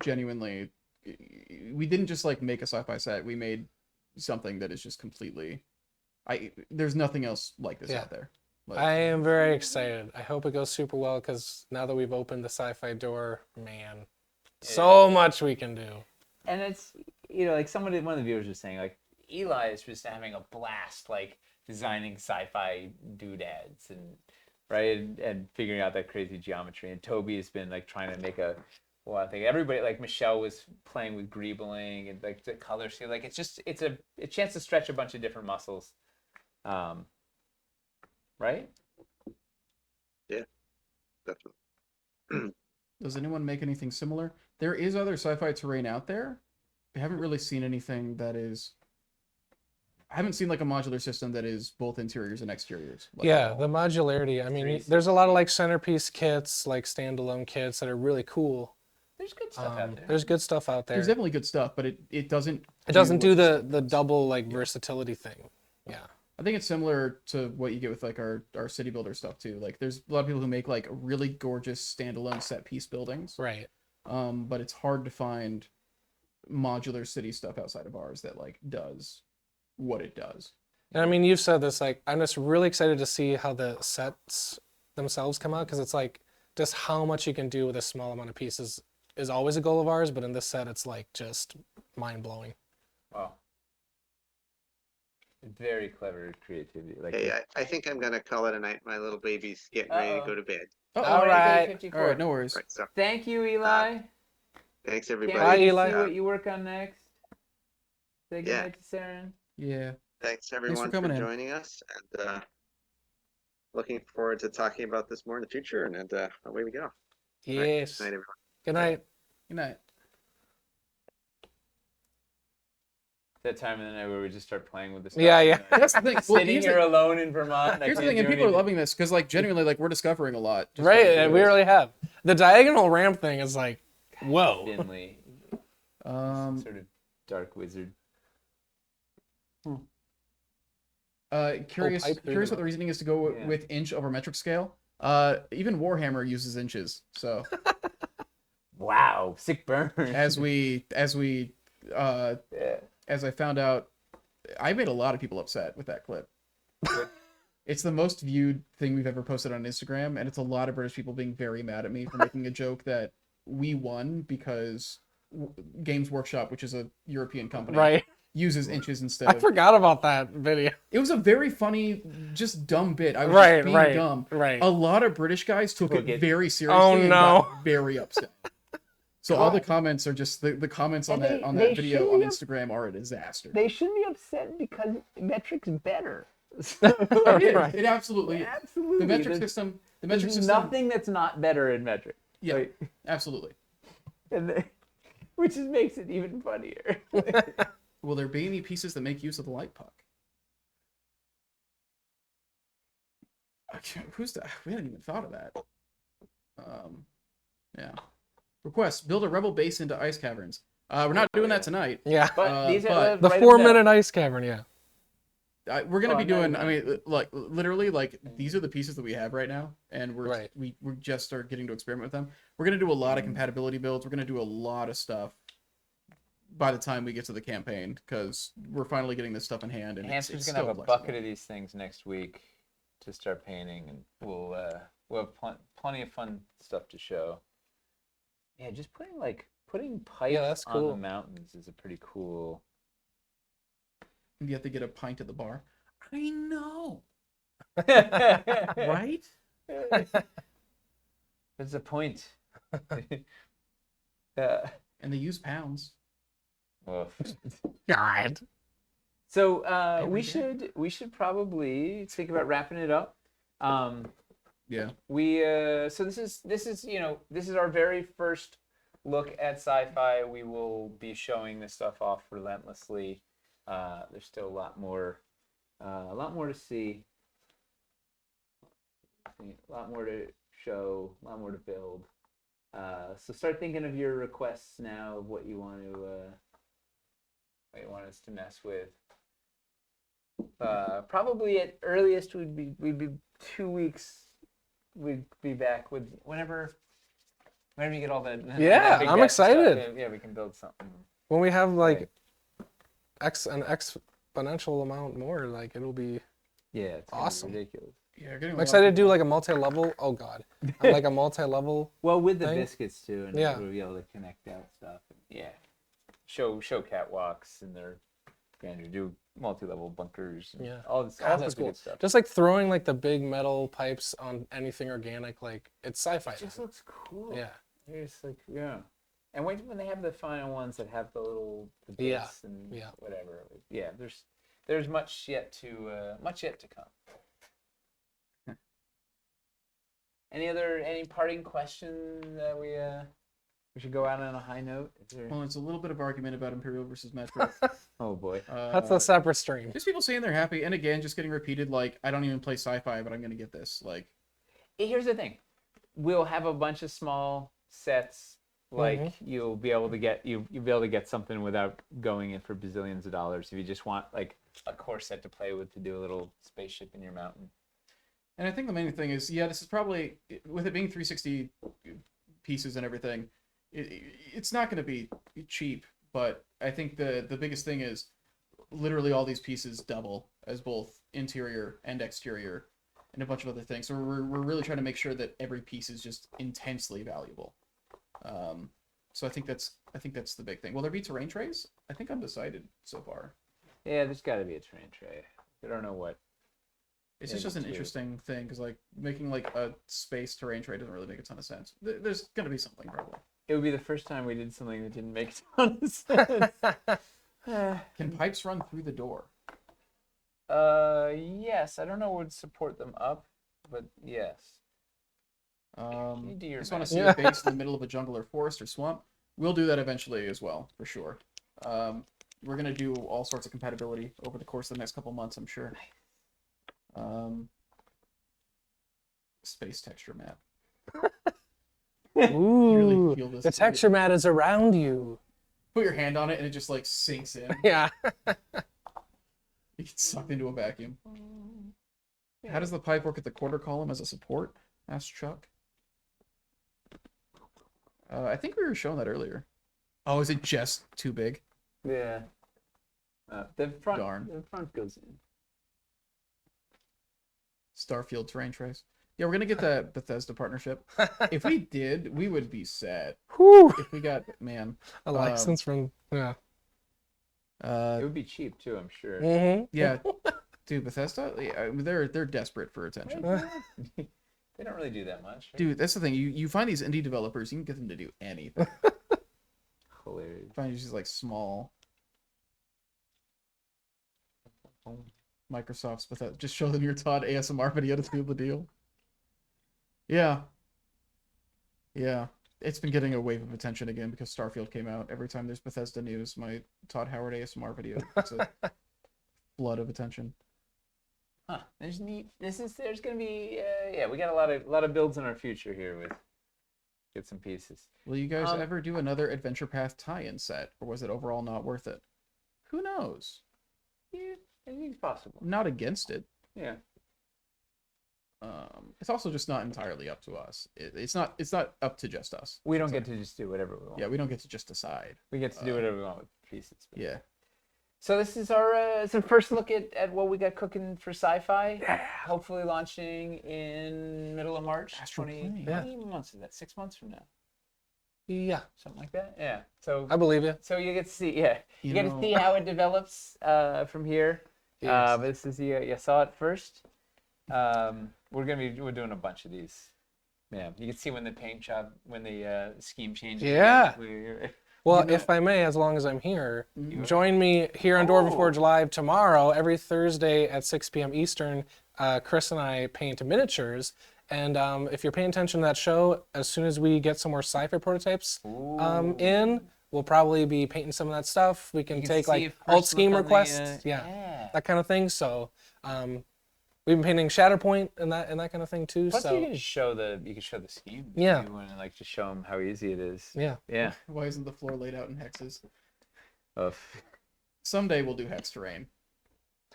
didn't just like make a sci-fi set. We made something that is just completely. There's nothing else like this out there. Like, I am very excited. I hope it goes super well because now that we've opened the sci-fi door, man, so much we can do. And it's, like one of the viewers was saying, like, Eli is just having a blast, like, designing sci-fi doodads and, right, and figuring out that crazy geometry. And Toby has been, like, trying to make I think everybody, like, Michelle was playing with greebling and, like, the color scheme. Like, it's a chance to stretch a bunch of different muscles. Right? Yeah, definitely. Does anyone make anything similar? There is other sci-fi terrain out there. I haven't really seen anything that is. I haven't seen like a modular system that is both interiors and exteriors. Like, Yeah, the modularity. I mean, there's a lot of like centerpiece kits, like standalone kits that are really cool. There's good stuff out there. There's good stuff out there. There's definitely good stuff, but it doesn't. It doesn't do what the double like versatility thing. Yeah. I think it's similar to what you get with like our city builder stuff too. Like there's a lot of people who make like really gorgeous standalone set piece buildings. Right. But it's hard to find modular city stuff outside of ours that like does what it does. And I mean, you've said this, like, I'm just really excited to see how the sets themselves come out because it's like just how much you can do with a small amount of pieces is always a goal of ours, but in this set, it's like just mind blowing. Wow. Very clever creativity. Like, Hey, I think I'm gonna call it a night. My little baby's getting ready to go to bed. all right. All right, no worries. Right, so Thank you, Eli. thanks Can't everybody. Bye, wait to Eli. see what you work on next. Say Yeah. goodnight to Saren. Yeah. Thanks everyone for coming in. joining us, and looking forward to talking about this more in the future. And away we go. Yes. Night, everyone. Good night. Good night. That time of the night where we just start playing with this. Yeah. That's the thing. Well, Sitting here's here the- alone in Vermont. and I Here's the can't thing, and do people are anything. loving this because, like, genuinely, like, we're discovering a lot. just Right, by doing and we this. really have. The diagonal ramp thing is like, whoa. Finley, sort of dark wizard. Curious pipe through what the- the reasoning is to go Yeah. with inch over metric scale. Even Warhammer uses inches. So Wow, sick burn. as I found out, I made a lot of people upset with that clip. It's the most viewed thing we've ever posted on Instagram, and it's a lot of British people being very mad at me for making a joke that we won because Games Workshop, which is a European company, Right. uses inches instead I of. forgot about that video. It was a very funny, just dumb bit. I was Right, just being right, dumb. right. A lot of British guys took People it get- very seriously Oh, and no. got very upset. So all the comments are just the comments on And that they video should on have- Instagram are a disaster. They should be upset because metric's better. It is. Right. It absolutely. Absolutely. The metric There's- system. The There's metric system. nothing that's not better in metric. Yeah, Like, absolutely. which just makes it even funnier. Will there be any pieces that make use of the light puck? Who's that? We hadn't even thought of that. Yeah. Request: build a rebel base into ice caverns. We're not doing that tonight. Yeah. But these are The write them 4-minute down. ice cavern, yeah. We're gonna Oh, be I'm not doing. even- I mean, like literally, like these are the pieces that we have right now, and Right. we just start getting to experiment with them. We're gonna do a lot of compatibility builds. We're gonna do a lot of stuff by the time we get to the campaign, because we're finally getting this stuff in hand. And Hamster's it's gonna have a still bucket flexible. of these things next week to start painting, and we'll have plenty of fun stuff to show. Yeah, just putting pipes that's on the cool. mountains is a pretty cool. And you have to get a pint at the bar. I know, Right? right? There's a point. And they use pounds. Well, God. so Every day. we should probably think about wrapping it up. Yeah. So this is this is our very first look at sci-fi. We will be showing this stuff off relentlessly. There's still a lot more to see, a lot more to show, a lot more to build. So start thinking of your requests now of what you want us to mess with. Probably at earliest we'd be 2 weeks. We'd be back with whenever you get all that. Yeah, big I'm deck stuff, excited. yeah, we can build something. When we have like Right. an exponential amount more, like it'll be. Yeah, it's gonna be Awesome. ridiculous. Yeah. Getting a I'm lot excited of to do like a multi-level. Oh God, like a multi-level. Well, with the thing. biscuits too, and Yeah. we'll be able to connect out stuff. Yeah, show catwalks and their grandeur, do multi-level bunkers. And Yeah. all God, sorts that's of cool. good stuff. Just like throwing like the big metal pipes on anything organic, like it's sci-fi. It just looks cool. Yeah. It's like and wait when they have the final ones that have the little bits Yeah. and Yeah. whatever. Yeah, there's much yet to come. Any parting question that we should go out on a high note? Is there... Well, it's a little bit of argument about Imperial versus Metro. Oh boy. That's a separate stream. Just people saying they're happy, and again, just getting repeated. Like, I don't even play sci-fi, but I'm gonna get this. Like, Here's the thing. We'll have a bunch of small sets. Like you'll be able to get something without going in for bazillions of dollars if you just want like a core set to play with to do a little spaceship in your mountain. and I think the main thing is, yeah, this is probably with it being 360 pieces and everything. It's not gonna be cheap, but I think the biggest thing is literally all these pieces double as both interior and exterior, and a bunch of other things. So we're really trying to make sure that every piece is just intensely valuable. So I think that's the big thing. Will there be terrain trays? I think undecided so far. Yeah, there's got to be a terrain tray. I don't know what. It's Maybe just an two. interesting thing because like making like a space terrain tray doesn't really make a ton of sense. There's gonna be something probably. It would be the first time we did something that didn't make a ton of sense. Can pipes run through the door? Yes. I don't know what would support them up, but yes. You do your Just want math. to see a base in the middle of a jungle or forest or swamp. We'll do that eventually as well, for sure. We're gonna do all sorts of compatibility over the course of the next couple months, I'm sure. Space texture map. Ooh, really feel this the texture mat is around you. Put your hand on it and it just like sinks in. Yeah. You get sucked into a vacuum. How does the pipe work at the quarter column as a support? Asked Chuck. I think we were showing that earlier. Oh, is it just too big? Yeah. The front. Darn. The front goes in. Starfield terrain trays. Yeah, we're gonna get that Bethesda partnership. If we did, we would be sad. Whew. If we got A license from yeah. It would be cheap too, I'm sure. Mm-hmm. Yeah, dude, Bethesda, yeah, they're desperate for attention. They don't really do that much. Right? Dude, that's the thing. You find these indie developers, you can get them to do anything. Hilarious. Find these like small Microsoft's Bethesda. Just show them your Todd ASMR video to seal the deal. Yeah. Yeah. It's been getting a wave of attention again because Starfield came out. Every time there's Bethesda news, my Todd Howard ASMR video gets a flood of attention. Huh. There's gonna be we got a lot of builds in our future here with get some pieces. Will you guys ever do another Adventure Path tie-in set, or was it overall not worth it? Who knows? Yeah, I think it's possible. I'm not against it. Yeah. It's also just not entirely up to us. It's not up to just us. We don't get to just do whatever we want. Yeah, we don't get to just decide. We get to do whatever we want with pieces. Yeah. So this is our it's our first look at what we got cooking for Sci-Fi. Hopefully launching in middle of March. Astral 20, Plane. how many months is that? 6 months from now, Yeah, something like that. Yeah. So I believe you. so you get to see, yeah, you get to know- see how it develops from here. Yes. But this is you saw it first. We're doing a bunch of these. Yeah, you can see when the paint job, when the scheme changes. Yeah. Again. Well, You know- if I may, as long as I'm here, join me here on Dwarven Forge Live tomorrow, every Thursday at 6 p.m. Eastern. Chris and I paint miniatures. And if you're paying attention to that show, as soon as we get some more sci-fi prototypes in, we'll probably be painting some of that stuff. We can You can take see like it alt first scheme look on the, requests, yeah. that kind of thing. So we've been painting Shatterpoint and that kind of thing too. Plus, so you can show the scheme. Yeah. If you want to like just show them how easy it is. yeah. Yeah. Why isn't the floor laid out in hexes? Of Someday we'll do hex terrain.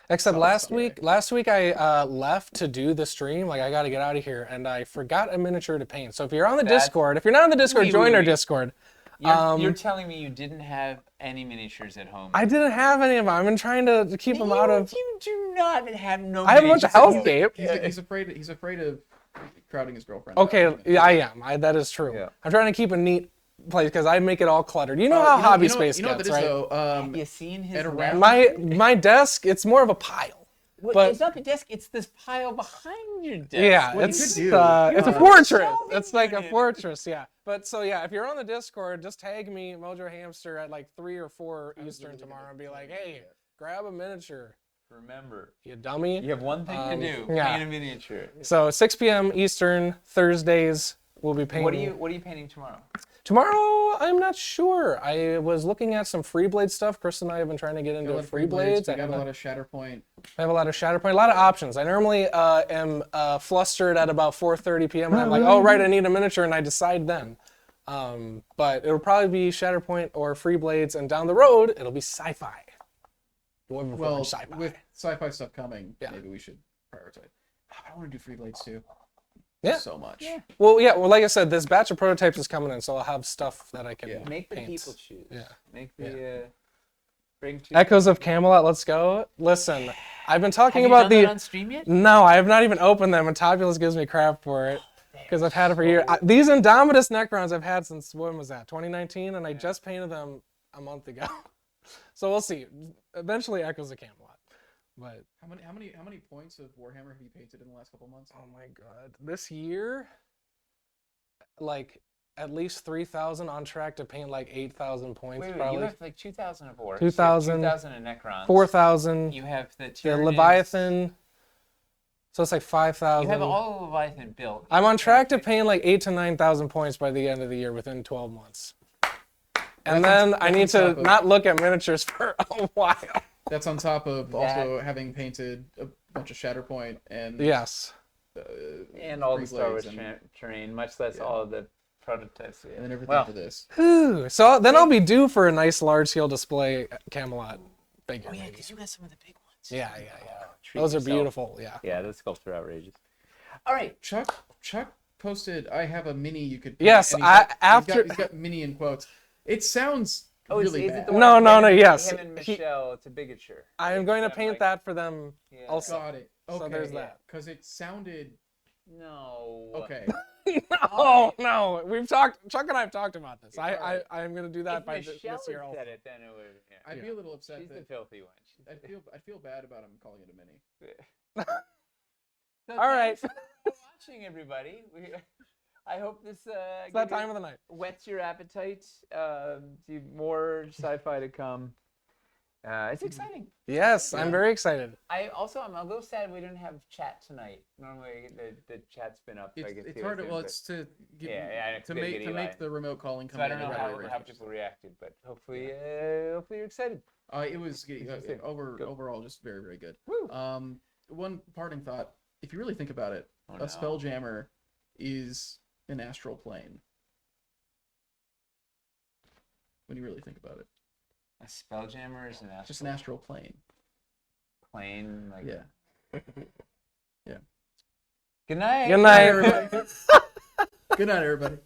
Except Oh, last sorry. week I left to do the stream. Like I got to get out of here, and I forgot a miniature to paint. So if you're on the That's- Discord, if you're not on the Discord, Wait, join wait, our wait. Discord. you're telling me you didn't have any miniatures at home. I didn't have any of them. I've been trying to keep them out of. You do not have no. I have a bunch of miniatures. Hellscape. He's afraid of crowding his girlfriend. Okay, out. yeah, I am. That is true. Yeah. I'm trying to keep a neat place because I make it all cluttered. You know Uh, how you know- hobby you know- space you know gets, what that is, right? though? Have you seen his? at a left? My desk, it's more of a pile. Well, but- it's not the desk. It's this pile behind your desk. Yeah, What you it's could do- it's a You're fortress. shelving It's like a unit. fortress, yeah. But so yeah, if you're on the Discord, just tag me Mojo Hamster at like 3 or 4 Eastern tomorrow and be like, hey, grab a miniature, Remember, you dummy. you have one thing to do: yeah. paint a miniature. So 6 p.m. Eastern Thursdays we'll be painting. What are you painting tomorrow? Tomorrow, I'm not sure. I was looking at some Free Blade stuff. Chris and I have been trying to get into Free Blades. We I got have a lot of Shatterpoint. I have a lot of Shatterpoint, a lot of options. I normally am flustered at about 4:30 p.m. and I'm like, oh right, I need a miniature, and I decide then. But it'll probably be Shatterpoint or Free Blades, and down the road it'll be Sci-Fi. Well, Sci-Fi. with sci-fi stuff coming, Yeah. maybe we should prioritize. I want to do Free Blades too. Yeah. So much. Yeah. Well, like I said, this batch of prototypes is coming in, so I'll have stuff that I can Yeah. Make the paint. people choose. Yeah. Make the bring two. Echoes of Camelot, let's go. Listen, I've been talking Have you about done the. that on stream yet? No, I have not even opened them, and Tobulus gives me crap for it because I've had it for years. These Indomitus Necrons I've had since, when was that? 2019, and I just painted them a month ago. So we'll see. Eventually, Echoes of Camelot. But How many points of Warhammer have you painted in the last couple months? oh my god, this year, like at least 3,000, on track to paint like 8,000 points. Wait, probably you have like 2,000 of orcs. 2,000. 2,000 of Necrons. 4,000. You have the The Tyranids. Leviathan. So it's like 5,000. You have all of Leviathan built. I'm on track to paint like 8,000 to 9,000 points by the end of the year within 12 months. And then I need to top of- not look at miniatures for a while. That's on top of also having painted a bunch of Shatterpoint and Yes. And all Free the Star Wars Blades and- terrain, much less all of the prototypes. and then everything Well, for this. Ooh, so then I'll be due for a nice large scale display Camelot figure. Oh yeah, maybe. because you got some of the big ones. Yeah. Treat Those are yourself. beautiful. Yeah. Yeah, those sculpts are outrageous. All right. Chuck posted, I have a mini you could paint," Yes, and he's after- got mini in quotes. It sounds Oh, really is bad. it the No, one no, him no, and- yes. Him and Michelle, it's a bigature. I am going to I'm paint like- that for them Yeah. also. Got it. Okay. So there's that. Because it sounded No. okay. No, we've talked. Chuck and I have talked about this. Alright. I'm going to do that If by Michelle this year. had Also. said it, then it would. Yeah. I'd be a little upset She's the that filthy one. She's I'd feel bad about him calling it a mini. So All right. thanks for watching, everybody. I hope this It's that time of the night. whets your appetite. See more sci-fi to come. It's exciting. Yes, I'm very excited. I'm a little sad we didn't have chat tonight. Normally the chat's been up. So I get to It's see hard to, what's well, in, it's to get, yeah, to gotta make get Eli. the remote calling but- come so I in don't know and how everybody- people reacted, but hopefully hopefully you're excited. It was Interesting. overall just very, very good. Woo. One parting thought: if you really think about it, Oh, a no. spelljammer is an astral plane. When you really think about it, A spelljammer is an just an astral plane. plane. Like Yeah. Good night. Good night. Everybody. Good night, everybody.